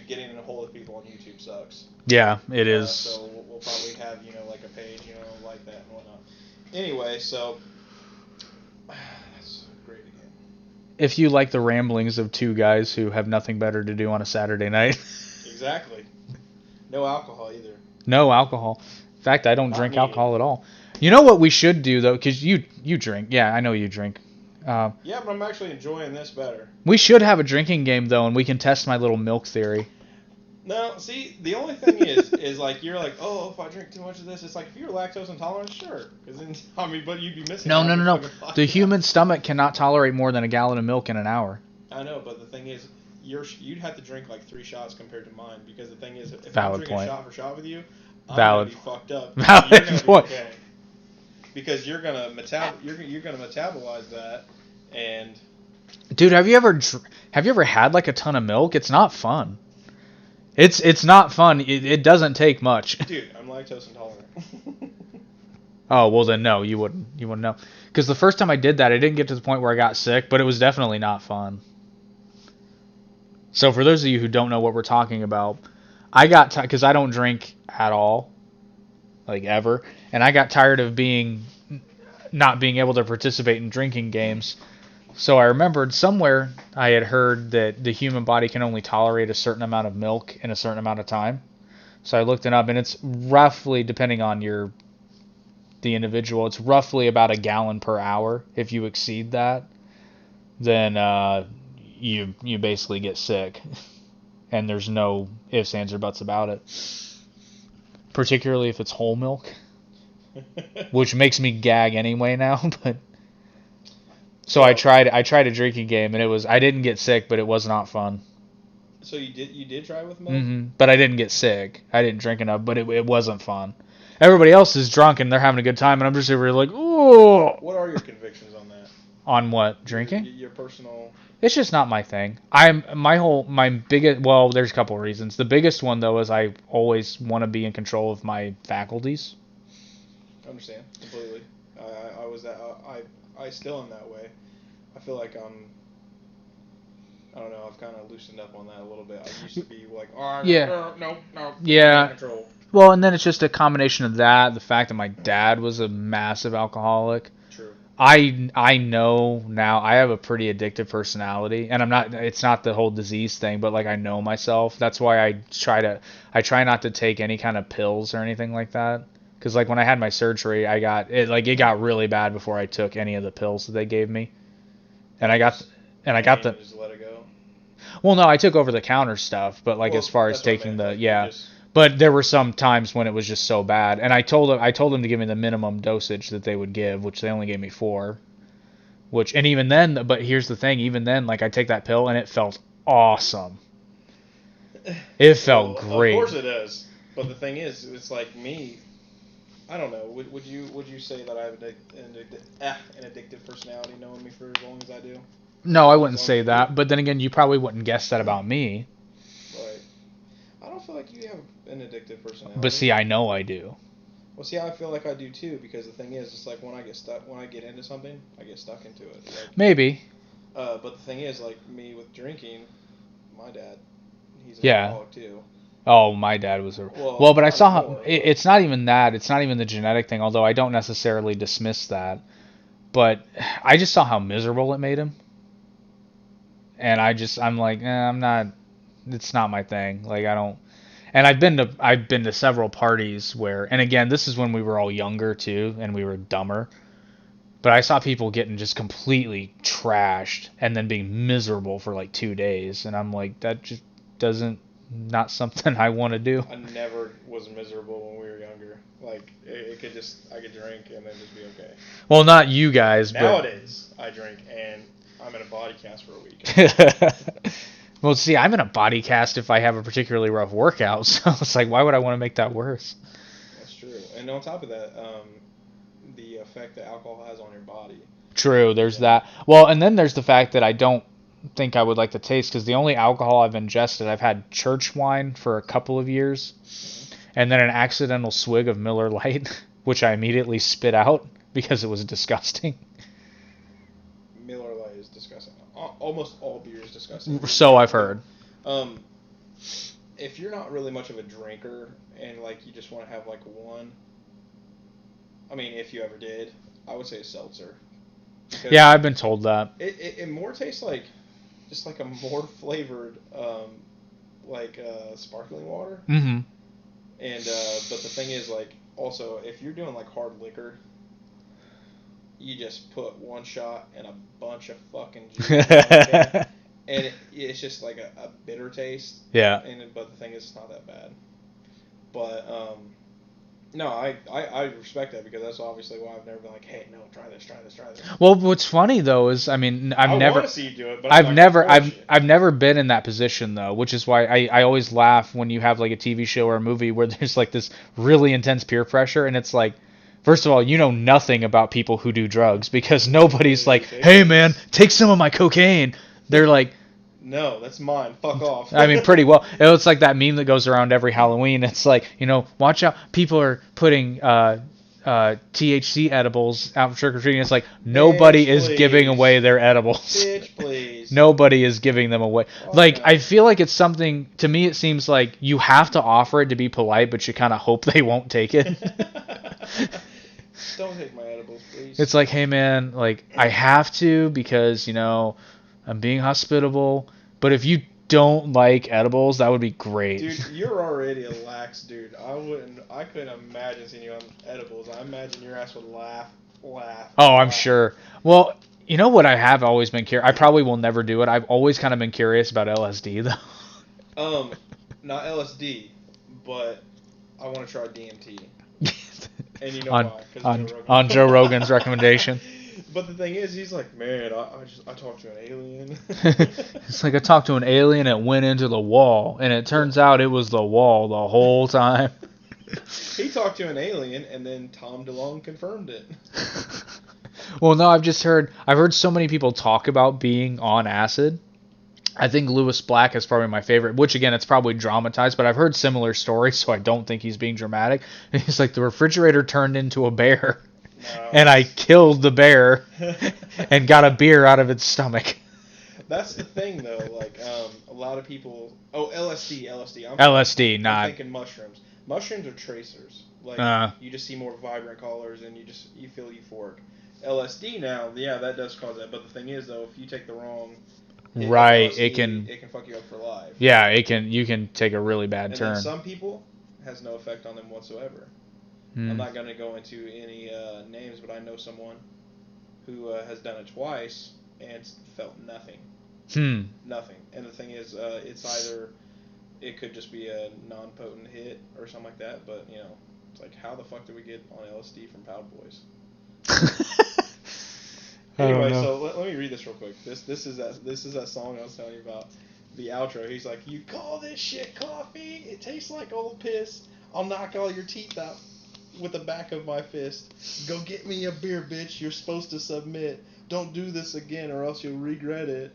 getting in a hold of people on YouTube sucks. Yeah, it is. So we'll probably have like a page like that and whatnot. Anyway, so that's great again. If you like the ramblings of two guys who have nothing better to do on a Saturday night. Exactly. No alcohol either. No alcohol. In fact, I don't Not drink needed. alcohol at all. You know what we should do though, because you drink. Yeah, I know you drink. Yeah, but I'm actually enjoying this better. We should have a drinking game though, and we can test my little milk theory. No, see, the only thing is like you're like, oh, if I drink too much of this, it's like if you're lactose intolerant, sure, because then but you'd be missing. No. fucking The human stomach cannot tolerate more than a gallon of milk in an hour. I know, but the thing is, you'd have to drink like 3 shots compared to mine, because the thing is, if Valid I'm drinking point. shot for shot with you, I'm Valid. gonna be fucked up. Valid You're gonna be point. okay. Because you're gonna metabolize that, and Dude, have you ever had like a ton of milk? It's not fun. It's not fun. It doesn't take much. dude, I'm lactose intolerant. Oh, well then no, you wouldn't know. Because the first time I did that, I didn't get to the point where I got sick, but it was definitely not fun. So for those of you who don't know what we're talking about, I got because I don't drink at all, like ever, and I got tired of not being able to participate in drinking games. So I remembered somewhere I had heard that the human body can only tolerate a certain amount of milk in a certain amount of time. So I looked it up, and it's roughly, depending on the individual, it's roughly about a gallon per hour. If you exceed that, then you basically get sick, and there's no ifs, ands, or buts about it. Particularly if it's whole milk, which makes me gag anyway now. But so I tried a drinking game, and I didn't get sick, but it was not fun. So you did try with milk? Mm-hmm. But I didn't get sick. I didn't drink enough, but it wasn't fun. Everybody else is drunk and they're having a good time, and I'm just over here like, ooh. What are your convictions on that? On what? Drinking? Your personal. It's just not my thing. My biggest, well, there's a couple of reasons. The biggest one though is I always want to be in control of my faculties. I understand completely. I was that. I still am that way. I feel like I don't know. I've kind of loosened up on that a little bit. I used to be like, no. Yeah. Control. Well, and then it's just a combination of that, the fact that my dad was a massive alcoholic. True. I know now I have a pretty addictive personality, and I'm not. It's not the whole disease thing, but like I know myself. That's why I try not to take any kind of pills or anything like that. Because like when I had my surgery, it got really bad before I took any of the pills that they gave me, and I got Just and I got the just let it go. well, no, I took over the counter stuff, but like as Well, far as that's what I taking meant. the Like you yeah, just but there were some times when it was just so bad, and I told them to give me the minimum dosage that they would give, which they only gave me 4. Which and even then, but here's the thing, even then, like I take that pill and it felt awesome. It felt well, of great. course it is. But the thing is, it's like me. I don't know. Would you say that I have an addictive personality, knowing me for as long as I do, No, I or as wouldn't long as say you do? that, but then again, you probably wouldn't guess that about me. Right. I don't feel like you have an addictive But personality. see, I know I do. Well, see, I feel like I do too, because the thing is, it's like when I get into something, I get stuck into it. Maybe. But the thing is, like me with drinking, my dad, he's an Yeah. alcoholic too. Oh, my dad was a Well, well, but I not saw anymore, but it's not even that. It's not even the genetic thing, although I don't necessarily dismiss that. But I just saw how miserable it made him, and I'm like, I'm not. It's not my thing. Like I don't. And I've been to several parties where, and again, this is when we were all younger too, and we were dumber. But I saw people getting just completely trashed and then being miserable for like 2 days, and I'm like, that just doesn't not something I want to do. I never was miserable when we were younger. Like it could just I could drink and then just be okay. Well, not you guys, but Nowadays, I drink and I'm in a body cast for a week. well, see, I'm in a body cast if I have a particularly rough workout, so it's like, why would I want to make that worse? That's true. And on top of that, the effect that alcohol has on your body. True, there's Yeah. that. Well, and then there's the fact that I don't think I would like to taste because the only alcohol I've ingested, I've had church wine for a couple of years, and then an accidental swig of Miller Lite, which I immediately spit out because it was disgusting. Miller Lite is disgusting. Almost all beer is disgusting. So I've heard. Um, if you're not really much of a drinker and like you just want to have like one, I mean, if you ever did, I would say a seltzer. Because Yeah, I've been told that. it more tastes like just like a more flavored sparkling water. Mm-hmm. And but the thing is, like, also if you're doing like hard liquor, you just put one shot and a bunch of fucking juice in one can, and it's just like a bitter taste. Yeah. But the thing is, it's not that bad. But no, I respect that because that's obviously why I've never been like, hey, no, try this, try this, try this. Well, what's funny though is, I mean, I want to see you do it, but I'm not gonna force you. I've never been in that position though, which is why I always laugh when you have like a TV show or a movie where there's like this really intense peer pressure, and it's like, first of all, you know nothing about people who do drugs because nobody's like, hey man, take some of my cocaine. They're like, No, that's mine. Fuck off. I mean, pretty well. It's like that meme that goes around every Halloween. It's like, watch out. People are putting THC edibles out for trick or treating. It's like nobody is giving please. away their edibles. Bitch, please. Nobody is giving them away. Oh, Like, no. I feel like it's something, to me, it seems like you have to offer it to be polite, but you kind of hope they won't take it. Don't take my edibles, please. It's like, hey man, like, I have to because, I'm being hospitable. But if you don't like edibles, that would be great. Dude, you're already a lax dude. I couldn't imagine seeing you on edibles. I imagine your ass would laugh. Oh, I'm sure. Well, you know what I have always been curious. I probably will never do it. I've always kind of been curious about LSD though. Not LSD, but I want to try DMT. And you know on, why? 'Cause on, Joe Rogan. on Joe Rogan's recommendation. But the thing is, he's like, man, I talked to an alien. It's like I talked to an alien, it went into the wall, and it turns out it was the wall the whole time. He talked to an alien, and then Tom DeLonge confirmed it. Well, no, I've heard so many people talk about being on acid. I think Lewis Black is probably my favorite, which again, it's probably dramatized, but I've heard similar stories, so I don't think he's being dramatic. And he's like, the refrigerator turned into a bear, No. and I killed the bear and got a beer out of its stomach. That's the thing, though. Like, a lot of people. Oh, LSD. LSD, I'm not. thinking mushrooms. Mushrooms are tracers. Like, Uh. you just see more vibrant colors, and you feel euphoric. LSD now, yeah, that does cause that. But the thing is, though, if you take the wrong hit of Right, LSD, it can fuck you up for life. Yeah, you can take a really bad And turn. then some people has no effect on them whatsoever. I'm not going to go into any names, but I know someone who has done it twice and felt nothing. Nothing. And the thing is, it's either it could just be a non-potent hit or something like that, but it's like, how the fuck did we get on LSD from Proud Boys? Anyway, so let me read this real quick. This is that song I was telling you about. The outro. He's like, "You call this shit coffee? It tastes like old piss. I'll knock all your teeth out with the back of my fist. Go get me a beer, bitch. You're supposed to submit. Don't do this again, or else you'll regret it."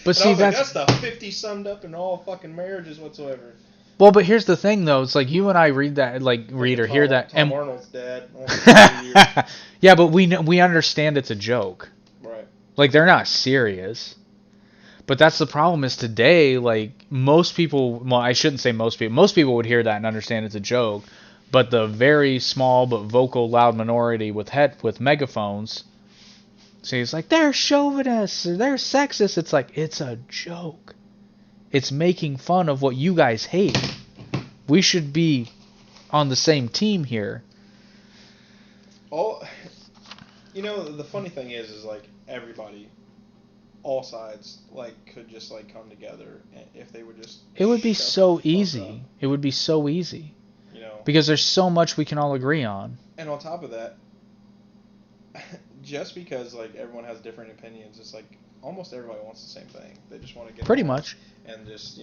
But see, that's the 50 summed up in all fucking marriages whatsoever. Well, but here's the thing, though. It's like you and I read that, read or hear that. Tom Arnold's dad. Yeah, but we understand it's a joke. Right. Like, they're not serious. But that's the problem is today, like, most people, well, I shouldn't say most people would hear that and understand it's a joke. But the very small but vocal, loud minority with megaphones, see, it's like, they're chauvinists, or they're sexist. It's like, it's a joke. It's making fun of what you guys hate. We should be on the same team here. The funny thing is like everybody, all sides, like could just like come together if they would just. It would be so easy. It would be so easy. Because there's so much we can all agree on. And on top of that, just because like everyone has different opinions, it's like almost everybody wants the same thing. They just want to get pretty much and just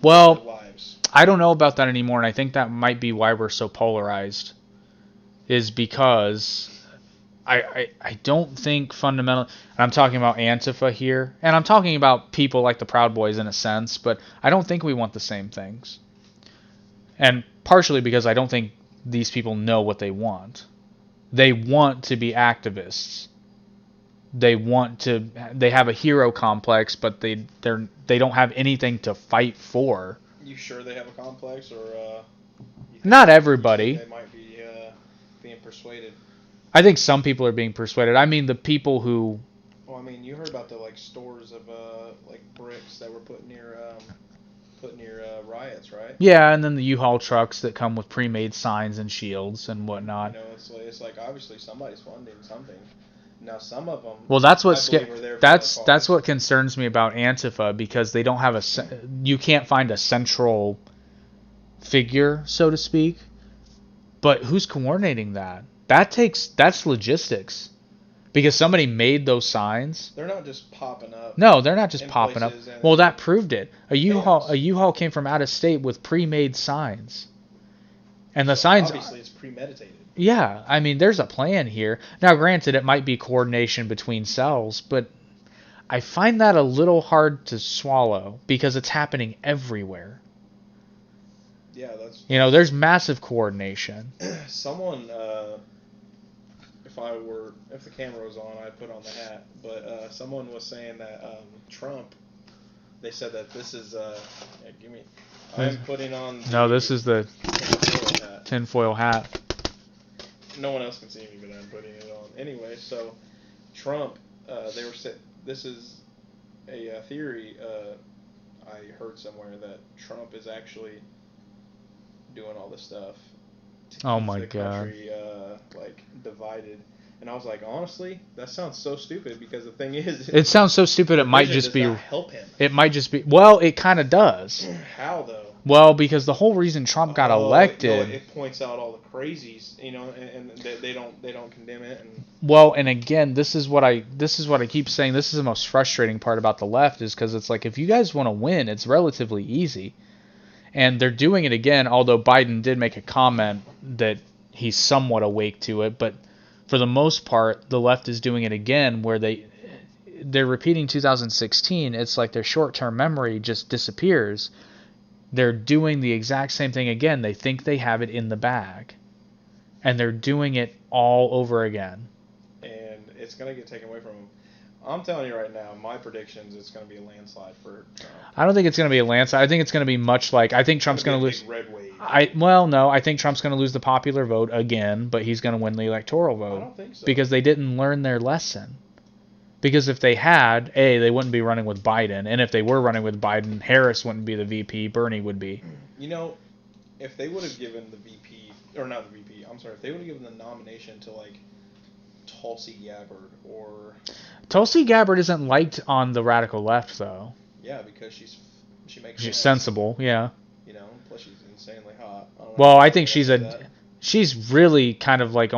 well, live lives. I don't know about that anymore, and I think that might be why we're so polarized. Is because I don't think fundamental. And I'm talking about Antifa here, and I'm talking about people like the Proud Boys in a sense, but I don't think we want the same things. And partially because I don't think these people know what they want. They want to be activists. They have a hero complex, but they don't have anything to fight for. You sure they have a complex, or not everybody? They might be being persuaded. I think some people are being persuaded. I mean, the people who. Well, I mean, you heard about the like stores of like bricks that were put near riots, right? Yeah, and then the U-Haul trucks that come with pre-made signs and shields and whatnot. It's like obviously somebody's funding something. Now some of them. Well, that's what concerns me about Antifa, because they don't have you can't find a central figure, so to speak. But who's coordinating that? That's logistics. Because somebody made those signs. They're not just popping up. No, they're not just popping up. Well, that proved it. A U-Haul came from out of state with pre-made signs. And the signs obviously it's premeditated. Yeah, I mean, there's a plan here. Now, granted, it might be coordination between cells, but I find that a little hard to swallow because it's happening everywhere. Yeah, that's. There's massive coordination. Someone, if the camera was on, I'd put on the hat. But someone was saying that Trump. They said that this is. Give me. I'm putting on. No, this is the tinfoil hat. No one else can see me, but I'm putting it on. Anyway, so Trump, they were saying, this is a theory I heard somewhere, that Trump is actually doing all this stuff to keep the country like divided. And I was like, honestly, that sounds so stupid, because the thing is, it sounds so stupid. It might just be. Help him. It might just be. Well, it kind of does. How though? Well, because the whole reason Trump got elected. It points out all the crazies, and they don't condemn it. And well, and again, this is what I keep saying. This is the most frustrating part about the left, is because it's like, if you guys want to win, it's relatively easy, and they're doing it again. Although Biden did make a comment that he's somewhat awake to it, but for the most part, the left is doing it again, where they're repeating 2016. It's like their short-term memory just disappears. They're doing the exact same thing again. They think they have it in the bag. And they're doing it all over again. And it's going to get taken away from them. I'm telling you right now, my predictions, it's going to be a landslide for Trump. I don't think it's going to be a landslide. I think it's going to be much like I think Trump's going to lose. Big red wave. No, I think Trump's going to lose the popular vote again, but he's going to win the electoral vote. I don't think so. Because they didn't learn their lesson. Because if they had, they wouldn't be running with Biden, and if they were running with Biden, Harris wouldn't be the VP, Bernie would be. You know, if they would have given the VP, or not the VP, I'm sorry, if they would have given the nomination to like Tulsi Gabbard or Tulsi Gabbard isn't liked on the radical left, though. Yeah, because she makes She's sense. sensible, yeah. You know, plus she's insanely hot. Well, I think she's really kind of like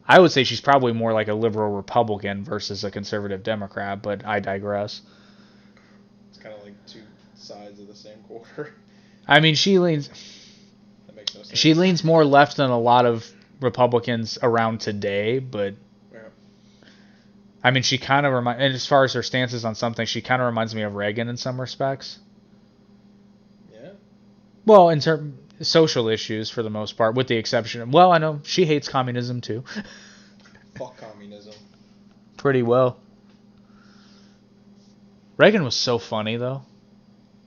I would say she's probably more like a liberal Republican versus a conservative Democrat, but I digress. It's kind of like two sides of the same quarter. I mean, she leans. That makes no sense. She leans more left than a lot of Republicans around today, but yeah. I mean, she kind of reminds. And as far as her stances on something, she kind of reminds me of Reagan in some respects. Yeah. Well, in terms social issues for the most part, with the exception of, well, I know she hates communism too. Fuck communism. Pretty well. Reagan was so funny though.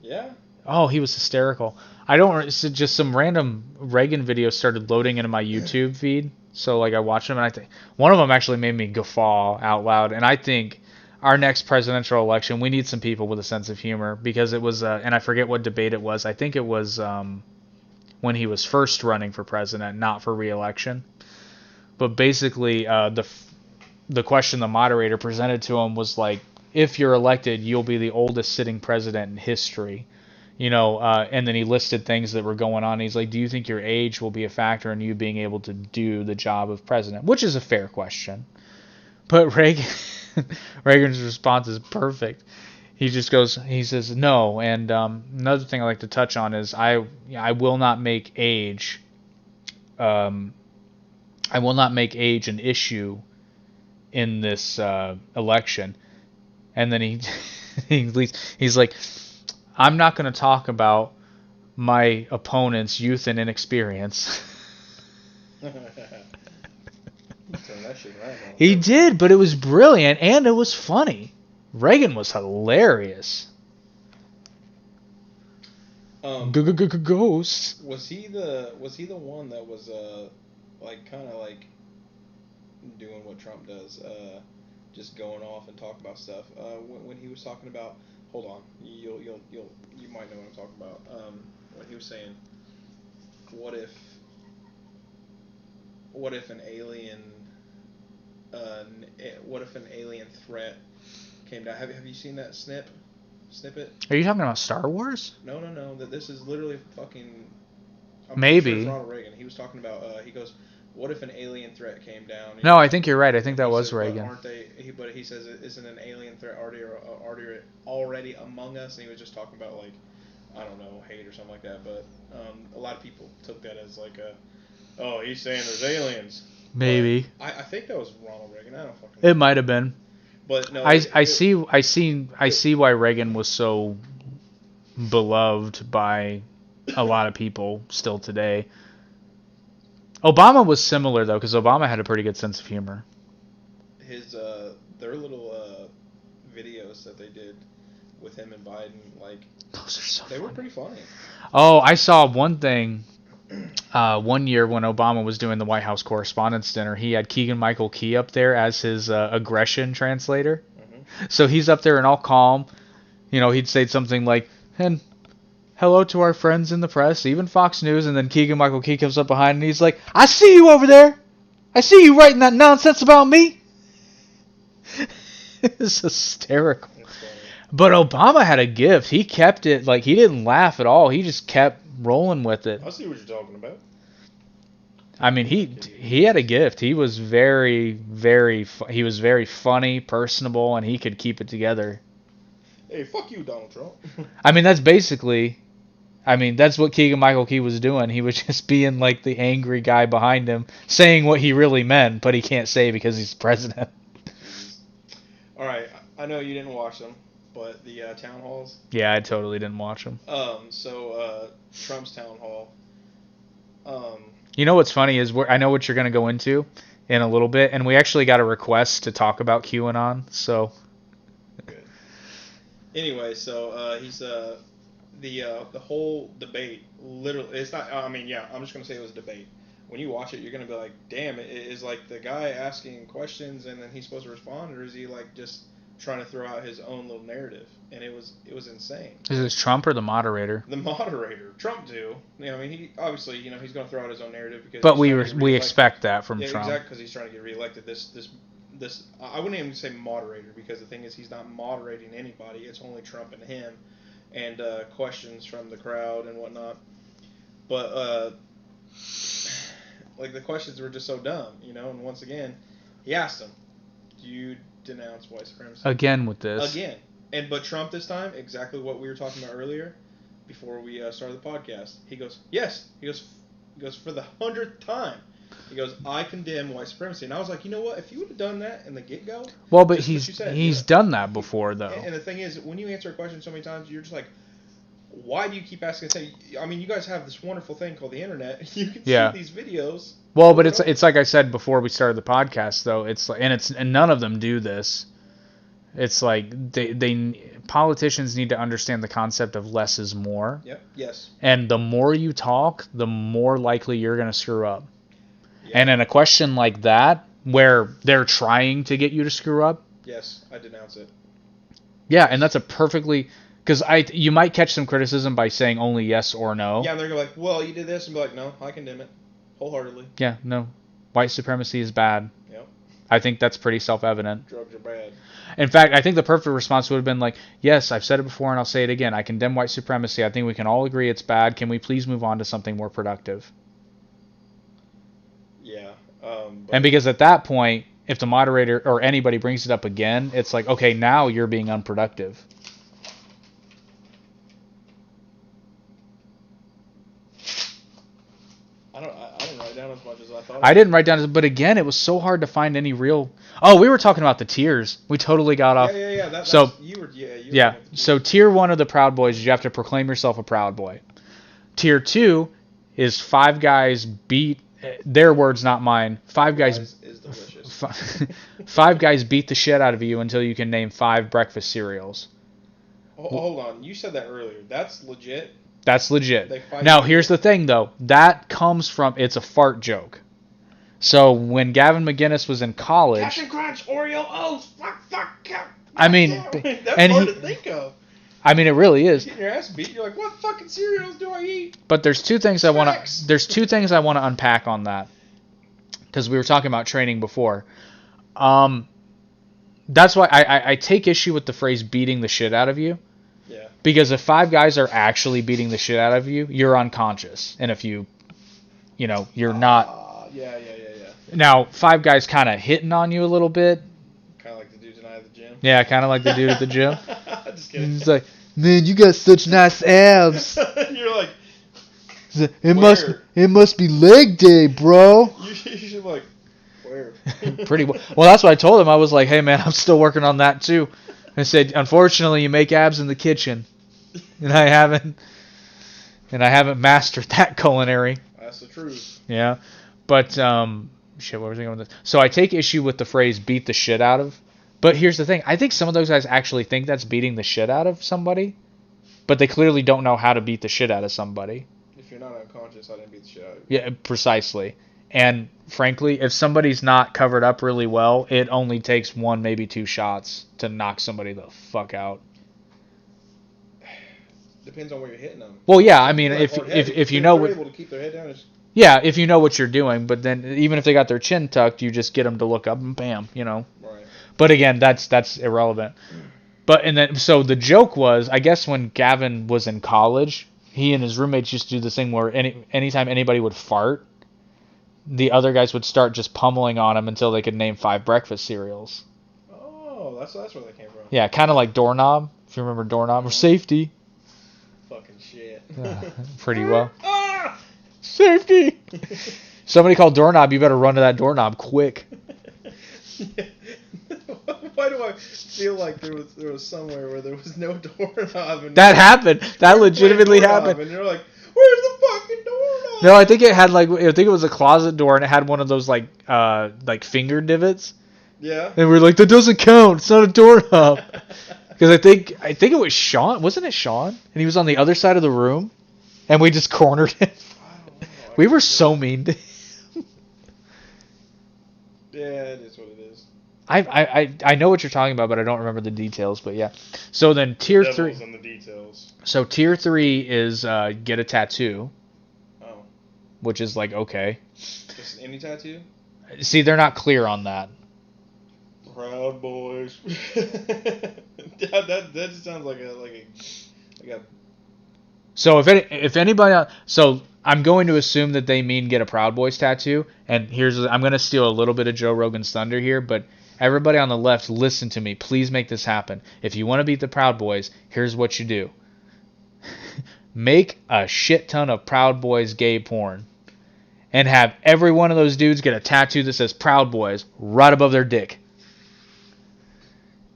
Yeah. Oh, he was hysterical. I don't just some random Reagan videos started loading into my YouTube feed. So like I watched them and I think one of them actually made me guffaw out loud. And I think our next presidential election, we need some people with a sense of humor because it was and I forget what debate it was. I think it was when he was first running for president, not for re-election. But basically, the question the moderator presented to him was like, if you're elected, you'll be the oldest sitting president in history. You know, and then he listed things that were going on. He's like, do you think your age will be a factor in you being able to do the job of president? Which is a fair question. But Reagan's response is perfect. He just goes, he says, no. And another thing I like to touch on is I will not make age, I will not make age an issue in this election. And then he's like, I'm not going to talk about my opponent's youth and inexperience. He did, but it was brilliant and it was funny. Reagan was hilarious. Ghost. Was he the one that was like kind of like doing what Trump does, just going off and talk about stuff? When he was talking about, hold on, you might know what I'm talking about. When he was saying, what if an alien threat came down? Have you seen that snippet? Are you talking about Star Wars? No. That this is literally fucking. Maybe. Sure Ronald Reagan. He was talking about. He goes, "What if an alien threat came down?" No, I think you're right. I think that was Reagan. But aren't they? But he says, "Isn't an alien threat already among us?" And he was just talking about like, I don't know, hate or something like that. But a lot of people took that as like oh, he's saying there's aliens. Maybe. I think that was Ronald Reagan. I don't fucking know. It might have been. But no, I see why Reagan was so beloved by a lot of people still today. Obama was similar though, because Obama had a pretty good sense of humor. Their little videos that they did with him and Biden, like those are so they were pretty funny. Oh, I saw one thing. One year when Obama was doing the White House Correspondents' Dinner, he had Keegan-Michael Key up there as his aggression translator. Mm-hmm. So he's up there and all calm. You know, he'd say something like, and hello to our friends in the press, even Fox News, and then Keegan-Michael Key comes up behind and he's like, I see you over there. I see you writing that nonsense about me. It's hysterical. But Obama had a gift. He kept it, like, he didn't laugh at all. He just kept rolling with it. I see what you're talking about. I mean, he had a gift. He was very funny, personable, and he could keep it together. Hey, fuck you, Donald Trump. I mean, that's what Keegan-Michael Key was doing. He was just being like the angry guy behind him, saying what he really meant, but he can't say because he's president. All right, I know you didn't watch them, but the town halls. Yeah, I totally didn't watch them. So Trump's town hall. You know what's funny is I know what you're gonna go into. in a little bit, and we actually got a request to talk about QAnon. So, Good. Anyway, so he's the whole debate. Literally, it's not. I mean, yeah, I'm just gonna say it was a debate. When you watch it, you're gonna be like, damn, is like the guy asking questions and then he's supposed to respond, or is he like just trying to throw out his own little narrative? And it was insane. is this Trump or the moderator? The moderator, Trump, do. You know, I mean, he obviously, he's going to throw out his own narrative because. But he's we trying to get we reelected. expect that from Yeah, Trump. exactly, because he's trying to get reelected. This I wouldn't even say moderator, because the thing is, he's not moderating anybody. It's only Trump and him, and questions from the crowd and whatnot. But like, the questions were just so dumb, And once again, he asked them, "Do you denounce white supremacy?" Again with this. Again. But Trump this time, exactly what we were talking about earlier, before we started the podcast. He goes, yes. He goes for the 100th time. He goes, I condemn white supremacy. And I was like, you know what? If you would have done that in the get-go. Well, but he's done that before, though. And the thing is, when you answer a question so many times, you're just like, why do you keep asking the same? I mean, you guys have this wonderful thing called the internet. You can see these videos. Well, but it's like I said before we started the podcast, though. And none of them do this. It's like politicians need to understand the concept of less is more. Yep. Yes. And the more you talk, the more likely you're going to screw up. Yep. And in a question like that, where they're trying to get you to screw up. Yes, I denounce it. Yeah, and that's a perfectly... Because you might catch some criticism by saying only yes or no. Yeah, and they're like, well, you did this, and be like, no, I condemn it wholeheartedly. Yeah, no. White supremacy is bad. Yep. I think that's pretty self-evident. Drugs are bad. In fact, I think the perfect response would have been like, yes, I've said it before and I'll say it again. I condemn white supremacy. I think we can all agree it's bad. Can we please move on to something more productive? Yeah. And because at that point, if the moderator or anybody brings it up again, it's like, okay, now you're being unproductive. I didn't write down as much as I thought. I didn't write down, but again, it was so hard to find any real... Oh, we were talking about the tiers. We totally got off. Yeah. So tier 1 of the Proud Boys is you have to proclaim yourself a Proud Boy. Tier 2 is 5 guys beat... Their words, not mine. 5 guys... is delicious. 5 guys beat the shit out of you until you can name 5 breakfast cereals. Hold on. You said that earlier. That's legit? That's legit. Now, here's the thing, though. That comes from... It's a fart joke. So, when Gavin McInnes was in college... Captain Crunch, Oreo, O's, fuck. I mean... That's hard to think of. I mean, it really is. Getting your ass beat, you're like, what fucking cereals do I eat? But there's two things I want to unpack on that. Because we were talking about training before. That's why I take issue with the phrase beating the shit out of you. Yeah. Because if 5 guys are actually beating the shit out of you, you're unconscious. And if you're not... Yeah. Now, 5 guys kind of hitting on you a little bit. Kind of like the dude tonight at the gym. Yeah, kind of like the dude at the gym. Just kidding. He's like, man, you got such nice abs. You're like... It must be leg day, bro. You should like... Where? Pretty well. Well, that's what I told him. I was like, hey, man, I'm still working on that, too. I said, unfortunately, you make abs in the kitchen. And I haven't mastered that culinary. That's the truth. Yeah. But, shit, what was I going with this? So I take issue with the phrase beat the shit out of. But here's the thing. I think some of those guys actually think that's beating the shit out of somebody. But they clearly don't know how to beat the shit out of somebody. If you're not unconscious, I didn't beat the shit out of you. Yeah, precisely. And frankly, if somebody's not covered up really well, it only takes 1, maybe 2 shots to knock somebody the fuck out. Depends on where you're hitting them. Well, yeah, I mean, Like, if you know they're what, able to keep their head down, yeah, if you know what you're doing, but then even if they got their chin tucked, you just get them to look up and bam, Right. But again, that's irrelevant. So the joke was, I guess when Gavin was in college, he and his roommates used to do this thing where anytime anybody would fart, the other guys would start just pummeling on him until they could name 5 breakfast cereals. Oh, that's where they came from. Yeah, kind of like Doorknob, if you remember Doorknob, or Safety. Fucking shit. Pretty well. Safety! Somebody called Doorknob, you better run to that doorknob quick. Why do I feel like there was somewhere where there was no doorknob? That happened. That legitimately happened. And you're like, where's the fucking doorknob? No, I think it was a closet door and it had one of those like finger divots. Yeah. And we were like, that doesn't count. It's not a doorknob. Because I think it was Sean. Wasn't it Sean? And he was on the other side of the room, and we just cornered him. I don't know. We were so mean to him. Yeah, it is what it is. I know what you're talking about, but I don't remember the details. But yeah. So then tier The 3. devil's in the details. So tier 3 is get a tattoo, Oh. which is like okay. Just any tattoo? See, they're not clear on that. Proud Boys. that just sounds like a. So if anybody, so I'm going to assume that they mean get a Proud Boys tattoo. And I'm going to steal a little bit of Joe Rogan's thunder here, but everybody on the left, listen to me. Please make this happen. If you want to beat the Proud Boys, here's what you do. Make a shit ton of Proud Boys gay porn. And have every one of those dudes get a tattoo that says Proud Boys right above their dick.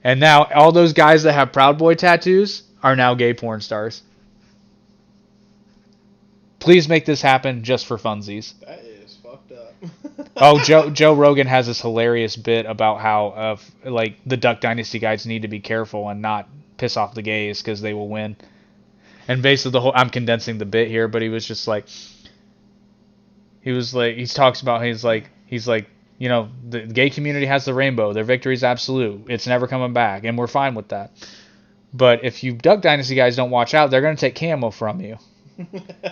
And now all those guys that have Proud Boy tattoos are now gay porn stars. Please make this happen just for funsies. That is fucked up. Oh, Joe Rogan has this hilarious bit about how the Duck Dynasty guys need to be careful and not piss off the gays because they will win. And basically I'm condensing the bit here, but he was like he talks about he's like you know, the gay community has the rainbow. Their victory is absolute. It's never coming back, and we're fine with that. But if you Duck Dynasty guys don't watch out, they're going to take camo from you.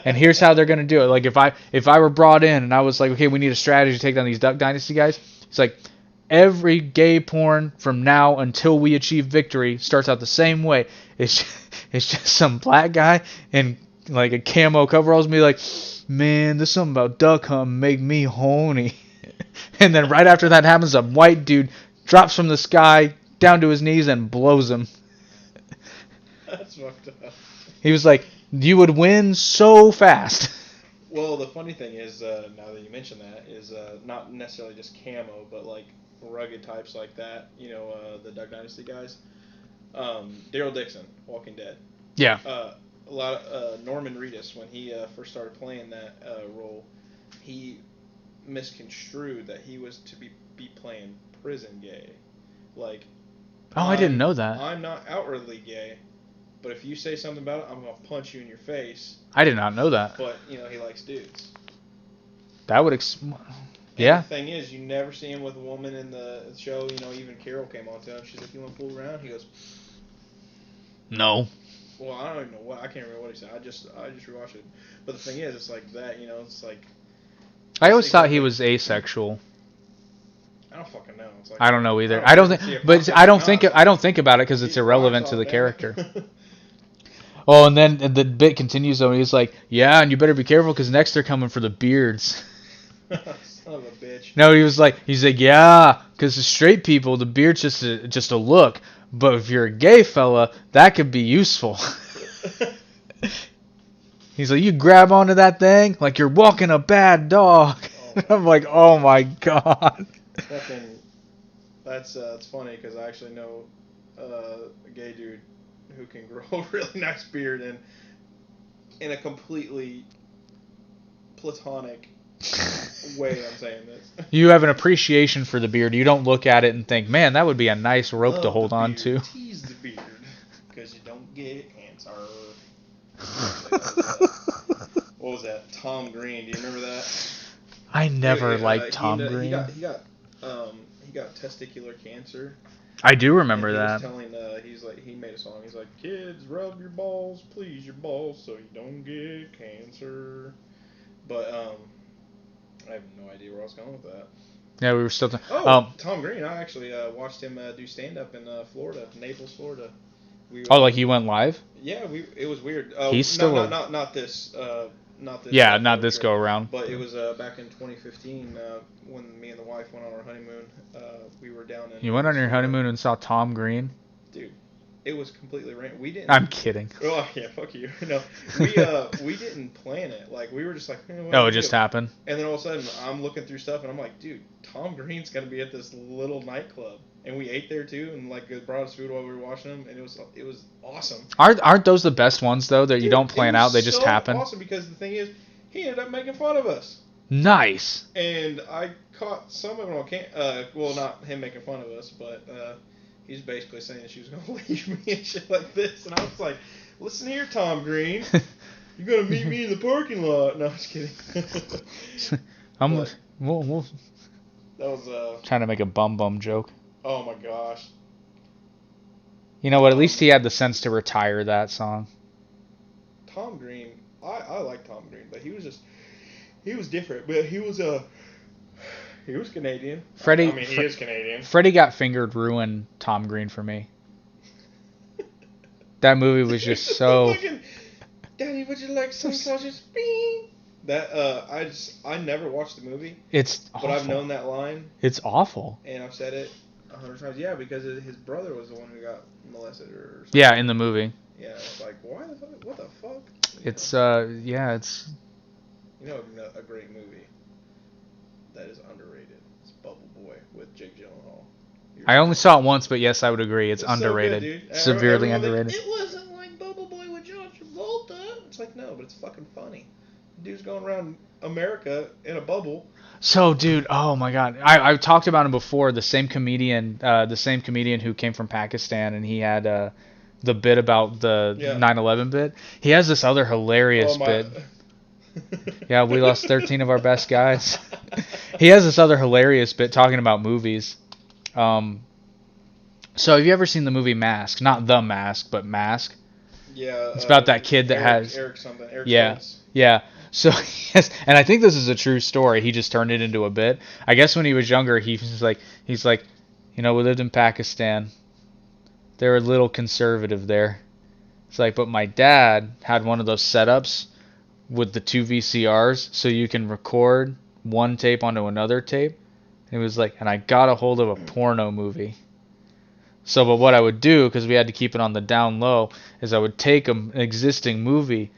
And here's how they're going to do it. Like if I were brought in and I was like, okay, we need a strategy to take down these Duck Dynasty guys. It's like every gay porn from now until we achieve victory starts out the same way. It's just some black guy in like a camo coveralls and be like, man, there's something about duck hunting make me horny. And then right after that happens, a white dude drops from the sky down to his knees and blows him. That's fucked up. He was like, you would win so fast. Well, the funny thing is, now that you mention that, is not necessarily just camo, but like rugged types like that. You know, the Duck Dynasty guys. Daryl Dixon, Walking Dead. Yeah. A lot of Norman Reedus, when he first started playing that role, he misconstrued that he was to be playing prison gay. Like, oh, I didn't know that. I'm not outwardly gay, but if you say something about it, I'm gonna punch you in your face. I did not know that. But you know, he likes dudes. That would yeah. The thing is, you never see him with a woman in the show. You know, even Carol came on to him. She's like, "You want to fool around?" He goes, "No." Well, I don't even know what. I can't remember what he said. I just rewatched it. But the thing is, it's like that. You know, it's like. I always thought he was asexual. I don't fucking know. It's like, I don't know either. I don't think about it because it's irrelevant to the character. Oh, and then the bit continues though. And he's like, "Yeah, and you better be careful because next they're coming for the beards." Son of a bitch. No, he's like, "Yeah, because the straight people, the beard's just a look, but if you're a gay fella, that could be useful." He's like, "You grab onto that thing like you're walking a bad dog." Oh. I'm like, "Oh my god." Fucking, that's funny because I actually know a gay dude who can grow a really nice beard and in a completely platonic way. I'm saying this. You have an appreciation for the beard. You don't look at it and think, "Man, that would be a nice rope to hold on to." Tease the beard because you don't get cancer. What was that? Tom Green. Do you remember that? I never liked Tom Green. He got testicular cancer. I do remember that. He made a song. He's like, "Kids, rub your balls, please your balls, so you don't get cancer." But I have no idea where I was going with that. Yeah, we were still. Tom Green. I actually watched him do stand up in Florida, Naples, Florida. Like he went live? Yeah, it was weird. He's still not this. Not this. Yeah, not this go around. But it was back in 2015 when me and the wife went on our honeymoon. We were down in. You went on your honeymoon and saw Tom Green? Dude, it was completely random. We didn't. I'm kidding. Oh yeah, fuck you. No, we didn't plan it. Like we were just like. It just happened. And then all of a sudden, I'm looking through stuff and I'm like, dude, Tom Green's gonna be at this little nightclub, and we ate there too, and like it brought us food while we were watching them, and it was awesome. Aren't those the best ones though that you don't plan out? They just happen. Awesome because the thing is, he ended up making fun of us. Nice. And I caught some of it on well, not him making fun of us, but he's basically saying that she was going to leave me and shit like this. And I was like, listen here, Tom Green. You're going to meet me in the parking lot. No, I'm just kidding. We'll That was trying to make a bum joke. Oh my gosh. You know what? At least he had the sense to retire that song. Tom Green, I like Tom Green, but he was different. But he was Canadian. Freddie, he is Canadian. Freddie Got Fingered ruined Tom Green for me. That movie was just so. Daddy, would you like some sausage? Bing. That I never watched the movie. It's awful. But I've known that line. It's awful. And I've said it 100 times. Yeah, because his brother was the one who got molested or something. Yeah, in the movie. Yeah, it's like, why the fuck? What the fuck? It's it's. You know, a great movie that is underrated. It's Bubble Boy with Jake Gyllenhaal. I only saw it once, but yes, I would agree. It's underrated. So good, dude. Severely Everyone underrated. It wasn't like Bubble Boy with John Travolta. It's like, no, but it's fucking funny. Dude's going around America in a bubble. So, dude, oh my God, I've talked about him before. The same comedian who came from Pakistan, and he had the bit about the 9/11 bit. He has this other hilarious bit. Yeah, we lost 13 of our best guys. He has this other hilarious bit talking about movies. So, have you ever seen the movie Mask? Not The Mask, but Mask. Yeah. It's about that kid that Eric something. Eric yeah. So, yes, and I think this is a true story. He just turned it into a bit. I guess when he was younger, he's like, we lived in Pakistan. They were a little conservative there. It's like, but my dad had one of those setups with the 2 VCRs, so you can record one tape onto another tape. And he was like, and I got a hold of a porno movie. So, but what I would do, because we had to keep it on the down low, is I would take an existing movie,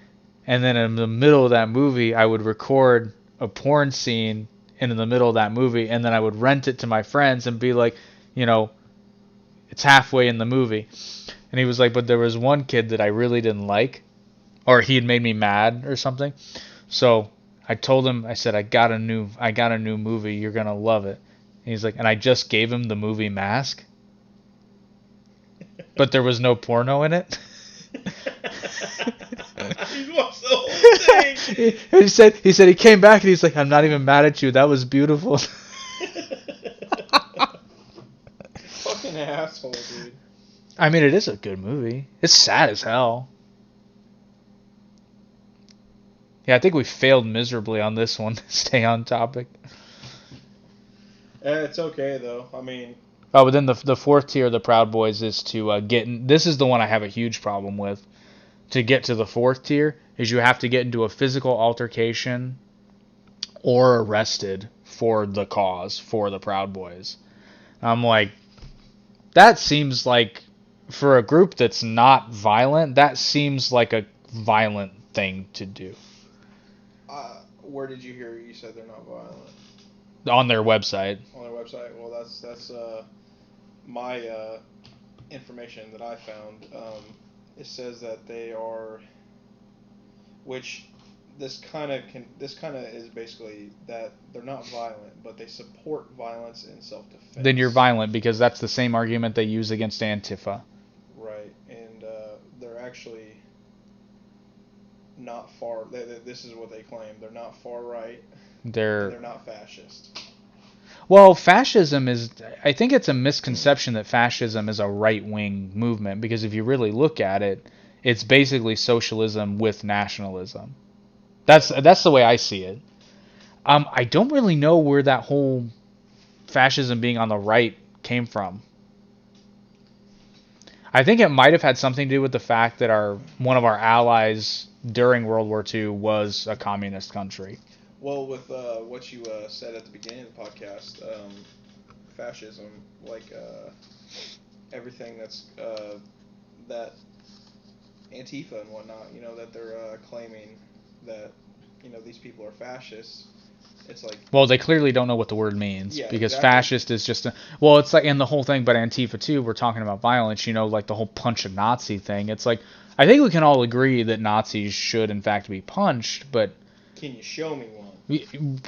and then in the middle of that movie, I would record a porn scene in the middle of that movie, and then I would rent it to my friends and be like, it's halfway in the movie. And he was like, but there was one kid that I really didn't like, or he had made me mad or something. So I told him, I said, I got a new movie, you're gonna love it. And he's like, and I just gave him the movie Mask, but there was no porno in it. He watched the whole thing. He said he came back and he's like, I'm not even mad at you. That was beautiful. Fucking asshole, dude. I mean, it is a good movie. It's sad as hell. Yeah, I think we failed miserably on this one to stay on topic. It's okay, though. I mean... Oh, but then the fourth tier of the Proud Boys is to get in. This is the one I have a huge problem with. To get to the fourth tier is you have to get into a physical altercation or arrested for the cause, for the Proud Boys. I'm like, that seems like, for a group that's not violent, that seems like a violent thing to do. Where did you hear you said they're not violent? On their website. On their website. Well, that's my information that I found. It says that they are, which this kind of is basically that they're not violent, but they support violence in self-defense. Then you're violent, because that's the same argument they use against Antifa. Right, and they're actually not far. This is what they claim. They're not far right. They're not fascist. Well, fascism is, I think it's a misconception that fascism is a right-wing movement, because if you really look at it, it's basically socialism with nationalism. That's the way I see it. I don't really know where that whole fascism being on the right came from. I think it might have had something to do with the fact that one of our allies during World War II was a communist country. Well, with what you said at the beginning of the podcast, fascism, like everything that's that Antifa and whatnot, that they're claiming that these people are fascists. It's like, well, they clearly don't know what the word means, because exactly. Fascist is just it's like, and the whole thing. But Antifa too, we're talking about violence. Like the whole punch a Nazi thing. It's like, I think we can all agree that Nazis should in fact be punched, but can you show me one?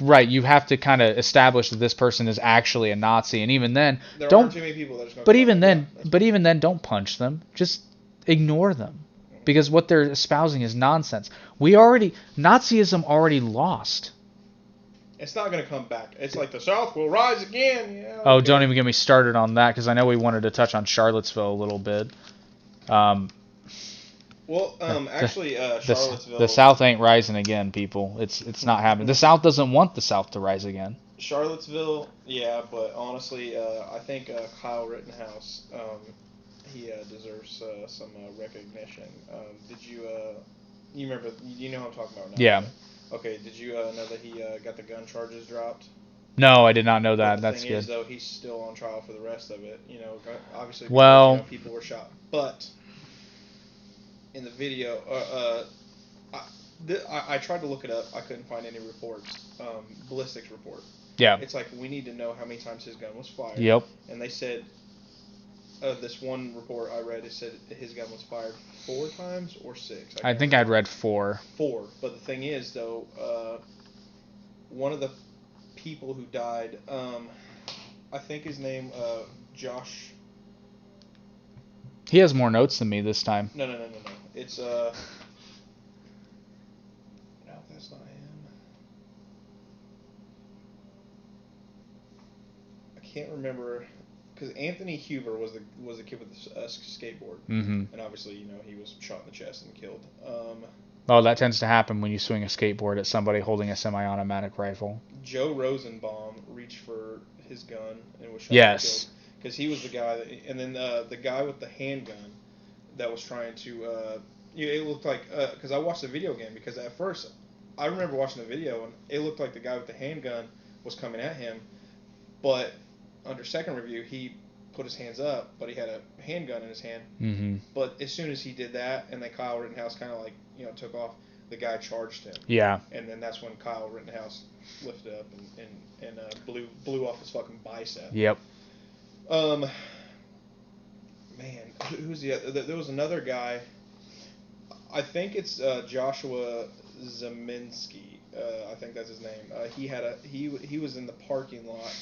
Right, you have to kind of establish that this person is actually a Nazi, and even then, There aren't too many people that are just going to. But even then, don't punch them. Just ignore them, because what they're espousing is nonsense. Nazism already lost. It's not going to come back. It's like the South will rise again. Yeah, Oh, don't even get me started on that, because I know we wanted to touch on Charlottesville a little bit. Actually, Charlottesville. The South ain't rising again, people. It's not happening. The South doesn't want the South to rise again. Charlottesville, yeah, but honestly, I think Kyle Rittenhouse, he deserves some recognition. Did you remember? You know what I'm talking about now? Yeah. Okay. Did you know that he got the gun charges dropped? No, I did not know that. That's good. The thing is, though, he's still on trial for the rest of it. Obviously, because, people were shot, but in the video, I tried to look it up. I couldn't find any reports. Ballistics report. Yeah. It's like, we need to know how many times his gun was fired. Yep. And they said, this one report I read, it said his gun was fired 4 times or 6. I think I'd read 4. 4. But the thing is, though, one of the people who died, I think his name, Josh. He has more notes than me this time. No. It's, no, that's not him. I can't remember, because Anthony Huber was the kid with the skateboard. Mm-hmm. And obviously, he was shot in the chest and killed. Oh, that tends to happen when you swing a skateboard at somebody holding a semi-automatic rifle. Joe Rosenbaum reached for his gun and was shot and killed. Because he was the guy, and then the guy with the handgun that was trying to, it looked like, because I watched the video again, because at first, I remember watching the video, and it looked like the guy with the handgun was coming at him, but under second review, he put his hands up, but he had a handgun in his hand. Mm-hmm. But as soon as he did that, and then Kyle Rittenhouse kind of took off, the guy charged him. Yeah. And then that's when Kyle Rittenhouse lifted up and blew off his fucking bicep. Yep. Man, who's the other? There was another guy. I think it's Joshua Zeminski. I think that's his name. He was in the parking lot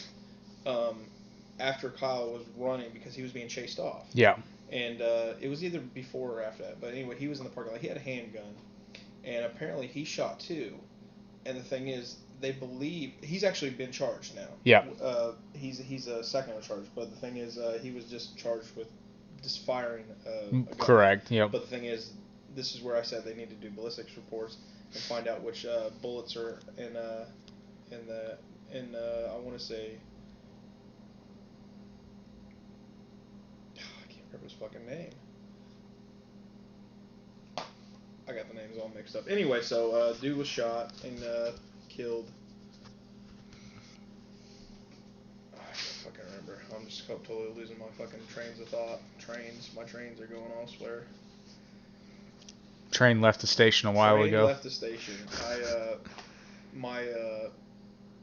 after Kyle was running because he was being chased off. Yeah. And it was either before or after that. But anyway, he was in the parking lot. He had a handgun, and apparently he shot too. And the thing is, they believe he's actually been charged now. Yeah. He's a second on charge, but the thing is, he was just charged with just firing a gun. Correct. Yep. But the thing is, this is where I said they need to do ballistics reports and find out which bullets are in I want to say, I can't remember his fucking name. I got the names all mixed up. Anyway, so dude was shot and killed. I can't fucking remember. I'm just totally losing my fucking trains of thought. My trains are going elsewhere. Train left the station a while ago. Left the station. My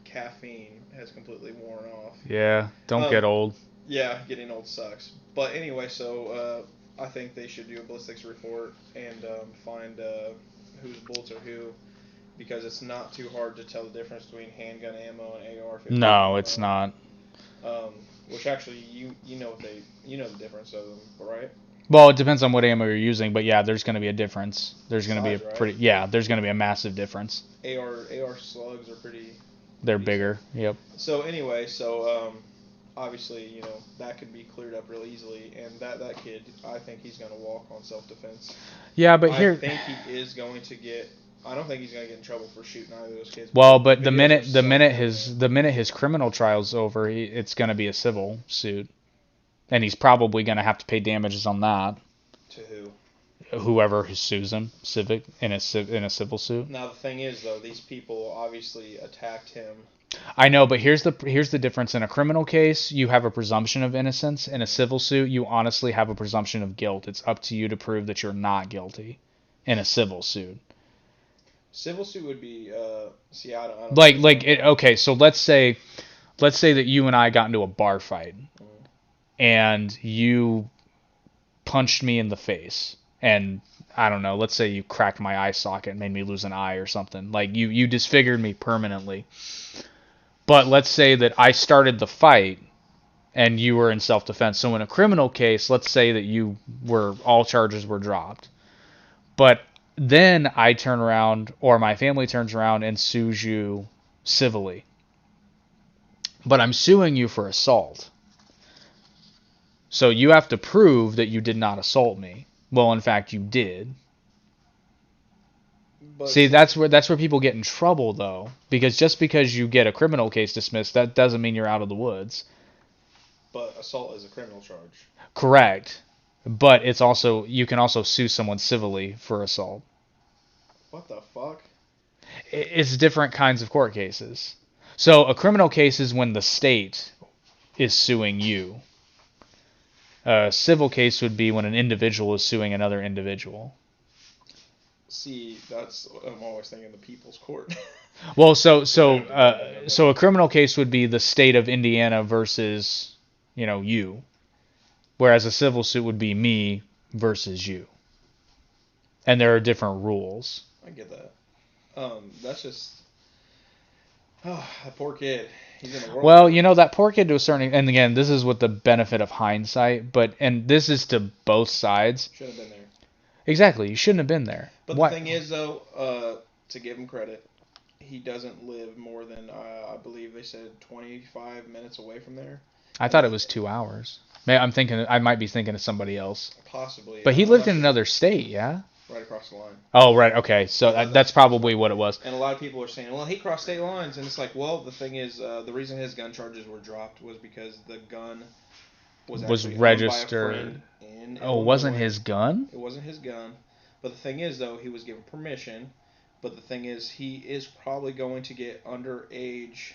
caffeine has completely worn off. Yeah, don't get old. Yeah, getting old sucks. But anyway, so I think they should do a ballistics report and find whose bullets are who, because it's not too hard to tell the difference between handgun ammo and AR-15. No, it's not. Which actually, you know the difference of them, right? Well, it depends on what ammo you're using, but yeah, there's going to be a difference. There's going to be a right? there's going to be a massive difference. AR slugs are pretty. They're bigger. Yep. So anyway, obviously, that could be cleared up real easily, and that kid, I think he's going to walk on self-defense. Yeah, but I think he is going to get. I don't think he's going to get in trouble for shooting either of those kids. Well, but the minute his criminal trial's over, it's going to be a civil suit, and he's probably going to have to pay damages on that. To who? Whoever sues him, in a civil suit. Now the thing is, though, these people obviously attacked him. I know, but here's the difference. In a criminal case, you have a presumption of innocence. In a civil suit, you honestly have a presumption of guilt. It's up to you to prove that you're not guilty in a civil suit. Civil suit would be I don't okay, so let's say that you and I got into a bar fight, and you punched me in the face, and I don't know, let's say you cracked my eye socket and made me lose an eye or something. Like, you disfigured me permanently. But let's say that I started the fight and you were in self-defense. So in a criminal case, let's say that all charges were dropped. But then I turn around, or my family turns around and sues you civilly. But I'm suing you for assault. So you have to prove that you did not assault me. Well, in fact, you did. But See, that's where people get in trouble, though. Because just because you get a criminal case dismissed, that doesn't mean you're out of the woods. But assault is a criminal charge. Correct. But you can also sue someone civilly for assault. What the fuck? It's different kinds of court cases. So a criminal case is when the state is suing you. A civil case would be when an individual is suing another individual. See, I'm always thinking the people's court. Well, so a criminal case would be the state of Indiana versus, you. Whereas a civil suit would be me versus you. And there are different rules. I get that. That's just... Oh, that poor kid. He's in the world. Well, that poor kid to a certain... And again, this is with the benefit of hindsight, and this is to both sides. Should have been there. Exactly. You shouldn't have been there. But the thing is, though, to give him credit, he doesn't live more than, I believe they said 25 minutes away from there. I thought it was 2 hours. I might be thinking of somebody else. Possibly. But he lived in another state, yeah? Right across the line. Oh, right. Okay. So that's probably what it was. And a lot of people are saying, well, he crossed state lines. And it's like, well, the thing is, the reason his gun charges were dropped was because the gun was registered. Owned by a friend in Oh, Illinois. it wasn't his gun? It wasn't his gun. But the thing is, though, he was given permission. But the thing is, he is probably going to get underage.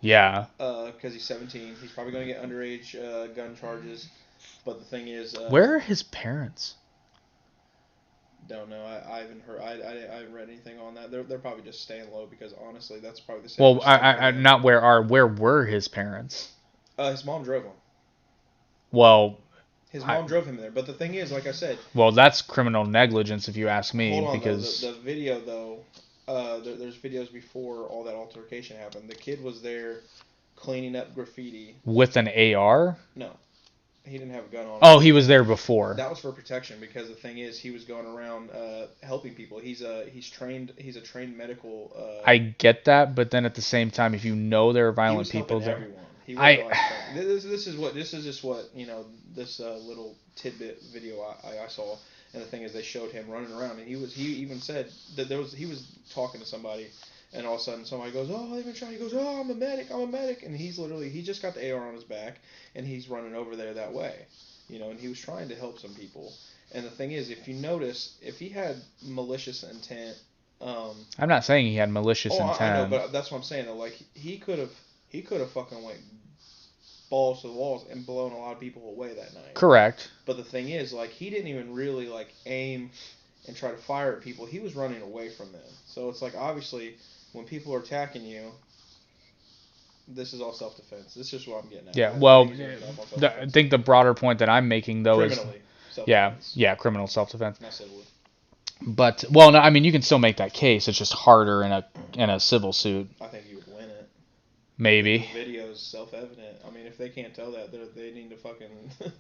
Yeah. Because he's 17. He's probably going to get underage gun charges. But the thing is... where are his parents? Don't know. I haven't heard. I haven't read anything on that. They're probably just staying low because honestly, that's probably the same. Well, not where were his parents? His mom drove him. Well, his mom drove him there. But the thing is, like I said. Well, that's criminal negligence if you ask me. Hold on, because the video though, there's videos before all that altercation happened. The kid was there cleaning up graffiti with an AR. No. He didn't have a gun on him. Oh, he was there before. That was for protection because the thing is, he was going around helping people. He's a trained medical. I get that, but then at the same time, if you know there are violent people there, everyone. This is just what this little tidbit video I saw, and the thing is, they showed him running around, and he even said that he was talking to somebody. And all of a sudden, somebody goes, "Oh, they've been shot." He goes, "Oh, I'm a medic," and he just got the AR on his back, and he's running over there that way, and he was trying to help some people. And the thing is, if you notice, if he had malicious intent, I'm not saying he had malicious intent. I know, but that's what I'm saying. Though, like he could have fucking went balls to the walls and blown a lot of people away that night. Correct. But the thing is, like, he didn't even really aim and try to fire at people. He was running away from them. So it's like obviously. When people are attacking you, this is all self-defense. This is just what I'm getting at. Yeah, well, I think the broader point that I'm making, though, is... Yeah, criminal self-defense. Not civilly. But, well, no, I mean, you can still make that case. It's just harder in a civil suit. I think you would win it. Maybe. The video's self-evident. I mean, if they can't tell that, they need to fucking...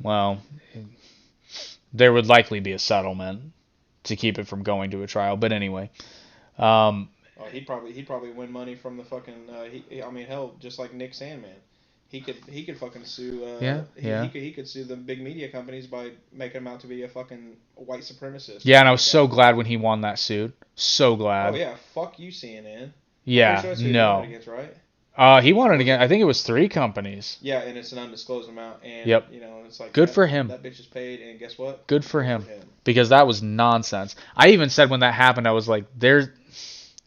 Well, there would likely be a settlement to keep it from going to a trial. But anyway... Oh, he'd probably win money from the fucking. I mean, hell, just like Nick Sandman, he could fucking sue. He could sue the big media companies by making him out to be a fucking white supremacist. Yeah, and I was so glad when he won that suit. So glad. Oh yeah, fuck you, CNN. Yeah, sure no. He won it against, right? He won it again. I think it was 3 companies. Yeah, and it's an undisclosed amount. And yep. It's like good for him. That bitch is paid, and guess what? Good for him. Because that was nonsense. I even said when that happened, I was like,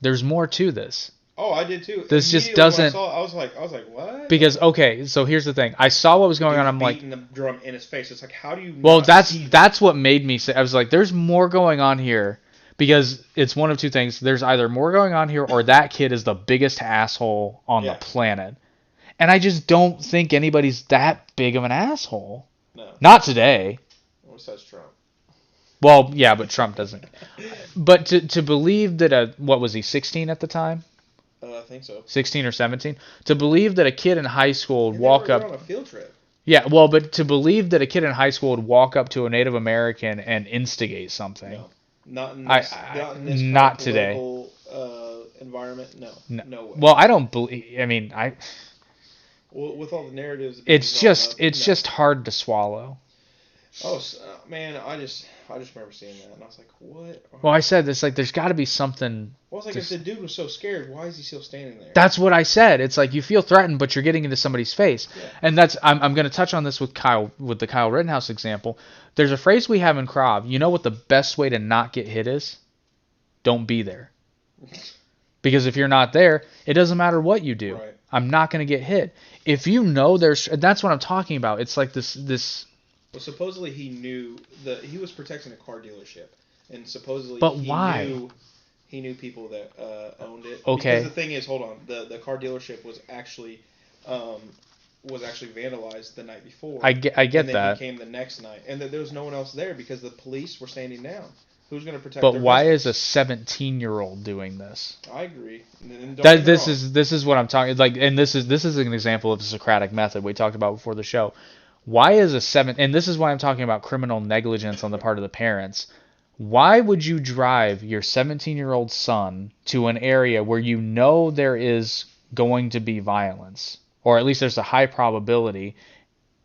There's more to this. Oh, I did too. This just doesn't. I was like, what? Because okay, so here's the thing. I saw what was going on. I'm like, beating the drum in his face. It's like, how do you? Well, that's what made me say. I was like, there's more going on here, because it's one of two things. There's either more going on here, or that kid is the biggest asshole on the planet, and I just don't think anybody's that big of an asshole. No. Not today. Besides Trump. Well, yeah, but Trump doesn't. But to believe that what was he, 16 at the time? I think so. 16 or 17? To believe that a kid in high school would And walk they're up. on a field trip. Yeah, well, but to believe that a kid in high school would walk up to a Native American and instigate something. No, not in this. Not in this not kind of today. political environment. No way. Well, I don't believe. I mean, Well, with all the narratives. It's just hard to swallow. Oh man, I just remember seeing that and I was like, what? Well, I said this, like, there's got to be something. Well, it's like if the dude was so scared, why is he still standing there? That's what I said. It's like you feel threatened, but you're getting into somebody's face, and that's. I'm going to touch on this with the Kyle Rittenhouse example. There's a phrase we have in Krav. You know what the best way to not get hit is? Don't be there. Because if you're not there, it doesn't matter what you do. Right. I'm not going to get hit. If you know that's what I'm talking about. It's like this. Well, supposedly he knew he was protecting a car dealership, and supposedly But why? He knew people that owned it. Okay. Because the thing is, hold on, the car dealership was actually vandalized the night before. I get and then that. It came the next night, and there was no one else there because the police were standing down. Who's going to protect? But their why business? is a 17-year-old doing this? I agree. And This is what I'm talking like, and this is an example of the Socratic method we talked about before the show. Why is and this is why I'm talking about criminal negligence on the part of the parents. Why would you drive your 17-year-old son to an area where you know there is going to be violence, or at least there's a high probability,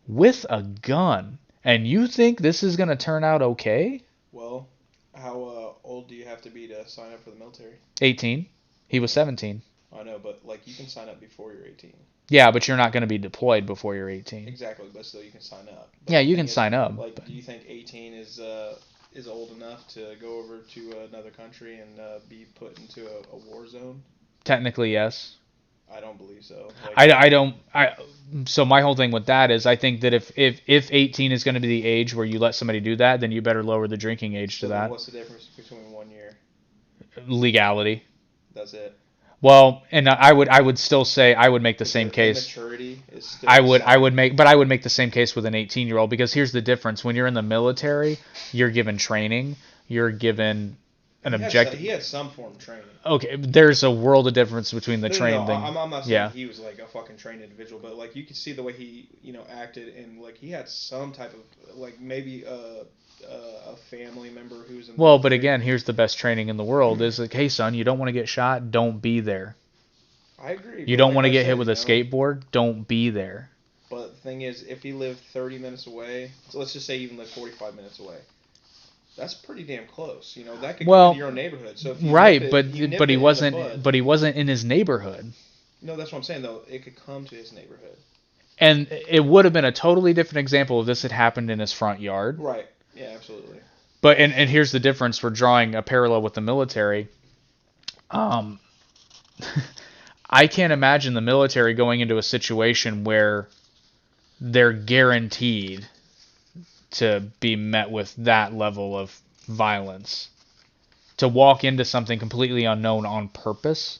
with a gun, and you think this is going to turn out okay? Well, how old do you have to be to sign up for the military? 18. He was 17. I know, but like you can sign up before you're 18. Yeah, but you're not going to be deployed before you're 18. Exactly, but still you can sign up. But yeah, you can sign up. Like, do you think 18 is old enough to go over to another country and be put into a war zone? Technically, yes. I don't believe so. So my whole thing with that is I think that if 18 is going to be the age where you let somebody do that, then you better lower the drinking age to that. What's the difference between 1 year? Legality. That's it. Well, and I would still say I would make the same case. Maturity is still I would make the same case with an 18-year-old, because here's the difference. When you're in the military, you're given training, you're given an objective. He had some form of training. Okay, there's a world of difference between the training thing. I'm not saying he was like a fucking trained individual, but like you could see the way he acted, and like he had some type of like maybe a family member who's in the Well, but again, here's the best training in the world is like, hey son, you don't want to get shot, don't be there. I agree. You don't want to get hit with a skateboard, don't be there. But the thing is, if he lived 30 minutes away, so let's just say even lived 45 minutes away, that's pretty damn close. You know, that could come to your own neighborhood. So if you but he wasn't in his neighborhood. No, that's what I'm saying though. It could come to his neighborhood. And it would have been a totally different example if this had happened in his front yard. Right. Yeah, absolutely. But and here's the difference. We're drawing a parallel with the military. I can't imagine the military going into a situation where they're guaranteed to be met with that level of violence. To walk into something completely unknown on purpose.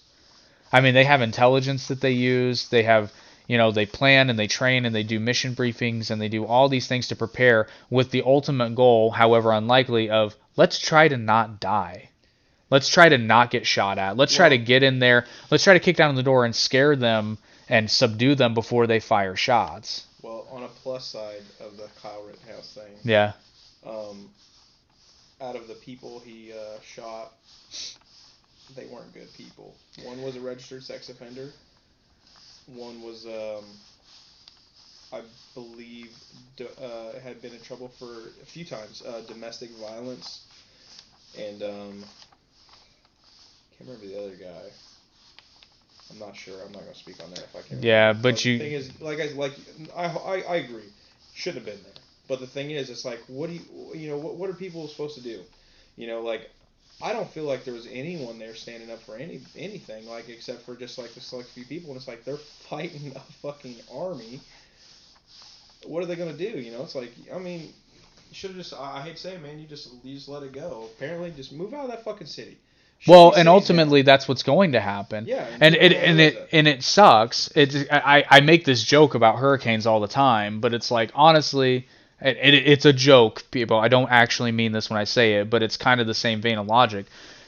I mean, they have intelligence that they use. They have, they plan and they train and they do mission briefings and they do all these things to prepare with the ultimate goal, however unlikely, of let's try to not die. Let's try to not get shot at. Let's try to get in there. Let's try to kick down the door and scare them and subdue them before they fire shots. Well, on a plus side of the Kyle Rittenhouse thing, yeah. Out of the people he shot, they weren't good people. One was a registered sex offender. One was, I believe, had been in trouble for a few times, domestic violence, and can't remember the other guy. I'm not sure. I'm not going to speak on that if I can. Yeah, but the thing is, I agree, shouldn't have been there. But the thing is, it's like, what what are people supposed to do? I don't feel like there was anyone there standing up for anything, like, except for just like the select few people, and it's like they're fighting a fucking army. What are they gonna do? It's like, I mean, you should have just. I hate to say it, man. You just let it go. Apparently, just move out of that fucking city. Well, and ultimately, that's what's going to happen. Yeah, and it sucks. I make this joke about hurricanes all the time, but it's like, honestly, It's a joke, people. I don't actually mean this when I say it, but it's kind of the same vein of logic.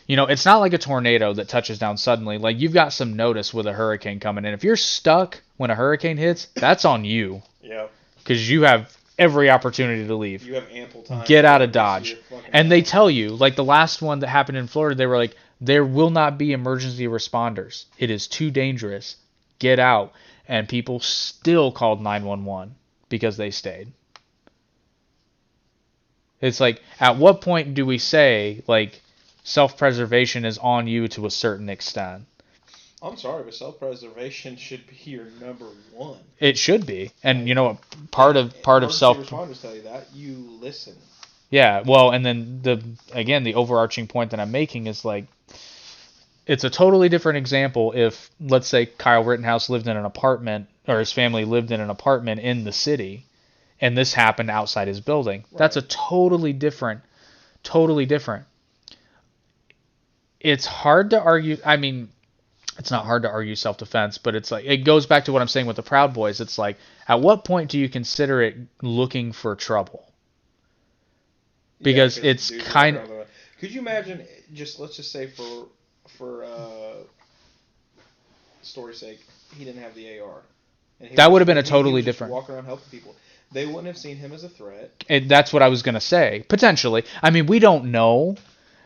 It's not like a tornado that touches down suddenly. Like, you've got some notice with a hurricane coming in. If you're stuck when a hurricane hits, that's on you. Yeah. Because you have every opportunity to leave. You have ample time. Get out of Dodge. And they tell you, like the last one that happened in Florida, they were like, there will not be emergency responders. It is too dangerous. Get out. And people still called 911 because they stayed. It's like, at what point do we say, like, self-preservation is on you to a certain extent? I'm sorry, but self-preservation should be your number one. It should be. And part of self responders tell you that. You listen. Yeah, well, and then the overarching point that I'm making is like, it's a totally different example if, let's say, Kyle Rittenhouse lived in an apartment, or his family lived in an apartment in the city, and this happened outside his building. Right. That's a totally different. It's hard to argue. I mean, it's not hard to argue self-defense, but it's like, it goes back to what I'm saying with the Proud Boys. It's like, at what point do you consider it looking for trouble? Because it's kind of. Could you imagine? Let's just say for story's sake, he didn't have the AR. And that would have been a totally different. Walking around helping people, they wouldn't have seen him as a threat. That's what I was gonna say. Potentially, I mean, we don't know.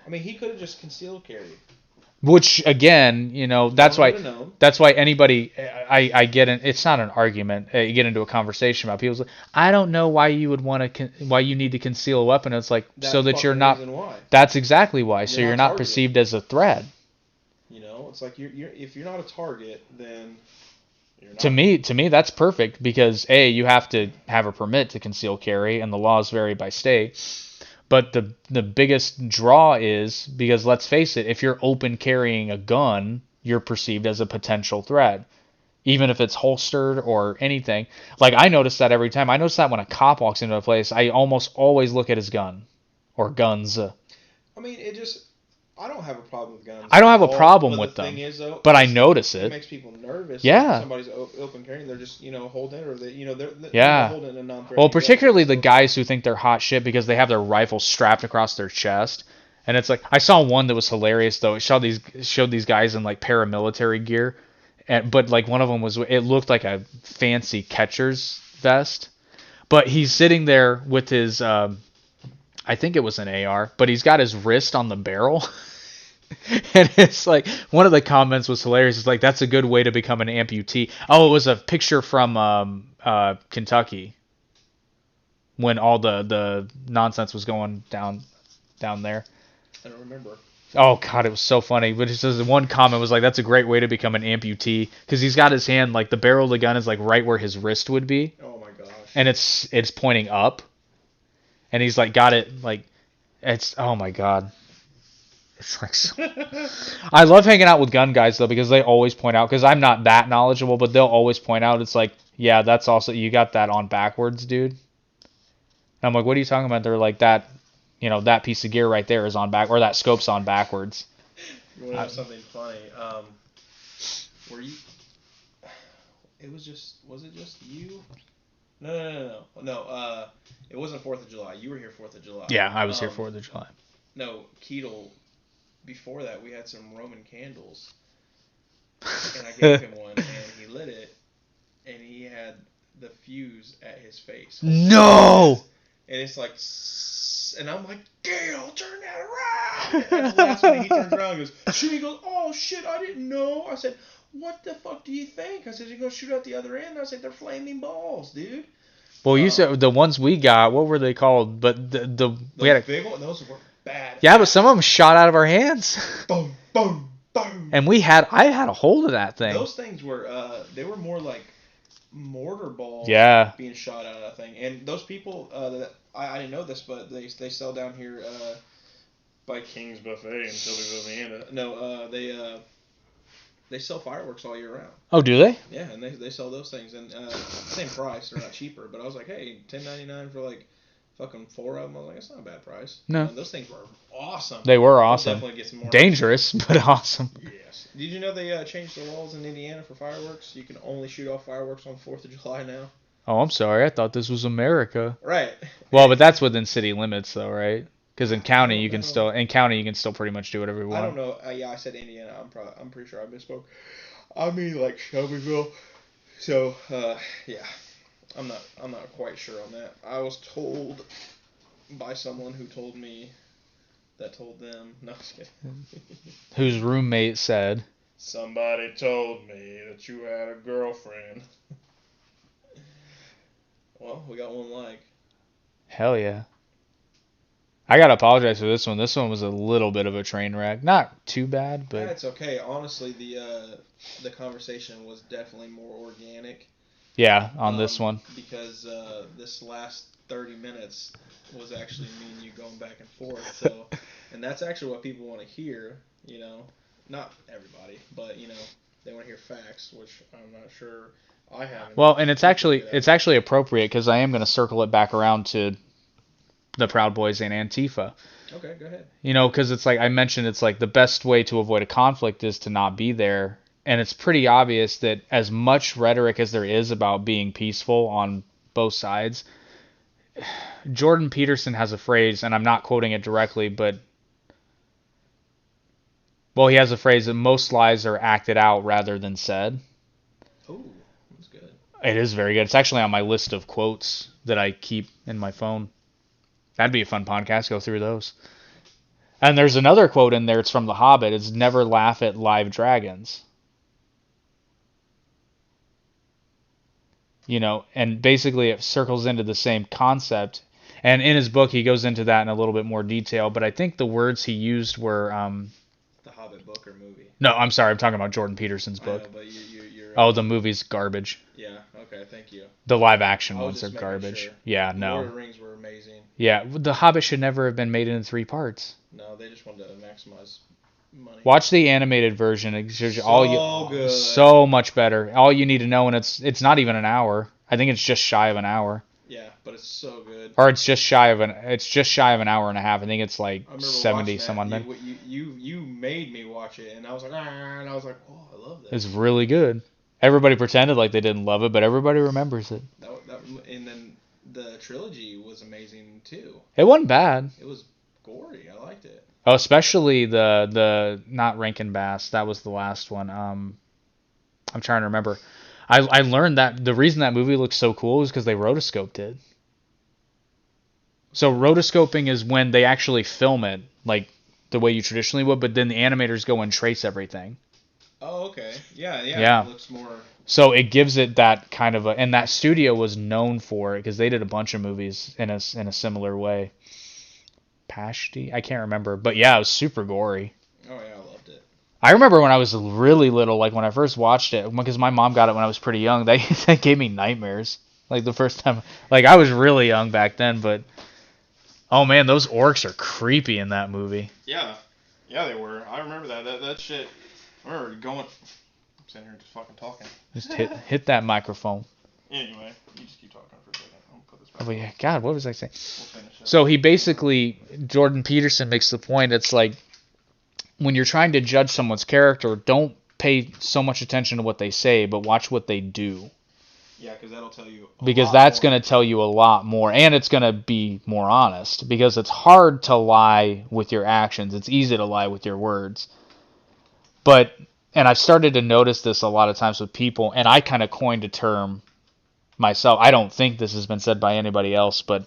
I mean, he could have just concealed carried. Which, again, that's why anybody, I get in, it's not an argument. You get into a conversation about people's like, I don't know why you would why you need to conceal a weapon. It's like, so that you're not, that's exactly why. So you're not perceived as a threat. It's like if you're not a target, then you're not. To me, that's perfect because you have to have a permit to conceal carry, and the laws vary by state. But the biggest draw is, because let's face it, if you're open carrying a gun, you're perceived as a potential threat. Even if it's holstered or anything. Like, I notice that every time. I notice that when a cop walks into a place, I almost always look at his gun. Or guns. I mean, I don't have a problem with guns. I don't have a problem with them. The thing is, though, but I notice it. It makes people nervous. Yeah. If somebody's open carrying, they're just, holding it, or they're holding a non-threatening. Well, particularly the guys who think they're hot shit because they have their rifle strapped across their chest. And it's like, I saw one that was hilarious, though. It showed these guys in, like, paramilitary gear. But, like, one of them it looked like a fancy catcher's vest. But he's sitting there with his, I think it was an AR, but he's got his wrist on the barrel. And it's like, one of the comments was hilarious. It's like, that's a good way to become an amputee. Oh, it was a picture from Kentucky when all the nonsense was going down there. I don't remember. Oh God, it was so funny. But it says one comment was like, that's a great way to become an amputee, because he's got his hand, like, the barrel of the gun is like right where his wrist would be. Oh my gosh. And it's pointing up, and he's like got it like, it's, oh my God. It's like, so... I love hanging out with gun guys though, because they always point out, because I'm not that knowledgeable, but they'll always point out, it's like, yeah, that's also, you got that on backwards, dude. And I'm like, what are you talking about? They're like, that piece of gear right there is on back, or that scope's on backwards. You want to know something funny? Were you? Was it just you? No. It wasn't 4th of July. You were here 4th of July. Yeah, I was here 4th of July. No, Keatle. Before that, we had some Roman candles, and I gave him one, and he lit it, and he had the fuse at his face. No! And it's like, and I'm like, Gale, turn that around! And at the last minute, he turns around and goes, shoot. He goes, oh shit, I didn't know. I said, what the fuck do you think? I said, you're going to shoot out the other end? I said, they're flaming balls, dude. Well, you said the ones we got, what were they called? But we had big ones, those were bad. Yeah, but some of them shot out of our hands. Boom, boom, boom. And I had a hold of that thing. Those things were, they were more like mortar balls being shot out of that thing. And those people, I didn't know this, but they sell down here by King's Buffet in Shelbyville, Indiana. No, they sell fireworks all year round. Oh, do they? Yeah, and they sell those things, and same price. They're not cheaper, but I was like, hey, $10.99 for like fucking 4 of them. I was like, that's not a bad price. No. Those things were awesome. They were awesome. Definitely get some more. Dangerous, but awesome. Yes. Did you know they changed the laws in Indiana for fireworks? You can only shoot off fireworks on 4th of July now. Oh, I'm sorry. I thought this was America. Right. Well, but that's within city limits, though, right? Because in county, don't you can know. still pretty much do whatever you I want. don't know. Yeah, I said Indiana. I'm pretty sure I misspoke. I mean like Shelbyville. So yeah, I'm not quite sure on that. I was told by someone who told me that told them. No, I'm just kidding. Whose roommate said, Somebody told me that you had a girlfriend. Well, we got one like. "Hell yeah." I gotta apologize for this one. This one was a little bit of a train wreck. Not too bad, Yeah, but it's okay. Honestly, the conversation was definitely more organic. yeah, on this one. Because this last 30 minutes was actually me and you going back and forth. So, and that's actually what people want to hear. You know, not everybody, but you know, they want to hear facts, which I'm not sure I haven't. Well, and it's actually appropriate because I am gonna circle it back around to the Proud Boys and Antifa. Okay, go ahead. You know, because it's like I mentioned, it's like the best way to avoid a conflict is to not be there. And it's pretty obvious that as much rhetoric as there is about being peaceful on both sides, Jordan Peterson has a phrase, and I'm not quoting it directly, but well, he has a phrase that most lies are acted out rather than said. Oh, that's good. It is very good. It's actually on my list of quotes that I keep in my phone. That'd be a fun podcast. Go through those. And there's another quote in there. It's from The Hobbit. It's never laugh at live dragons. You know, and basically it circles into the same concept. And in his book, he goes into that in a little bit more detail. But I think the words he used were. The Hobbit book or movie? No, I'm sorry. I'm talking about Jordan Peterson's book. I know, but you're. Oh, the movie's garbage. Yeah. Okay. Thank you. The live action I was ones are just making garbage. sure. Yeah, The no. Lord of the Rings were amazing. Yeah, The Hobbit should never have been made into 3 parts. No, they just wanted to maximize money. Watch the animated version. It's just Good. so much better. All you need to know, and it's not even an hour. I think it's just shy of an hour. Yeah, but it's so good. Or it's just shy of an hour and a half. I think it's like I remember 70 watching some that. odd minutes. You made me watch it, and I was like, and I was like, oh, I love this. It's really good. Everybody pretended like they didn't love it, but everybody remembers it. And then the trilogy was amazing too. It wasn't bad. It was gory. I liked it. Oh, especially the not Rankin Bass. That was the last one. I'm trying to remember. I learned that the reason that movie looks so cool is because they rotoscoped it. So rotoscoping is when they actually film it, like the way you traditionally would, but then the animators go and trace everything. Oh, okay. Yeah. Yeah. It looks more. So it gives it that kind of and that studio was known for it because they did a bunch of movies in a similar way. Pashti? I can't remember, but yeah, it was super gory. Oh yeah, I loved it. I remember when I was really little, like when I first watched it, because my mom got it when I was pretty young. They gave me nightmares. Like the first time, like I was really young back then, but oh man, those orcs are creepy in that movie. Yeah, they were. I remember that shit. I remember going. I'm sitting here just fucking talking. Just hit that microphone. Anyway, you just keep talking for a second. I'm gonna put this back. Oh, but yeah, God, what was I saying? We'll finish up. So he basically, Jordan Peterson makes the point. It's like when you're trying to judge someone's character, don't pay so much attention to what they say, but watch what they do. Yeah, because that'll tell you. Because that's going to tell you a lot more, and it's going to be more honest. Because it's hard to lie with your actions. It's easy to lie with your words. But, and I've started to notice this a lot of times with people, and I kind of coined a term myself. I don't think this has been said by anybody else, but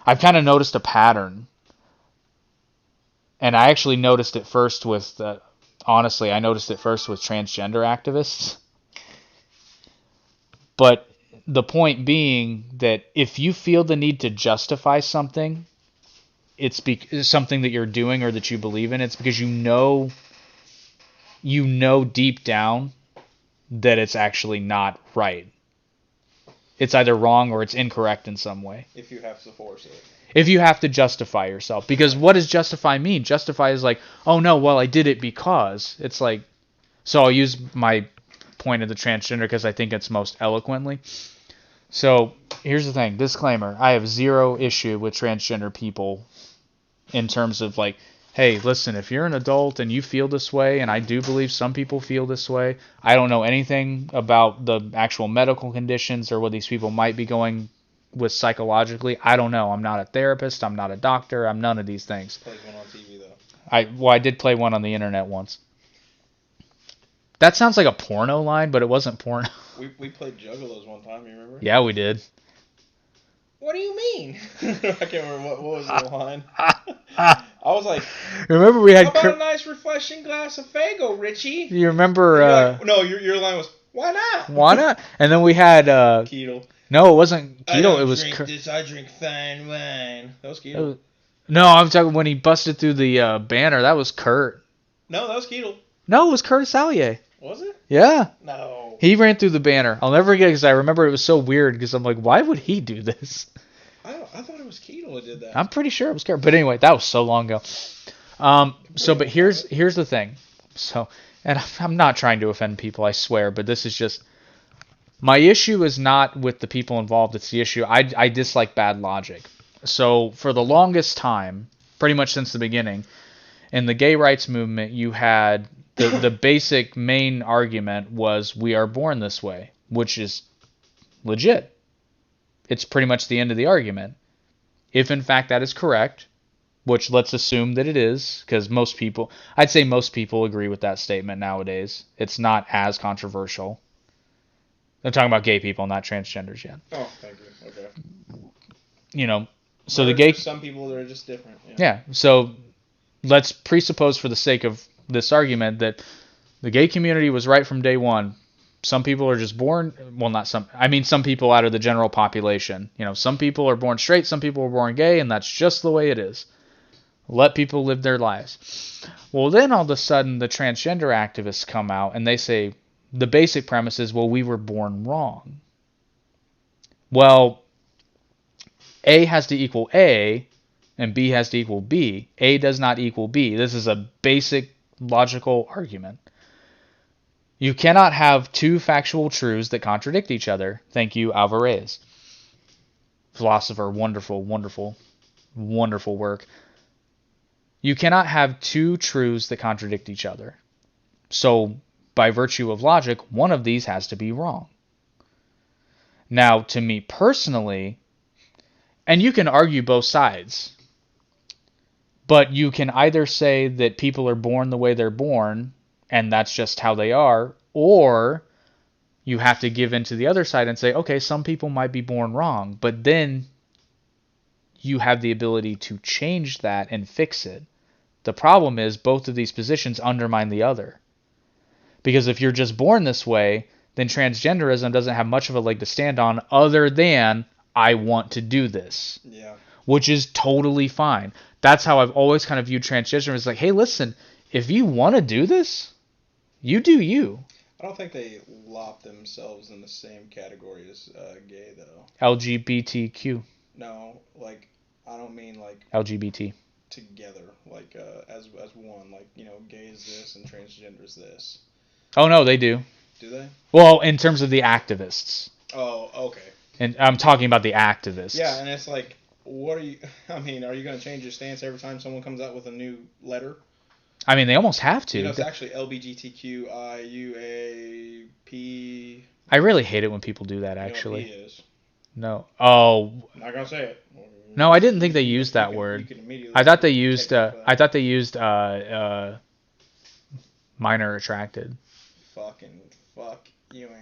I've kind of noticed a pattern. And I actually noticed it first with, honestly, I noticed it first with transgender activists. But the point being that if you feel the need to justify something, it's something that you're doing or that you believe in, it's because you know deep down that it's actually not right. It's either wrong or it's incorrect in some way. If you have to force it. If you have to justify yourself. Because what does justify mean? Justify is like, oh no, well I did it because. It's like, so I'll use my point of the transgender because I think it's most eloquently. So here's the thing, disclaimer, I have zero issue with transgender people in terms of like hey, listen, if you're an adult and you feel this way, and I do believe some people feel this way, I don't know anything about the actual medical conditions or what these people might be going with psychologically. I don't know. I'm not a therapist. I'm not a doctor. I'm none of these things. Played one on TV though. I did play one on the internet once. That sounds like a porno line, but it wasn't porno. We played Juggalos one time. You remember? Yeah, we did. What do you mean? I can't remember what was the line. I was like, Remember we had. how about a nice refreshing glass of Faygo, Richie? You remember? Like, no, your line was, why not? Why not? And then we had. Keto. No, it wasn't Keto. I don't It was. drink this. I drink fine wine. That was Keto. No, I'm talking when he busted through the banner. That was Kurt. No, that was Keto. No, it was Curtis Allier. Was it? Yeah. No. He ran through the banner. I'll never forget because I remember it was so weird because I'm like, why would he do this? I thought it was Keto that did that. I'm pretty sure it was Kurt. But anyway, that was so long ago. But here's the thing. So, and I'm not trying to offend people, I swear, but this is just my issue is not with the people involved. It's the issue. I dislike bad logic. So for the longest time, pretty much since the beginning, in the gay rights movement, you had the basic main argument was we are born this way, which is legit. It's pretty much the end of the argument. If in fact that is correct, which let's assume that it is, because I'd say most people agree with that statement nowadays. It's not as controversial. I'm talking about gay people, not transgenders yet. Oh, thank you. Okay. So the gay. Some people that are just different. Yeah. So let's presuppose for the sake of this argument that the gay community was right from day one. Some people are just born, well, not some, I mean some people out of the general population. Some people are born straight, some people are born gay, and that's just the way it is. Let people live their lives. Well, then all of a sudden the transgender activists come out and they say the basic premise is, well, we were born wrong. Well, A has to equal A, and B has to equal B. A does not equal B. This is a basic logical argument. You cannot have two factual truths that contradict each other. Thank you, Alvarez. Philosopher, wonderful, wonderful, wonderful work. You cannot have two truths that contradict each other. So, by virtue of logic, one of these has to be wrong. Now, to me personally, and you can argue both sides, but you can either say that people are born the way they're born, and that's just how they are, or you have to give in to the other side and say, okay, some people might be born wrong, but then you have the ability to change that and fix it. The problem is both of these positions undermine the other. Because if you're just born this way, then transgenderism doesn't have much of a leg to stand on other than I want to do this. Yeah. Which is totally fine. That's how I've always kind of viewed transgenderism as like, hey, listen, if you want to do this, you do you. I don't think they lop themselves in the same category as gay, though. LGBTQ. No, like, I don't mean, like... LGBT. Together, like, as one. Like, gay is this and transgender is this. Oh, no, they do. Do they? Well, in terms of the activists. Oh, okay. And I'm talking about the activists. Yeah, and it's like, what are you... I mean, are you going to change your stance every time someone comes out with a new letter? I mean, they almost have to. It's actually LBGTQIUAP. I really hate it when people do that, actually. He is. No. Oh. I'm not going to say it. No, I didn't think they used that word. I thought they used minor attracted. Fuck you ain't.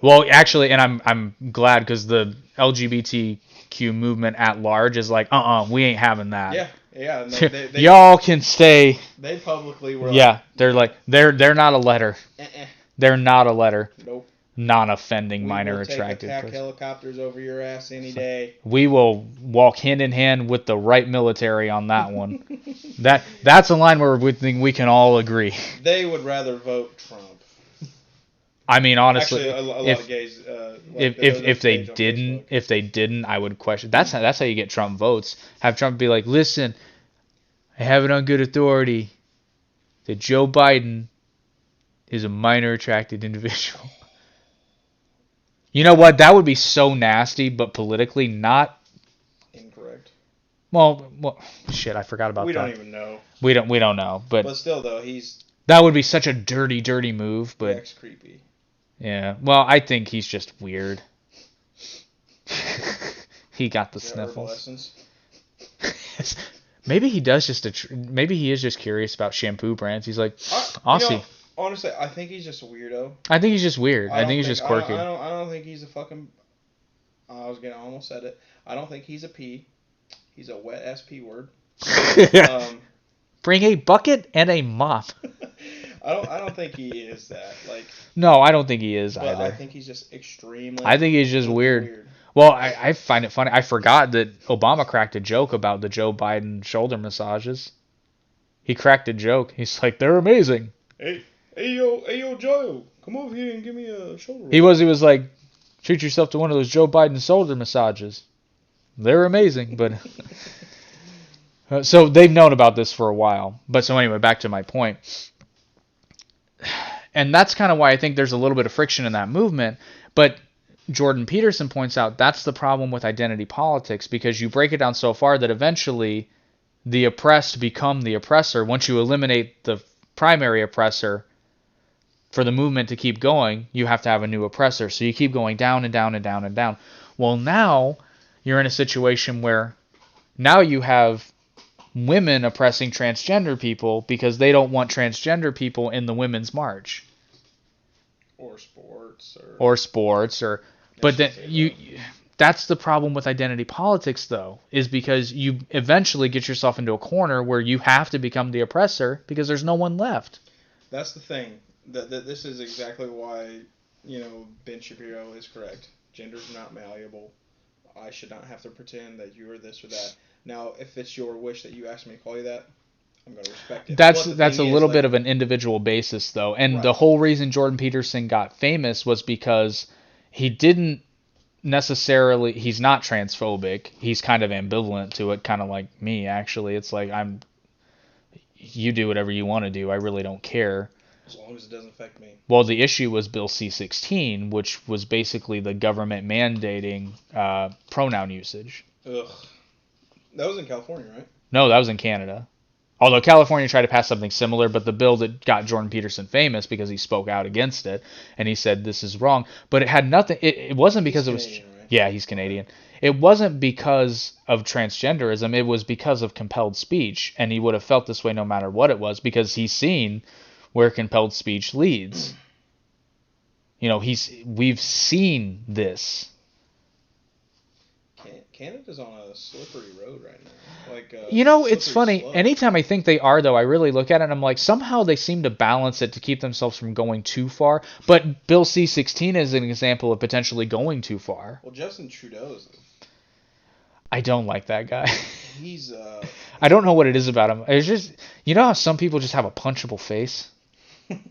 Well, actually, and I'm glad because the LGBTQ movement at large is like, we ain't having that. Yeah. They, y'all can stay. They publicly were. Yeah, they're like they're not a letter. They're not a letter. Nope. Non-offending minor attracted. Attack helicopters over your ass any day. We will walk hand in hand with the right military on that one. That's a line where we think we can all agree. They would rather vote Trump. I mean, honestly, actually, a lot of gays. If they didn't, I would question. That's how you get Trump votes. Have Trump be like, listen, I have it on good authority that Joe Biden is a minor attracted individual. You know what? That would be so nasty, but politically not incorrect. Well, shit, I forgot about We that. don't even know. We don't know, but still, though, he's that would be such a dirty move. But Rex creepy. yeah, well, I think he's just weird. He got the Is that herbal sniffles. essence? Maybe he does maybe he is just curious about shampoo brands. He's like, You Aussie. know, honestly, I think he's just a weirdo. I think he's just weird. I think he's just quirky. I don't think he's a fucking. I almost said it. I don't think he's a P. He's a wet ass P word. Bring a bucket and a mop. I don't think he is that. Like. No, I don't think he is But either. I think he's just extremely. I think he's just weird. Well, I find it funny. I forgot that Obama cracked a joke about the Joe Biden shoulder massages. He cracked a joke. He's like, they're amazing. Hey yo, Joe, come over here and give me a shoulder. He was like, treat yourself to one of those Joe Biden shoulder massages. They're amazing, but so they've known about this for a while. But so anyway, back to my point. And that's kind of why I think there's a little bit of friction in that movement. But Jordan Peterson points out that's the problem with identity politics, because you break it down so far that eventually the oppressed become the oppressor. Once you eliminate the primary oppressor, for the movement to keep going, you have to have a new oppressor. So you keep going down and down and down and down. Well, now you're in a situation where now you have women oppressing transgender people because they don't want transgender people in the women's march. Or sports. But then that's the problem with identity politics, though, is because you eventually get yourself into a corner where you have to become the oppressor because there's no one left. That's the thing. This is exactly why, Ben Shapiro is correct. Gender's not malleable. I should not have to pretend that you are this or that. Now, if it's your wish that you ask me to call you that, I'm going to respect it. That's a little bit of an individual basis, though. And Right. The whole reason Jordan Peterson got famous was because he didn't necessarily, he's not transphobic. He's kind of ambivalent to it, kind of like me, actually. It's like, you do whatever you want to do. I really don't care. As long as it doesn't affect me. Well, the issue was Bill C-16, which was basically the government mandating pronoun usage. Ugh. That was in California, right? No, that was in Canada. Although California tried to pass something similar, but the bill that got Jordan Peterson famous because he spoke out against it, and he said this is wrong. But it had nothing. It wasn't because it was. Canadian, right? Yeah, he's Canadian. It wasn't because of transgenderism. It was because of compelled speech, and he would have felt this way no matter what it was, because he's seen where compelled speech leads. We've seen this. Canada's on a slippery road right now. It's funny. Slope. Anytime I think they are, though, I really look at it and I'm like, somehow they seem to balance it to keep themselves from going too far. But Bill C-16 is an example of potentially going too far. Well, Justin Trudeau's. I don't like that guy. He's. I don't know what it is about him. It's just, how some people just have a punchable face?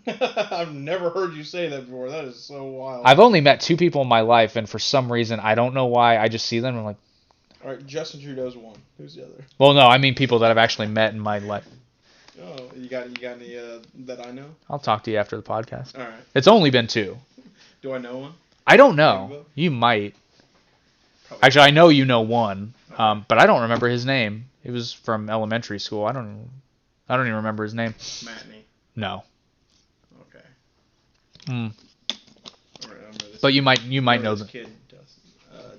I've never heard you say that before. That is so wild. I've only met 2 people in my life, and for some reason, I don't know why, I just see them and I'm like, all right, Justin Trudeau's one. Who's the other? well, no, I mean people that I've actually met in my life. Oh, you got any that I know? I'll talk to you after the podcast. All right. It's only been 2. Do I know one? I don't know. You might. Probably. Actually, I know you know one, but I don't remember his name. It was from elementary school. I don't even remember his name. Matney. No. Okay. Hmm. I remember this. But you might know this the kid,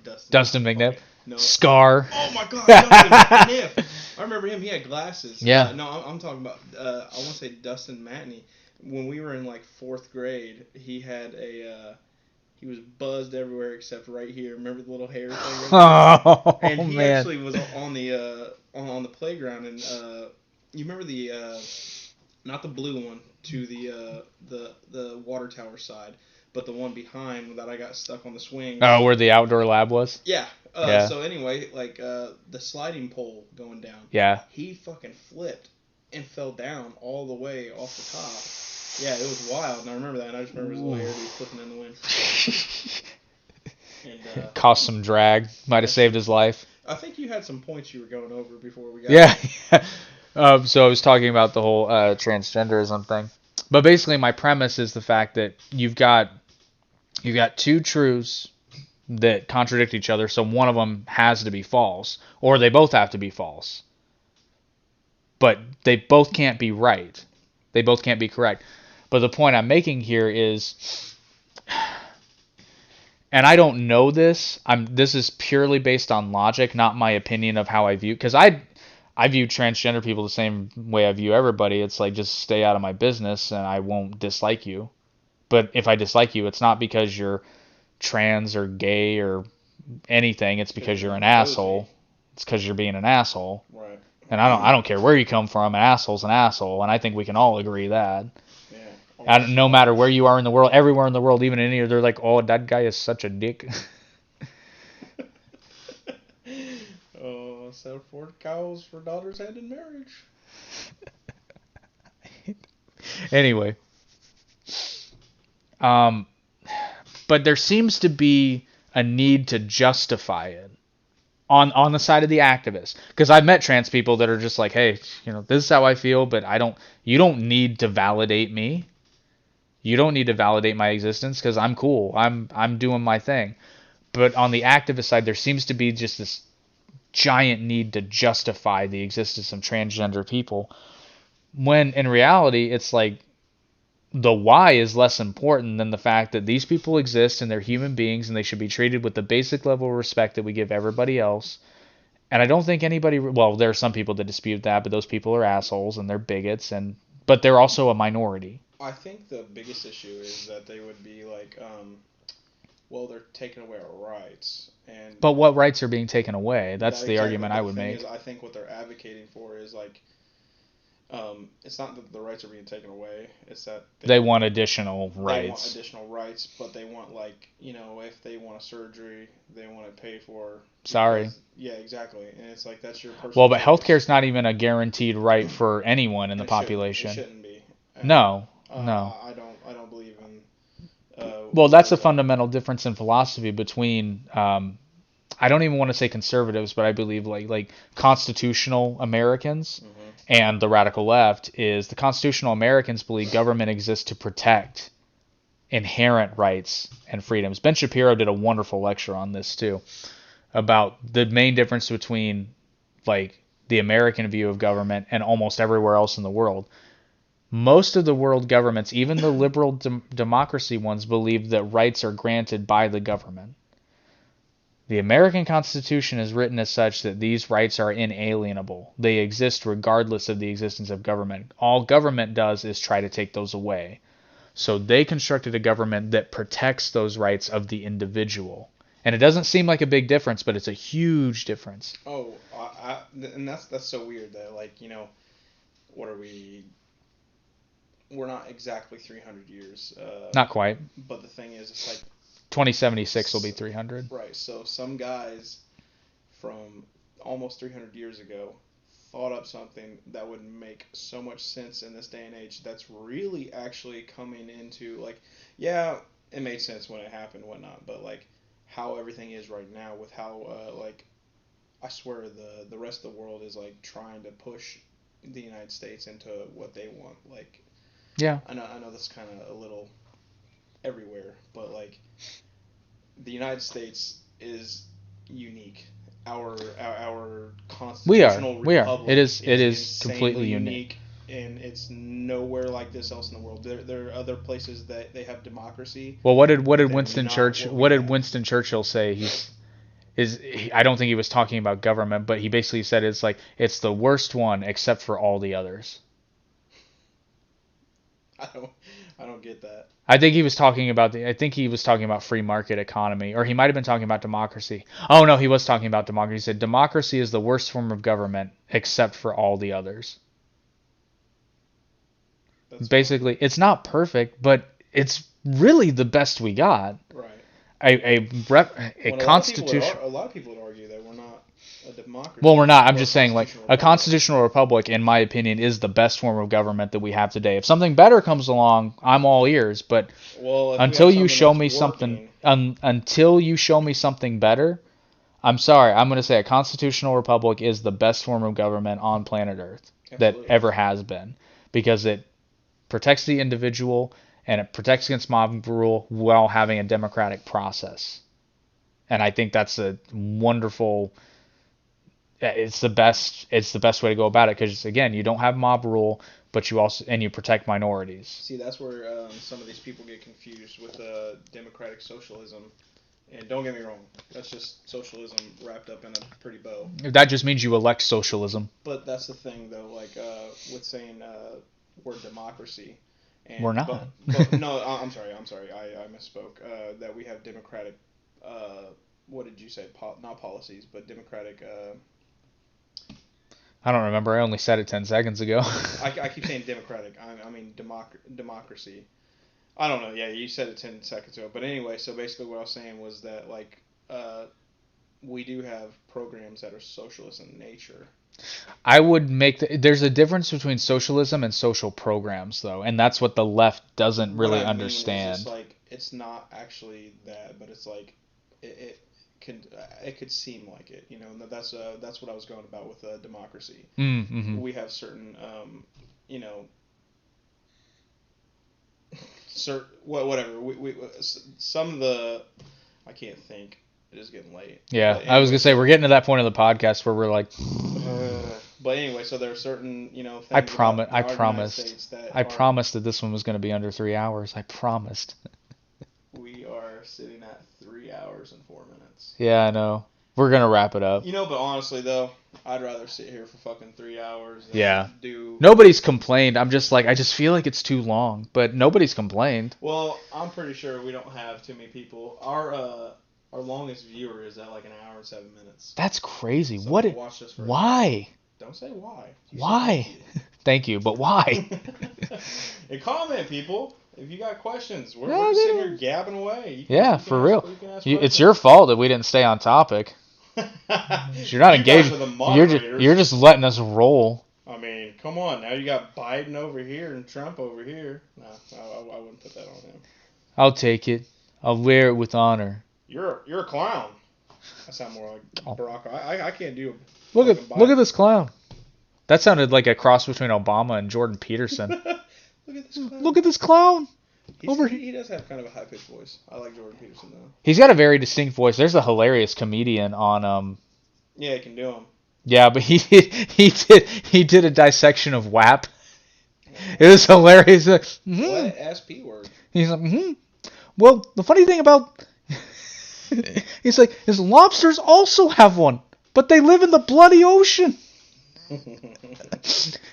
Dustin. Dustin McNiff. Okay. No. Scar. Oh my God, Dustin McNiff. I remember him. He had glasses. Yeah. No, I'm talking about. I want to say Dustin Matney. When we were in 4th grade, he had he was buzzed everywhere except right here. Remember the little hair thing? Oh And he man. actually was on the playground, and you remember the not the blue one to the water tower side, but the one behind that I got stuck on the swing. Oh, where the outdoor lab was? Yeah. Yeah. So anyway, the sliding pole going down. Yeah. He fucking flipped and fell down all the way off the top. Yeah, it was wild, and I remember that. And I just remember his little hair flipping in the wind. And, cost some drag. Might have saved his life. I think you had some points you were going over before we got. Yeah. So I was talking about the whole transgenderism thing, but basically my premise is the fact that you've got 2 truths that contradict each other, so one of them has to be false, or they both have to be false. But they both can't be right. They both can't be correct. But the point I'm making here is, and I don't know this. This is purely based on logic, not my opinion of how I view. Because I view transgender people the same way I view everybody. It's like, just stay out of my business, and I won't dislike you. But if I dislike you, it's not because you're trans or gay or anything. It's because you're an asshole. It's because you're being an asshole. Right. And I don't care where you come from. An asshole's an asshole, and I think we can all agree that. Yeah. And no matter where you are in the world, everywhere in the world, even in India, they're like, "Oh, that guy is such a dick." Oh, sell 4 cows for daughter's hand in marriage. Anyway, but there seems to be a need to justify it on the side of the activists, because I've met trans people that are just like, hey, this is how I feel, but you don't need to validate me. You don't need to validate my existence, because I'm cool. I'm doing my thing. But on the activist side, there seems to be just this giant need to justify the existence of transgender people, when in reality, it's like the why is less important than the fact that these people exist and they're human beings and they should be treated with the basic level of respect that we give everybody else. And I don't think anybody, well, there are some people that dispute that, but those people are assholes and they're bigots, but they're also a minority. I think the biggest issue is that they would be like, well, they're taking away our rights. But what rights are being taken away? That's the argument I would make. I think what they're advocating for is like, it's not that the rights are being taken away. It's that they want additional rights. They want additional rights, but they want, like, if they want a surgery, they want to pay for. Sorry. Yeah, exactly. And it's like, that's your personal. Well, but healthcare is not even a guaranteed right for anyone in the population. It shouldn't be. No. I don't believe in. Well, that's a fundamental difference in philosophy between. I don't even want to say conservatives, but I believe like constitutional Americans. Mm-hmm. And the radical left is the constitutional Americans believe government exists to protect inherent rights and freedoms. Ben Shapiro did a wonderful lecture on this too, about the main difference between like the American view of government and almost everywhere else in the world. Most of the world governments, even the liberal democracy ones, believe that rights are granted by the government. The American Constitution is written as such that these rights are inalienable. They exist regardless of the existence of government. All government does is try to take those away. So they constructed a government that protects those rights of the individual. And it doesn't seem like a big difference, but it's a huge difference. Oh, and that's so weird that, like, what are we? We're not exactly 300 years. Not quite. But the thing is, it's like 2076 will be 300. Right, so some guys from almost 300 years ago thought up something that would make so much sense in this day and age that's really actually coming into, like, yeah, it made sense when it happened and whatnot, but, like, how everything is right now with how, like, I swear the rest of the world is, like, trying to push the United States into what they want, like, yeah. I know that's kind of a little everywhere, but, like, the United States is unique. Our constitutional republic It is completely unique, and it's nowhere like this else in the world. There are other places that they have democracy. Well, what did Winston Churchill say? I don't think he was talking about government, but he basically said it's the worst one except for all the others. I don't get that. I think he was talking about free market economy, or he might have been talking about democracy. Oh no, he was talking about democracy. He said democracy is the worst form of government except for all the others. That's basically funny. It's not perfect, but it's really the best we got. Right. A constitution. A lot of people would argue that we're not a democracy. Well, we're not. I'm just saying, like, a constitutional republic, in my opinion, is the best form of government that we have today. If something better comes along, I'm all ears. But until you show me something better, I'm sorry. I'm going to say a constitutional republic is the best form of government on planet Earth. Absolutely. That ever has been, because it protects the individual and it protects against mob rule while having a democratic process. And I think that's a wonderful. It's the best. It's the best way to go about it because again, you don't have mob rule, but you protect minorities. See, that's where some of these people get confused with democratic socialism. And don't get me wrong, that's just socialism wrapped up in a pretty bow. That just means you elect socialism. But that's the thing, though, like with saying we're democracy. And, We're not. But no, I'm sorry, I misspoke. That we have democratic, what did you say? Not policies, but democratic. I don't remember. I only said it 10 seconds ago. I keep saying democratic. I mean democracy. I don't know. Yeah, you said it 10 seconds ago. But anyway, so basically what I was saying was that, like, we do have programs that are socialist in nature. I would there's a difference between socialism and social programs, though, and that's what the left doesn't really understand. It's just like, it's not actually that, but it's like, it could seem like it, you know, and that's what I was going about with democracy. Mm-hmm. We have certain, you know, whatever. We some of the, I can't think. It is getting late. Yeah, anyway, I was gonna say we're getting to that point of the podcast where we're like. But anyway, so there are certain, you know, things I promised that this one was going to be under 3 hours. I promised. We are sitting at 3 hours and 4 minutes. Yeah, I know. We're gonna wrap it up. You know, but honestly though, I'd rather sit here for fucking 3 hours than do. Nobody's complained. I'm just like, I just feel like it's too long, but nobody's complained. Well, I'm pretty sure we don't have too many people. Our longest viewer is at like an hour and 7 minutes. That's crazy. So why? Don't say why. Why? Thank you, but why? And comment, people. If you got questions, we're just sitting here gabbing away. For real. It's your fault that we didn't stay on topic. You're not engaged. You're just letting us roll. I mean, come on. Now you got Biden over here and Trump over here. No, I wouldn't put that on him. I'll take it. I'll wear it with honor. You're a clown. I sound more like Barack. I can't do. Look at this clown. That sounded like a cross between Obama and Jordan Peterson. Look at this clown. He does have kind of a high pitched voice. I like Jordan Peterson though. He's got a very distinct voice. There's a hilarious comedian on Yeah, he can do them. Yeah, but he did a dissection of WAP. It was hilarious. What SP word? He's like, Well, the funny thing about he's like, his lobsters also have one, but they live in the bloody ocean.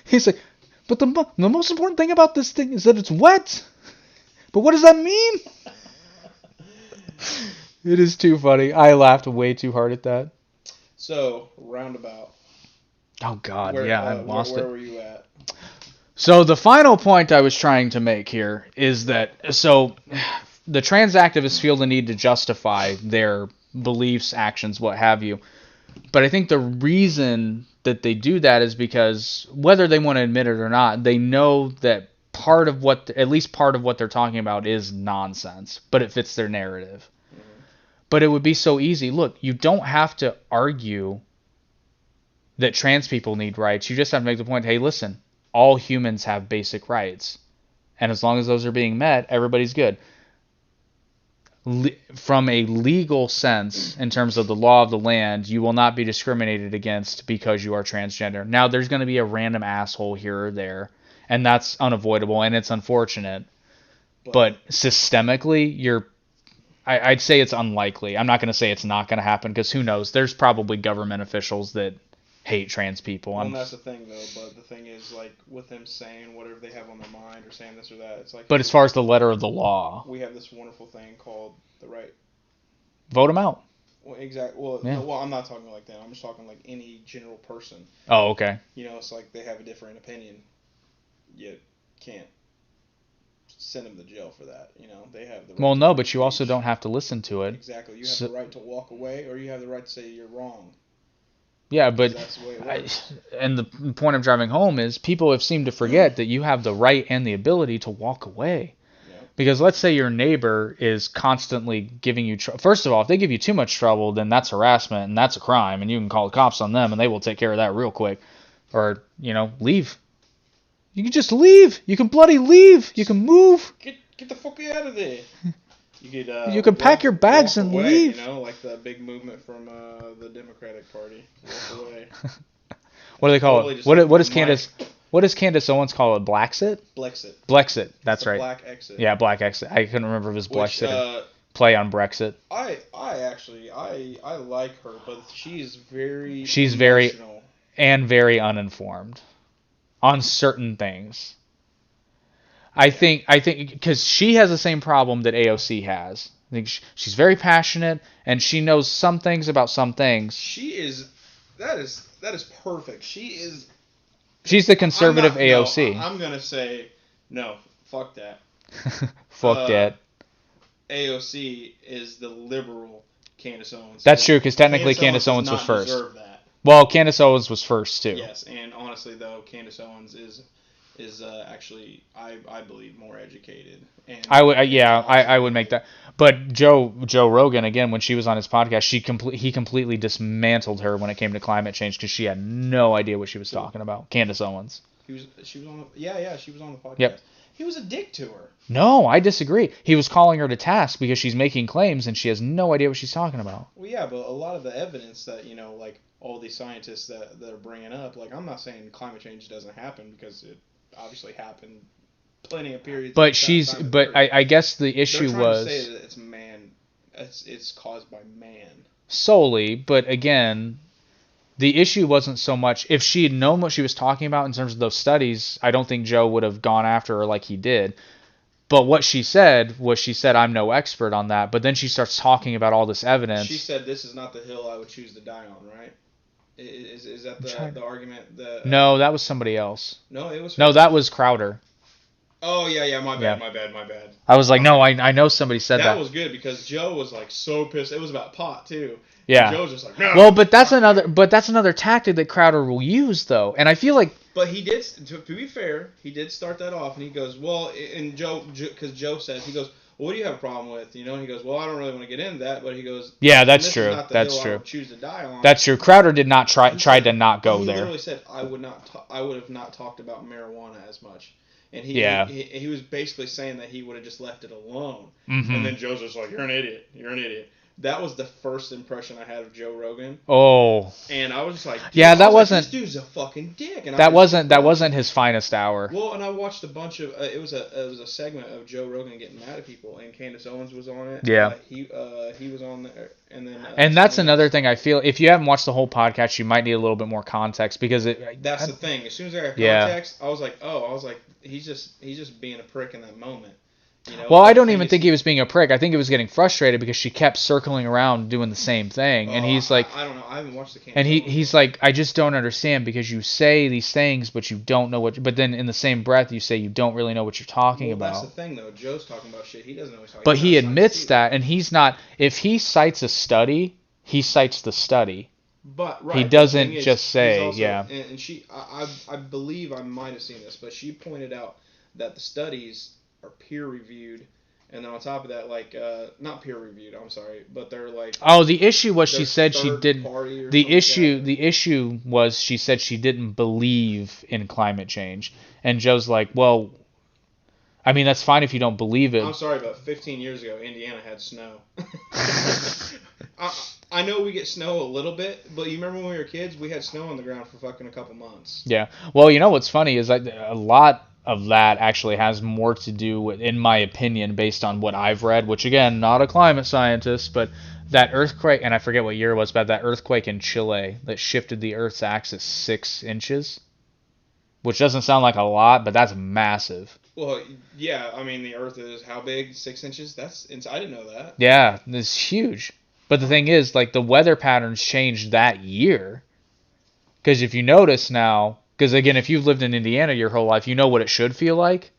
He's like, but the most important thing about this thing is that it's wet. But what does that mean? It is too funny. I laughed way too hard at that. So, roundabout. Oh, God, I lost it. Where were you at? So, the final point I was trying to make here is that, the trans activists feel the need to justify their beliefs, actions, what have you. But I think the reason that they do that is because, whether they want to admit it or not, they know that at least part of what they're talking about is nonsense, but it fits their narrative. Mm-hmm. But it would be so easy. Look, you don't have to argue that trans people need rights. You just have to make the point, hey, listen, all humans have basic rights. And as long as those are being met, everybody's good. From a legal sense, in terms of the law of the land, you will not be discriminated against because you are transgender. Now, there's going to be a random asshole here or there, and that's unavoidable, and it's unfortunate. But systemically, I'd say it's unlikely. I'm not going to say it's not going to happen, because who knows? There's probably government officials that hate trans people. Well, and that's the thing, though. But the thing is, like, with them saying whatever they have on their mind or saying this or that, it's like... But as far as the letter of the law... We have this wonderful thing called the right... Vote them out. Well, exactly. Well, yeah. No, I'm not talking like that. I'm just talking like any general person. Oh, okay. You know, it's like they have a different opinion. You can't send them to jail for that. You know, they have the right. Well, no, but you also don't have to listen to it. Exactly. You have the right to walk away, or you have the right to say you're wrong. Yeah, but that's the way it works. And the point of driving home is people have seemed to forget that you have the right and the ability to walk away. Yeah. Because let's say your neighbor is constantly giving you trouble. First of all, if they give you too much trouble, then that's harassment and that's a crime, and you can call the cops on them and they will take care of that real quick. Or, leave. You can just leave. You can bloody leave. You can move. Get the fuck out of there. You could pack your bags walk and away, leave. You know, like the big movement from the Democratic Party. Walk away. What do they call Totally it? just like What does Mike. Candace? What does Candace Owens call it? Blaxit? Blexit. Blexit. That's It's a right. Black exit. Yeah, black exit. I couldn't remember if it was Which, Blexit or play on Brexit. I actually I like her, but she's very emotional. Very uninformed on certain things. I think because she has the same problem that AOC has. I think she's very passionate and she knows some things about some things. That is perfect. She's the conservative AOC. I'm gonna say no. Fuck that. Fuck that. AOC is the liberal Candace Owens. That's true because technically Candace Owens was first. Deserve that. Well, Candace Owens was first too. Yes, and honestly though, Candace Owens is actually I believe more educated. And I would make that. But Joe Rogan again when she was on his podcast, he completely dismantled her when it came to climate change because she had no idea what she was talking about. Candace Owens. She was on the podcast. Yep. He was a dick to her. No, I disagree. He was calling her to task because she's making claims and she has no idea what she's talking about. Well, yeah, but a lot of the evidence that like all these scientists that are bringing up, like I'm not saying climate change doesn't happen because it obviously happened plenty of periods. But I guess the issue was to say that it's man, it's caused by man solely. But again, the issue wasn't so much if she had known what she was talking about in terms of those studies. I don't think Joe would have gone after her like he did. But what she said was I'm no expert on that. But then she starts talking about all this evidence. She said this is not the hill I would choose to die on, right? Is that the argument that? No, that was somebody else. No, it was. No, that was Crowder. Oh yeah, my bad. I was like, no, I know somebody said that. That was good because Joe was like so pissed. It was about pot too. Yeah. And Joe was just like, no. Well, but that's another tactic that Crowder will use though, and I feel like. But he did. To be fair, he did start that off, and he goes, well, and Joe, because Joe says he goes, well, what do you have a problem with? And he goes, well, I don't really want to get into that, but he goes, yeah, that's true. That's true. I would choose to die on. That's true. Crowder did not tried to not go there. He literally said, I would have not talked about marijuana as much. And he was basically saying that he would have just left it alone. Mm-hmm. And then Joe's just like, you're an idiot. That was the first impression I had of Joe Rogan. Oh. And I was just like, yeah, that wasn't. This dude's a fucking dick. And that wasn't his finest hour. Well, and I watched a bunch of. It was a segment of Joe Rogan getting mad at people, and Candace Owens was on it. Yeah. He was on there, and then. And that's another thing I feel. If you haven't watched the whole podcast, you might need a little bit more context because it. That's the thing. As soon as I got context, I was like, he's just being a prick in that moment. Well, I don't even think he was being a prick. I think he was getting frustrated because she kept circling around doing the same thing, and he's like, I don't know, I haven't watched the Candace. And he's like, I just don't understand because you say these things, but you don't know what. But then in the same breath, you say you don't really know what you're talking about. That's the thing, though. Joe's talking about shit. He doesn't know what he's talking about. But he admits that, and he's not. If he cites a study, he cites the study. But he doesn't just say, also, yeah. And she, I believe I might have seen this, but she pointed out that the studies are peer reviewed. And then on top of that, like, not peer reviewed, I'm sorry, but they're like. Oh, the issue was she said she didn't. The issue was she said she didn't believe in climate change, and Joe's like, well, I mean that's fine if you don't believe it. I'm sorry, but 15 years ago, Indiana had snow. I know we get snow a little bit, but you remember when we were kids, we had snow on the ground for fucking a couple months. Yeah. Well, you know what's funny is that a lot of that actually has more to do with, in my opinion, based on what I've read, which again, not a climate scientist, but that earthquake, and I forget what year it was, but that earthquake in Chile that shifted the Earth's axis 6 inches, which doesn't sound like a lot, but that's massive. Well, yeah, I mean, the Earth is how big? 6 inches? I didn't know that. Yeah, it's huge. But the thing is, like, the weather patterns changed that year. Because if you notice now, because again, if you've lived in Indiana your whole life, you know what it should feel like.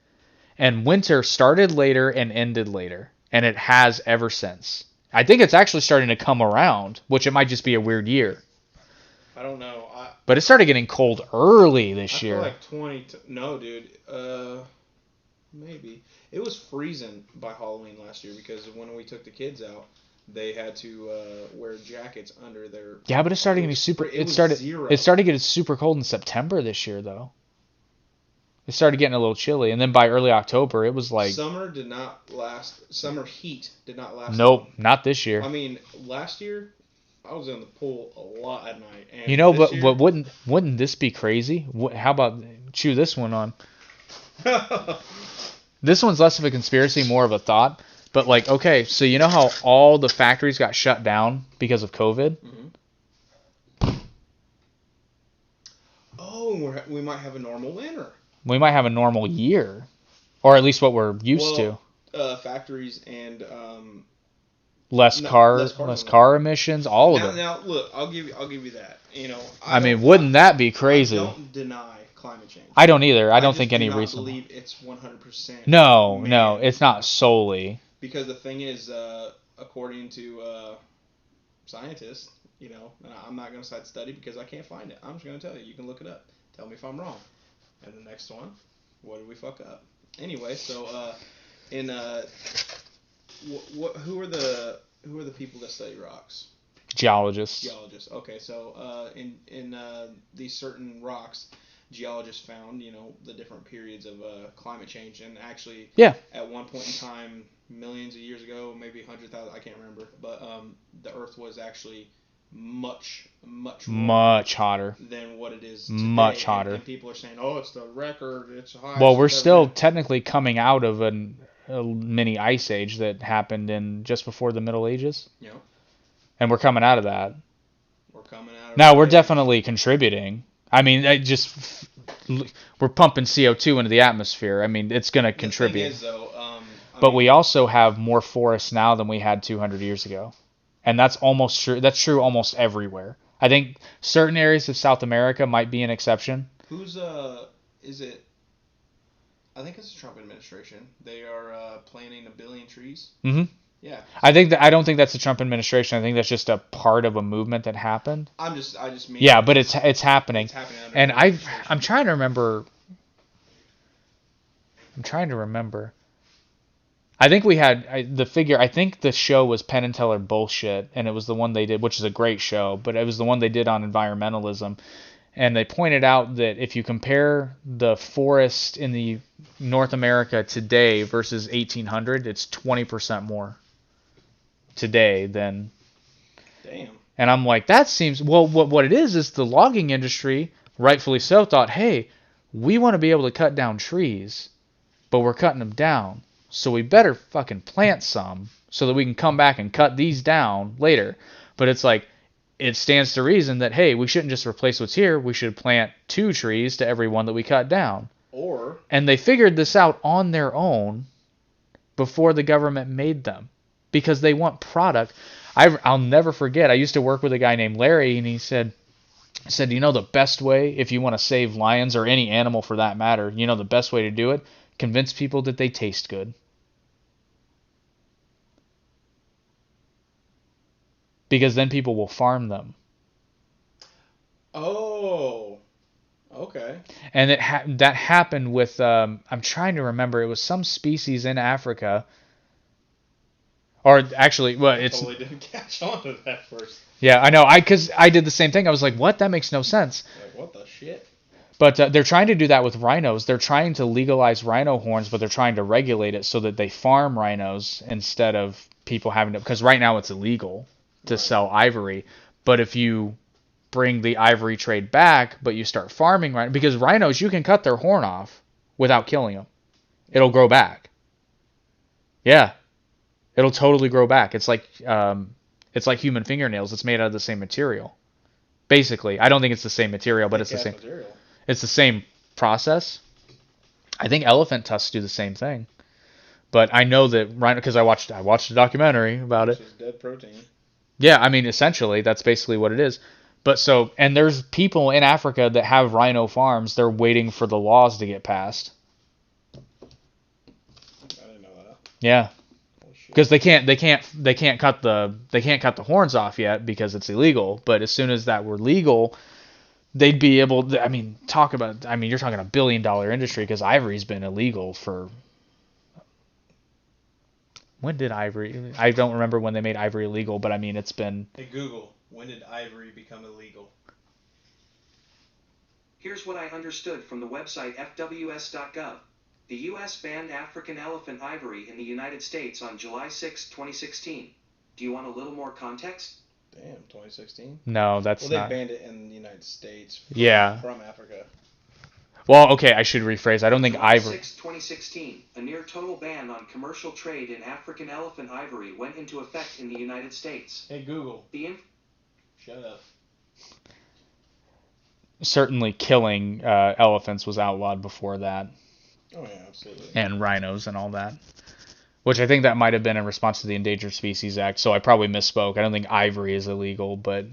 And winter started later and ended later. And it has ever since. I think it's actually starting to come around, which it might just be a weird year. I don't know. But it started getting cold early this year. I feel like no, dude. Maybe. It was freezing by Halloween last year because when we took the kids out, they had to wear jackets under their. Yeah, but it started getting super. It started getting super cold in September this year, though. It started getting a little chilly, and then by early October, it was like, summer did not last. Summer heat did not last. nope, long. not this year. I mean, last year I was in the pool a lot at night, and You know, this but wouldn't this be crazy? How about chew this one on? year, This one's less of a conspiracy, more of a thought. But like, okay, so you know how all the factories got shut down because of COVID? oh, we might have a normal winter. We might have a normal year, or at least what we're used to. Factories and Less car emissions, all of it. Now, look, I'll give you that. You know, I mean, wouldn't that be crazy? I don't deny climate change. I don't either. I don't think just any do not reason. believe it's 100%. No, it's not solely. Because the thing is, according to scientists, you know, and I'm not going to cite study because I can't find it. I'm just going to tell you. You can look it up. Tell me if I'm wrong. And the next one, what did we fuck up? Anyway, so who are the people that study rocks? Geologists. Geologists. Okay, so in these certain rocks, geologists found, you know, the different periods of climate change, and actually, at one point in time, millions of years ago, maybe 100,000, I can't remember, but the Earth was actually much hotter than what it is today. Much hotter. And people are saying, oh, it's the record, it's high. Well, we're still technically coming out of a mini ice age that happened in just before the Middle Ages. Yeah. And we're coming out of that. We're coming out of Now, we're definitely contributing. I mean, we're pumping CO2 into the atmosphere. I mean, it's going to contribute. The thing is, though, but we also have more forests now than we had 200 years ago. And that's almost true. That's true almost everywhere. I think certain areas of South America might be an exception. Is it? I think it's the Trump administration. They are planting 1 billion trees. Mm-hmm. Yeah. I don't think that's the Trump administration. I think that's just a part of a movement that happened. I just mean. Yeah, but it's happening. It's happening under and the I'm trying to remember. I think we had the figure. I think the show was Penn and Teller Bullshit, and it was the one they did, which is a great show, but it was the one they did on environmentalism. And they pointed out that if you compare the forest in the North America today versus 1800, it's 20% more today than. Damn. And I'm like, that seems, well, what it is the logging industry, rightfully so, thought, hey, we want to be able to cut down trees, but we're cutting them down. So we better fucking plant some so that we can come back and cut these down later. But it's like, it stands to reason that, hey, we shouldn't just replace what's here. We should plant 2 trees to every one that we cut down. And they figured this out on their own before the government made them because they want product. I'll never forget. I used to work with a guy named Larry, and he said, you know, the best way, if you want to save lions or any animal for that matter, you know, the best way to do it, convince people that they taste good. Because then people will farm them. Oh, okay. And that happened with, I'm trying to remember, it was some species in Africa. Or actually, well, it's... I totally didn't catch on to that first. Yeah, I know. Because I did the same thing. I was like, what? That makes no sense. Like, what the shit? But they're trying to do that with rhinos. They're trying to legalize rhino horns, but they're trying to regulate it so that they farm rhinos instead of people having to... Because right now it's illegal to sell ivory. But if you bring the ivory trade back, but you start farming rhinos... Because rhinos, you can cut their horn off without killing them. It'll grow back. Yeah. It'll totally grow back. It's like human fingernails. It's made out of the same material. Basically. I don't think it's the same material, but it's the same material. It's the same process. I think elephant tusks do the same thing. But I know that rhino, because I watched a documentary about it. Which is dead protein. Yeah, I mean, essentially, that's basically what it is. But so, and there's people in Africa that have rhino farms. They're waiting for the laws to get passed. I didn't know that. Yeah. Because they can't cut the horns off yet because it's illegal. But as soon as that were legal, they'd be able to, I mean, you're talking $1 billion industry because ivory's been illegal for... When did ivory... I don't remember when they made ivory illegal, but I mean, it's been... Hey, Google, when did ivory become illegal? Here's what I understood from the website fws.gov. The U.S. banned African elephant ivory in the United States on July 6, 2016. Do you want a little more context? Damn, 2016? No, that's Well, they not. banned it in the United States Yeah. from Africa. Well, okay, I should rephrase. I don't think July ivory. 6, 2016, a near-total ban on commercial trade in African elephant ivory went into effect in the United States. Hey, Google. The Shut up. Certainly killing elephants was outlawed before that, Oh, yeah, absolutely. and rhinos and all that. Which I think that might have been in response to the Endangered Species Act, so I probably misspoke. I don't think ivory is illegal, but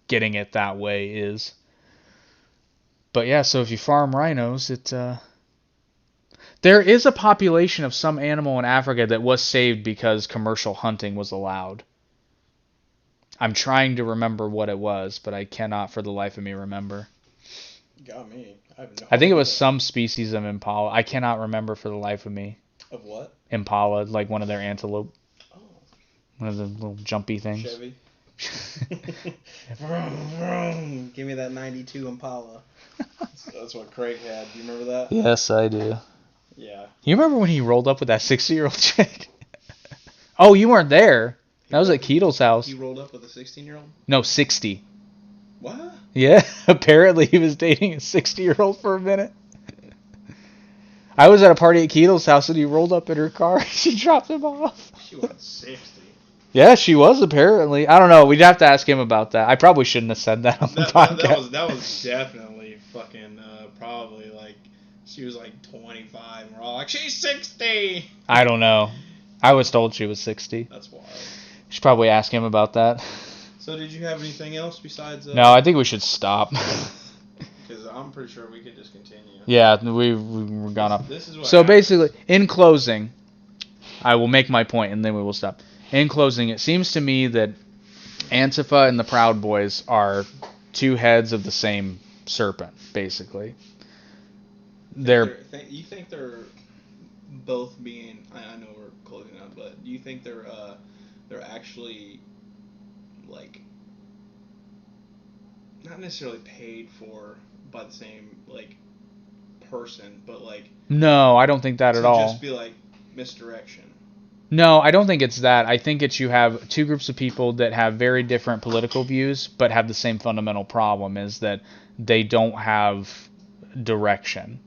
getting it that way is. But yeah, so if you farm rhinos, there is a population of some animal in Africa that was saved because commercial hunting was allowed. I'm trying to remember what it was, but I cannot for the life of me remember. Got me. I think it was some species of impala. I cannot remember for the life of me. Of what? Impala, like one of their antelope. Oh. One of the little jumpy things. Chevy. Vroom, vroom. Give me that 92 Impala. That's what Craig had. Do you remember that? Yes, I do. Yeah. You remember when he rolled up with that 60-year-old chick? Oh, you weren't there. That was at Keitel's house. He rolled up with a 16-year-old? No, 60. What? Yeah, apparently he was dating a 60-year-old for a minute. I was at a party at Keitel's house and he rolled up in her car. She dropped him off. She was 60. Yeah, she was apparently. I don't know. We'd have to ask him about that. I probably shouldn't have said that on the podcast. That was definitely fucking probably like she was like 25 and we're all like, she's 60. I don't know. I was told she was 60. That's wild. Should probably ask him about that. So did you have anything else besides? No, I think we should stop. Because I'm pretty sure we could just continue. Yeah, we're gone up. This is what So happens. basically, in closing, I will make my point and then we will stop. In closing, it seems to me that Antifa and the Proud Boys are two heads of the same serpent, basically. You think they're both being? I know we're closing up, but do you think they're actually like not necessarily paid for by the same like person, but like No, I don't think that at all. Just be like misdirection. No, I don't think it's that. I think it's you have two groups of people that have very different political views, but have the same fundamental problem, is that they don't have direction.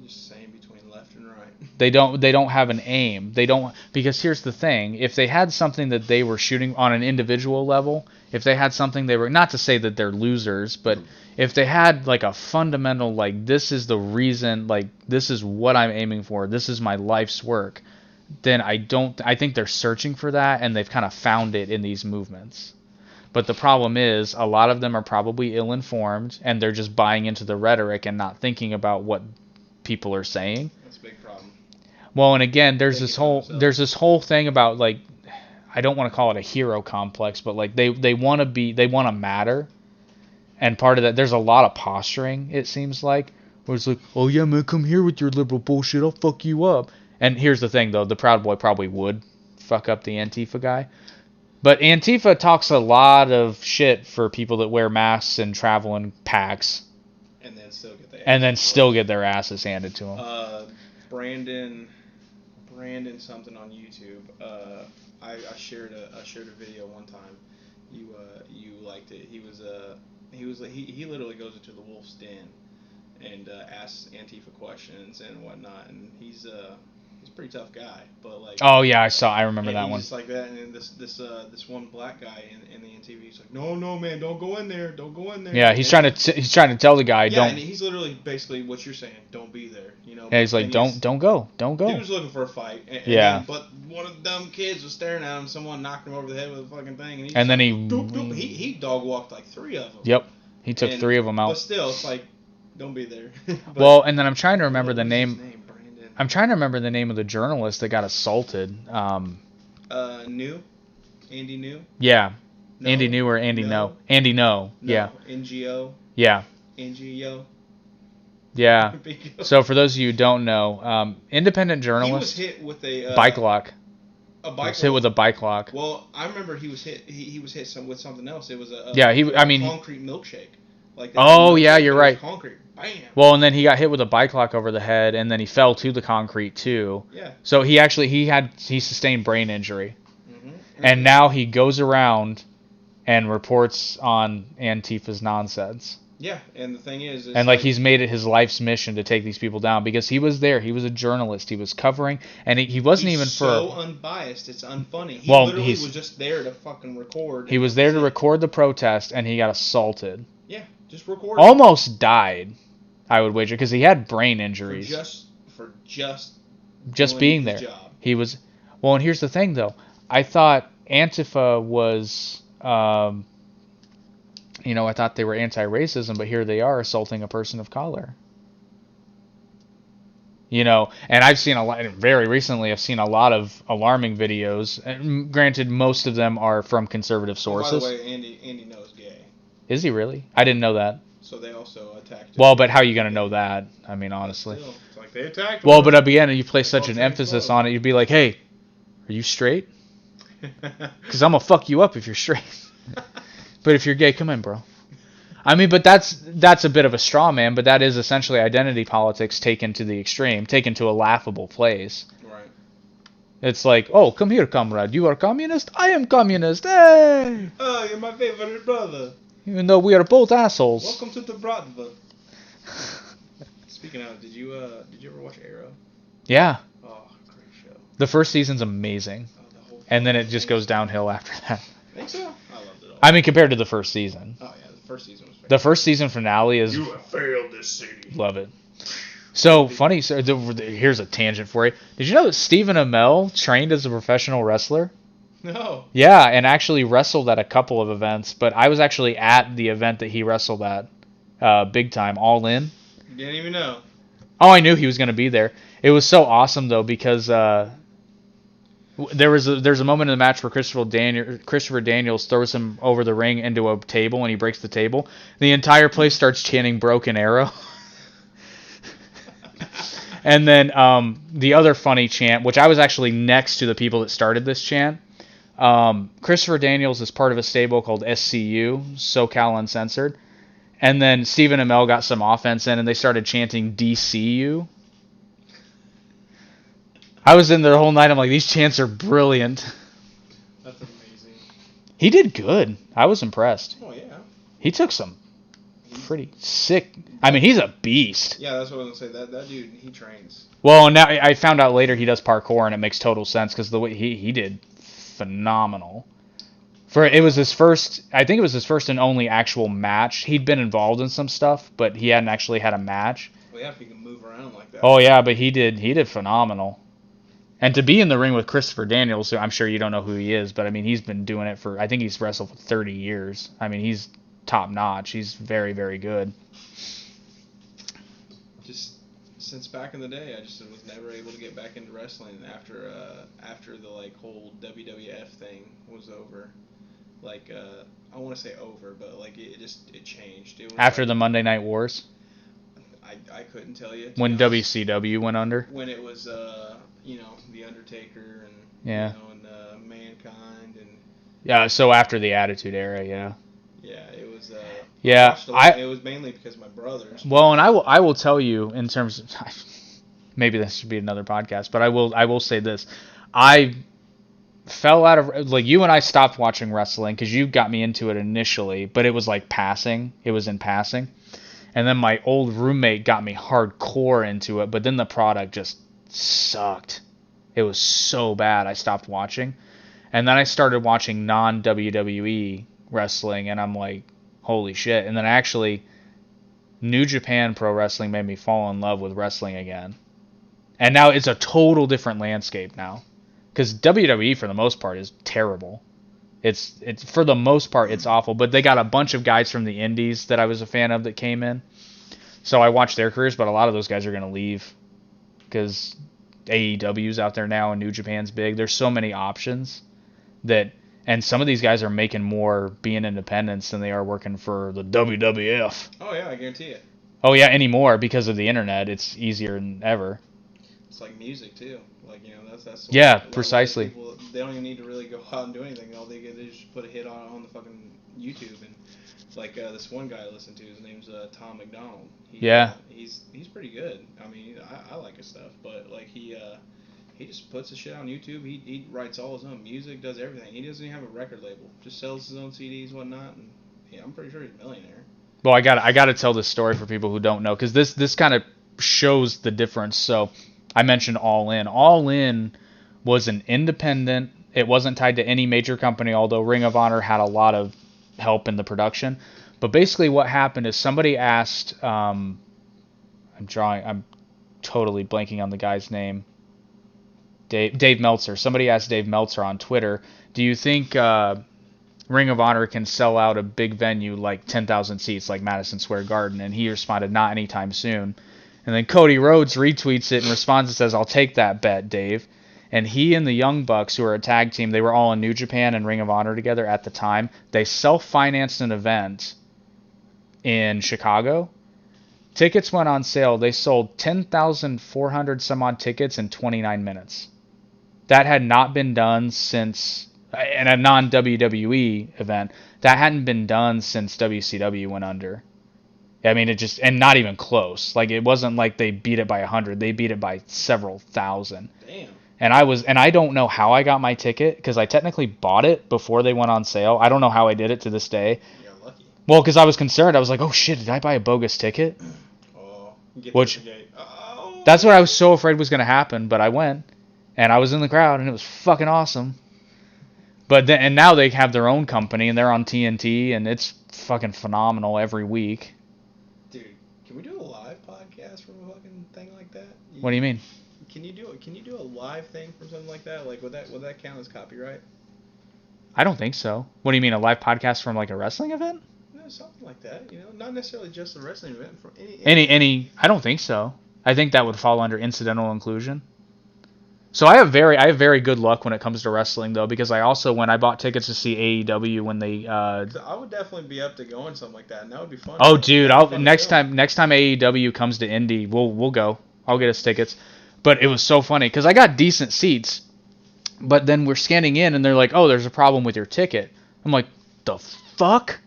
Just saying between left and right. They don't have an aim. They don't, because here's the thing. If they had something that they were shooting on an individual level, if they had something they were, not to say that they're losers, but if they had like a fundamental, like, this is the reason, like, this is what I'm aiming for, this is my life's work, then I think they're searching for that, and they've kind of found it in these movements. But the problem is, a lot of them are probably ill-informed, and they're just buying into the rhetoric and not thinking about what people are saying. That's a big problem. Well, and again, there's this whole thing about, like, I don't want to call it a hero complex, but like they want to matter, and part of that, there's a lot of posturing, it seems like, where it's like, oh yeah, man, come here with your liberal bullshit, I'll fuck you up. And here's the thing, though, the Proud Boy probably would fuck up the Antifa guy. But Antifa talks a lot of shit for people that wear masks and travel in packs. And then still get their asses handed to them. Brandon something on YouTube. I shared a video one time. You liked it. He literally goes into the wolf's den and asks Antifa questions and whatnot, and he's a pretty tough guy, but like. Oh yeah, I remember that one. He's like that, and then this one black guy in the NTV, he's like, no man, don't go in there. Yeah, he's trying to tell the guy, don't. Yeah, and he's literally basically what you're saying, don't be there, you know. Yeah, he's like, don't go. He was looking for a fight. But one of the dumb kids was staring at him. Someone knocked him over the head with a fucking thing, and then he dog walked like 3 of them. Yep, he took 3 of them out. But still, it's like, don't be there. Well, and then I'm trying to remember the name. Brandon. I'm trying to remember the name of the journalist that got assaulted. New? Andy New? Yeah. No. Andy New or Andy No? Andy No. Yeah. NGO? Yeah. NGO? Yeah. So for those of you who don't know, independent journalist. He was hit with a bike lock. A bike lock. Hit with a bike lock. Well, I remember he was hit. He was hit with something else. It was a concrete milkshake. Like oh yeah, you're right. Concrete. bam. Well, and then he got hit with a bike lock over the head, and then he fell to the concrete too. Yeah. So he sustained brain injury, Mm-hmm. and now he goes around and reports on Antifa's nonsense. Yeah, and the thing is and like he's made it his life's mission to take these people down because he was there. He was a journalist. He was covering, and he wasn't even so for. unbiased. It's unfunny. He Well, literally was just there to fucking record. He was there to record the protest, and he got assaulted. Yeah, just record. Almost died, I would wager, because he had brain injuries. For just being there. Job. He was. Well, and here's the thing, though. I thought Antifa was. I thought they were anti-racism, but here they are assaulting a person of color. And I've seen very recently, I've seen a lot of alarming videos. And granted, most of them are from conservative sources. By the way, Andy knows gay. Is he really? I didn't know that. So they also attacked him. Well, but how are you going to know that? I mean, honestly. Still, it's like they attacked him. Well, but again, you place such an emphasis on it, you'd be like, hey, are you straight? Because I'm going to fuck you up if you're straight. But if you're gay, come in, bro. I mean, but that's a bit of a straw man, but that is essentially identity politics taken to the extreme, taken to a laughable place. Right. It's like, oh, come here, comrade. You are communist? I am communist. Hey! Oh, you're my favorite brother. Even though we are both assholes. Welcome to the brother. Speaking of, did you ever watch Arrow? Yeah. Oh, great show. The first season's amazing. Oh, and then it just goes downhill after that. Think so? I loved it all. I mean, compared to the first season. Oh, yeah, the first season was fantastic. The first season finale is... You have failed this city. Love it. So, funny, so here's a tangent for you. Did you know that Stephen Amell trained as a professional wrestler? No. Yeah, and actually wrestled at a couple of events, but I was actually at the event that he wrestled at, big time, All In. You didn't even know. Oh, I knew he was going to be there. It was so awesome, though, because there's a moment in the match where Christopher Daniels throws him over the ring into a table, and he breaks the table. The entire place starts chanting Broken Arrow. And then the other funny chant, which I was actually next to the people that started this chant, Christopher Daniels is part of a stable called SCU, SoCal Uncensored. And then Stephen Amell got some offense in, and they started chanting DCU. I was in there the whole night. I'm like, these chants are brilliant. That's amazing. He did good. I was impressed. Oh, yeah. He took some pretty sick... I mean, he's a beast. Yeah, that's what I was going to say. That dude, he trains. Well, now I found out later he does parkour, and it makes total sense because the way he did phenomenal. It was his first, I think it was his first and only actual match. He'd been involved in some stuff, but he hadn't actually had a match. Well, yeah, if he can move around like that. Oh yeah, but he did phenomenal. And to be in the ring with Christopher Daniels, I'm sure you don't know who he is, but I mean, he's been doing it I think he's wrestled for 30 years. I mean, he's top notch. He's very, very good. Just since back in the day, I just was never able to get back into wrestling after the whole WWF thing was over. I want to say over, but it changed. It was after the Monday Night Wars. I couldn't tell you. When WCW went under. When it was the Undertaker and yeah. And Mankind and. Yeah, so after the Attitude Era, yeah. Yeah, it was. Yeah, it was mainly because of my brothers. Well, and I will tell you in terms of maybe this should be another podcast, but I will say this: I fell out of you and I stopped watching wrestling because you got me into it initially, but it was passing. It was in passing, and then my old roommate got me hardcore into it, but then the product just sucked. It was so bad. I stopped watching, and then I started watching non-WWE wrestling, and I'm like, holy shit. And then actually, New Japan Pro Wrestling made me fall in love with wrestling again. And now it's a total different landscape now. Because WWE, for the most part, is terrible. It's for the most part, it's awful. But they got a bunch of guys from the indies that I was a fan of that came in. So I watched their careers, but a lot of those guys are going to leave. Because AEW's out there now and New Japan's big. There's so many options that... And some of these guys are making more being independents than they are working for the WWF. Oh, yeah, I guarantee it. Oh, yeah, anymore because of the internet. It's easier than ever. It's like music, too. That's yeah, precisely. People, they don't even need to really go out and do anything. All they get is just put a hit on the fucking YouTube. And, Like this one guy I listen to, his name's Tom McDonald. Yeah. He's pretty good. I mean, I like his stuff, but like he just puts his shit on YouTube. He writes all his own music, does everything. He doesn't even have a record label. Just sells his own CDs, whatnot, and yeah, I'm pretty sure he's a millionaire. Well, I got to tell this story for people who don't know, because this kind of shows the difference. So I mentioned All In. All In was an independent. It wasn't tied to any major company, although Ring of Honor had a lot of help in the production. But basically, what happened is somebody asked. I'm totally blanking on the guy's name. Dave Meltzer. Somebody asked Dave Meltzer on Twitter, "Do you think Ring of Honor can sell out a big venue like 10,000 seats, like Madison Square Garden?" And he responded, "Not anytime soon." And then Cody Rhodes retweets it and responds and says, "I'll take that bet, Dave." And he and the Young Bucks, who are a tag team, they were all in New Japan and Ring of Honor together at the time. They self-financed an event in Chicago. Tickets went on sale. They sold 10,400 some odd tickets in 29 minutes. That had not been done since, in a non-WWE event, that hadn't been done since WCW went under. I mean, it just, and not even close. Like, it wasn't like they beat it by 100. They beat it by several thousand. Damn. And I don't know how I got my ticket, because I technically bought it before they went on sale. I don't know how I did it to this day. You're lucky. Well, because I was concerned. I was like, oh shit, did I buy a bogus ticket? Oh, That's what I was so afraid was going to happen, but I went, and I was in the crowd, and it was fucking awesome. But then, and now they have their own company, and they're on TNT, and it's fucking phenomenal every week. Dude, can we do a live podcast from a fucking thing like that? What do you mean? Can you do a live thing from something like that? Like, would that count as copyright? I don't think so. What do you mean, a live podcast from like a wrestling event? No, something like that. You know, not necessarily just a wrestling event. From any. I don't think so. I think that would fall under incidental inclusion. So I have very good luck when it comes to wrestling, though, because when I bought tickets to see AEW when they. I would definitely be up to going something like that, and that would be fun. Oh, dude! Next time AEW comes to Indy, we'll go. I'll get us tickets. But it was so funny because I got decent seats, but then we're scanning in and they're like, "Oh, there's a problem with your ticket." I'm like, "The fuck?"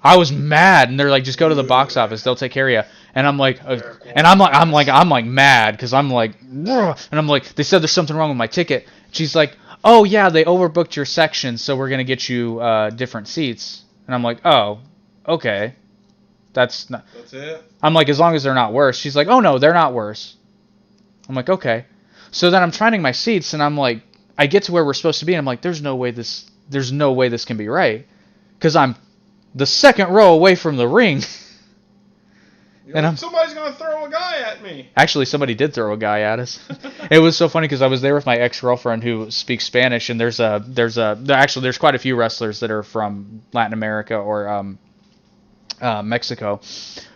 I was mad, and they're like, "Just go to the box office; they'll take care of you." And I'm like, I'm like mad because I'm like, "Ugh." And I'm like, they said there's something wrong with my ticket. She's like, "Oh yeah, they overbooked your section, so we're gonna get you different seats." And I'm like, "Oh, okay, that's it." I'm like, as long as they're not worse. She's like, "Oh no, they're not worse." I'm like, okay. So then I'm finding my seats, and I'm like, I get to where we're supposed to be, and I'm like, there's no way this can be right, because I'm the second row away from the ring. Somebody's gonna throw a guy at me. Actually, somebody did throw a guy at us. It was so funny because I was there with my ex-girlfriend who speaks Spanish, and there's quite a few wrestlers that are from Latin America or Mexico.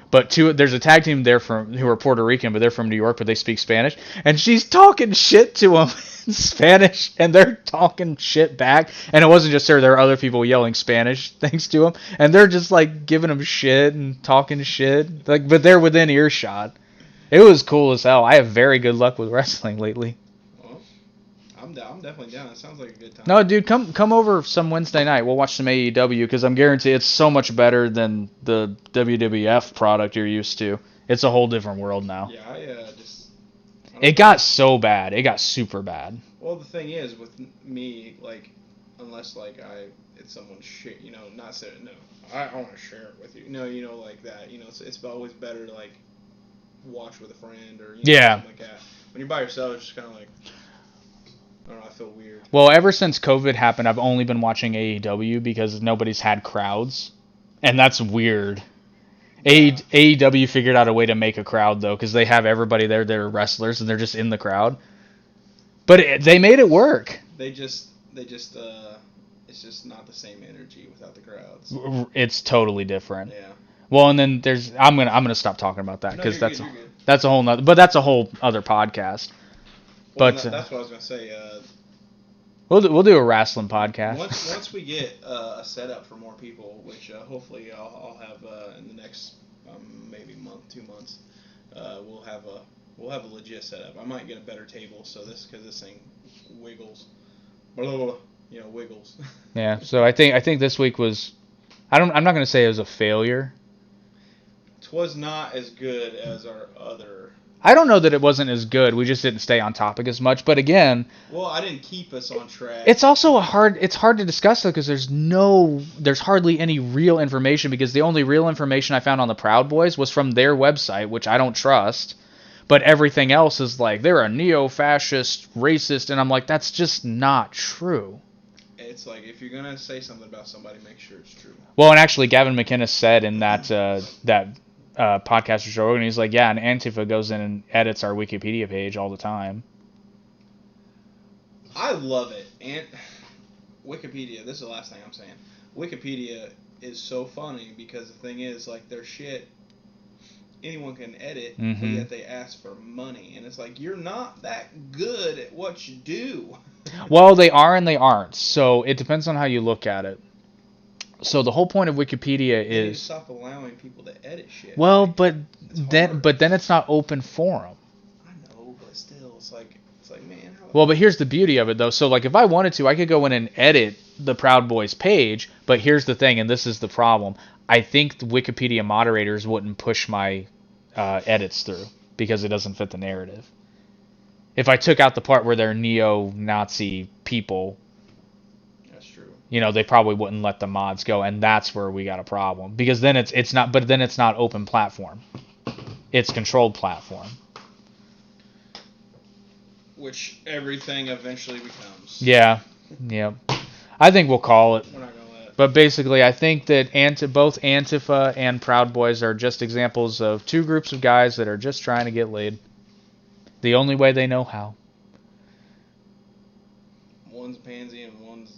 But there's a tag team there who are Puerto Rican, but they're from New York, but they speak Spanish. And she's talking shit to them in Spanish, and they're talking shit back. And it wasn't just her; there were other people yelling Spanish things to them, and they're just like giving them shit and talking shit. Like, but they're within earshot. It was cool as hell. I have very good luck with wrestling lately. Well, I'm definitely down. It sounds like a good time. No, dude, come over some Wednesday night. We'll watch some AEW because I'm guaranteed it's so much better than the WWF product you're used to. It's a whole different world now. Yeah, It got so bad. It got super bad. Well, the thing is, with me, like, unless like it's someone's shit, you know, not saying no, I want to share it with you. No, you know, like that. You know, it's always better to like watch with a friend or something like that. When you're by yourself, it's just kind of like. I don't know, I feel weird. Well, ever since COVID happened, I've only been watching AEW because nobody's had crowds. And that's weird. Yeah. AEW figured out a way to make a crowd, though, because they have everybody there that are wrestlers, and they're just in the crowd. But they made it work. It's just not the same energy without the crowds. It's totally different. Yeah. Well, and then I'm gonna stop talking about that because that's a whole nother, but that's a whole other podcast. Well, but that's what I was gonna say. We'll do a wrestling podcast. Once we get a setup for more people, which hopefully I'll have in the next maybe month, 2 months, we'll have a legit setup. I might get a better table because this thing wiggles, wiggles. Yeah. So I think this week was I'm not going to say it was a failure. Twas not as good as our other. I don't know that it wasn't as good. We just didn't stay on topic as much. But again, well, I didn't keep us on track. It's also hard to discuss though because there's hardly any real information because the only real information I found on the Proud Boys was from their website, which I don't trust. But everything else is like they're a neo-fascist, racist, and I'm like that's just not true. It's like if you're gonna say something about somebody, make sure it's true. Well, and actually, Gavin McInnes said in that podcast with Joe Rogan, he's like, yeah, and Antifa goes in and edits our Wikipedia page all the time. I love it. And Wikipedia, this is the last thing I'm saying. Wikipedia is so funny because the thing is, like, their shit, anyone can edit, but yet they ask for money. And it's like, you're not that good at what you do. Well, they are and they aren't. So it depends on how you look at it. So the whole point of Wikipedia You need to is stop allowing people to edit shit. well, like, but then it's not open forum. I know, but still, it's like man. Well, but here's the beauty of it though. So like if I wanted to, I could go in and edit the Proud Boys page. But here's the thing, and this is the problem. I think the Wikipedia moderators wouldn't push my edits through because it doesn't fit the narrative. If I took out the part where they're neo-Nazi people, That's true. you know, they probably wouldn't let the mods go, and that's where we got a problem. Because then it's not, but then it's not open platform. It's controlled platform. Which everything eventually becomes. Yeah. I think we'll call it. We're not gonna let it. But basically, I think that both Antifa and Proud Boys are just examples of two groups of guys that are just trying to get laid. The only way they know how. One's a pansy and one's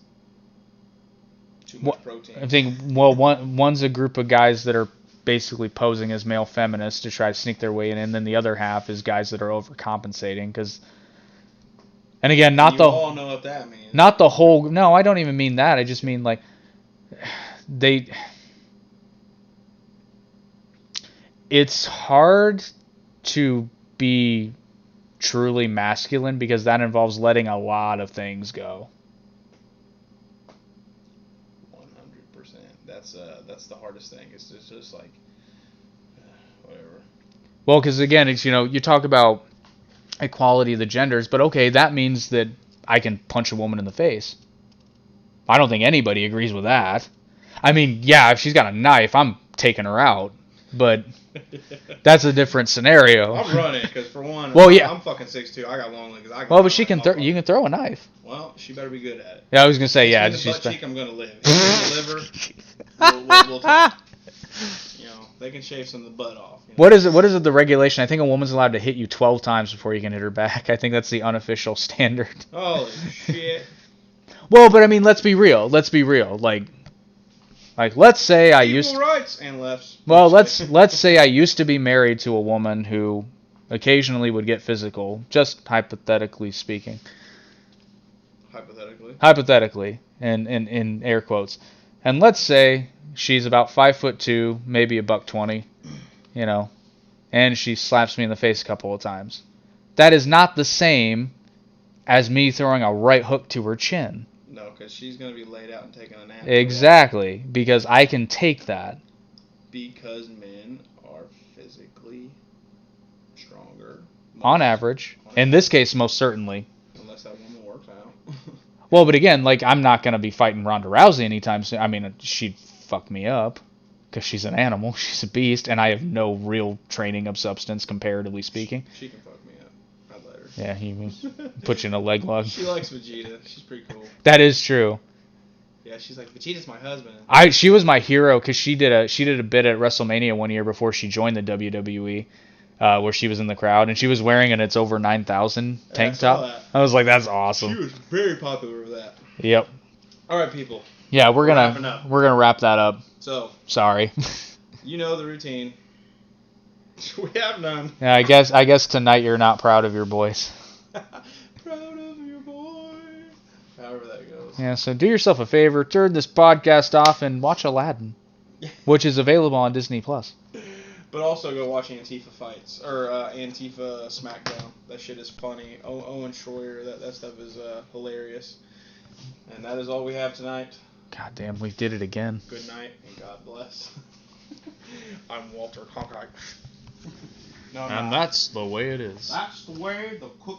too much protein. I think, well, one's a group of guys that are basically posing as male feminists to try to sneak their way in, and then the other half is guys that are overcompensating. Because, and again, you all know what that means. Not the whole. No, I don't even mean that. I just mean like it's hard to be truly masculine because that involves letting a lot of things go. 100%. That's the hardest thing. It's just like whatever. Well, because again, it's you talk about equality of the genders, but okay, that means that I can punch a woman in the face. I don't think anybody agrees with that. I mean, yeah, if she's got a knife, I'm taking her out, but that's a different scenario. I'm running because for one, well, yeah, I'm fucking 6'2". I got long legs. Well, but she can you can throw a knife. Well, she better be good at it. Yeah, I was gonna say yeah. In the butt cheek, I'm gonna live. In the liver, we'll talk. They can shave some of the butt off. What is it? The regulation? I think a woman's allowed to hit you 12 times before you can hit her back. I think that's the unofficial standard. Holy shit. Well, but I mean, let's be real. Like let's say I used equal rights and lefts. Well, let's say I used to be married to a woman who occasionally would get physical, just hypothetically speaking. Hypothetically, and in air quotes. And let's say she's about 5'2", maybe $120, and she slaps me in the face a couple of times. That is not the same as me throwing a right hook to her chin. No, because she's going to be laid out and taking a nap. Exactly, because I can take that. Because men are physically stronger. On average. In this case, most certainly. Unless that woman works out. Well, but again, like, I'm not going to be fighting Ronda Rousey anytime soon. I mean, she'd fuck me up because she's an animal. She's a beast, and I have no real training of substance, comparatively speaking. She can fuck me up. I'd let her. Yeah, he put you in a leg lock. She likes Vegeta. She's pretty cool. That is true. Yeah, she's like, Vegeta's my husband. She was my hero because she did a bit at WrestleMania one year before she joined the WWE. Where she was in the crowd, and she was wearing an It's Over 9,000 tank top. I was like, that's awesome. She was very popular with that. Yep. All right, people. Yeah, we're gonna wrap that up. So. Sorry. You know the routine. We have none. Yeah, I guess tonight you're not proud of your boys. Proud of your boy. However that goes. Yeah, so do yourself a favor, turn this podcast off and watch Aladdin, which is available on Disney Plus. But also go watch Antifa fights, or Antifa SmackDown. That shit is funny. Owen Schroyer, that stuff is hilarious. And that is all we have tonight. God damn, we did it again. Good night and God bless. I'm Walter Cronkite. No, And that's the way it is. that's the way the cookie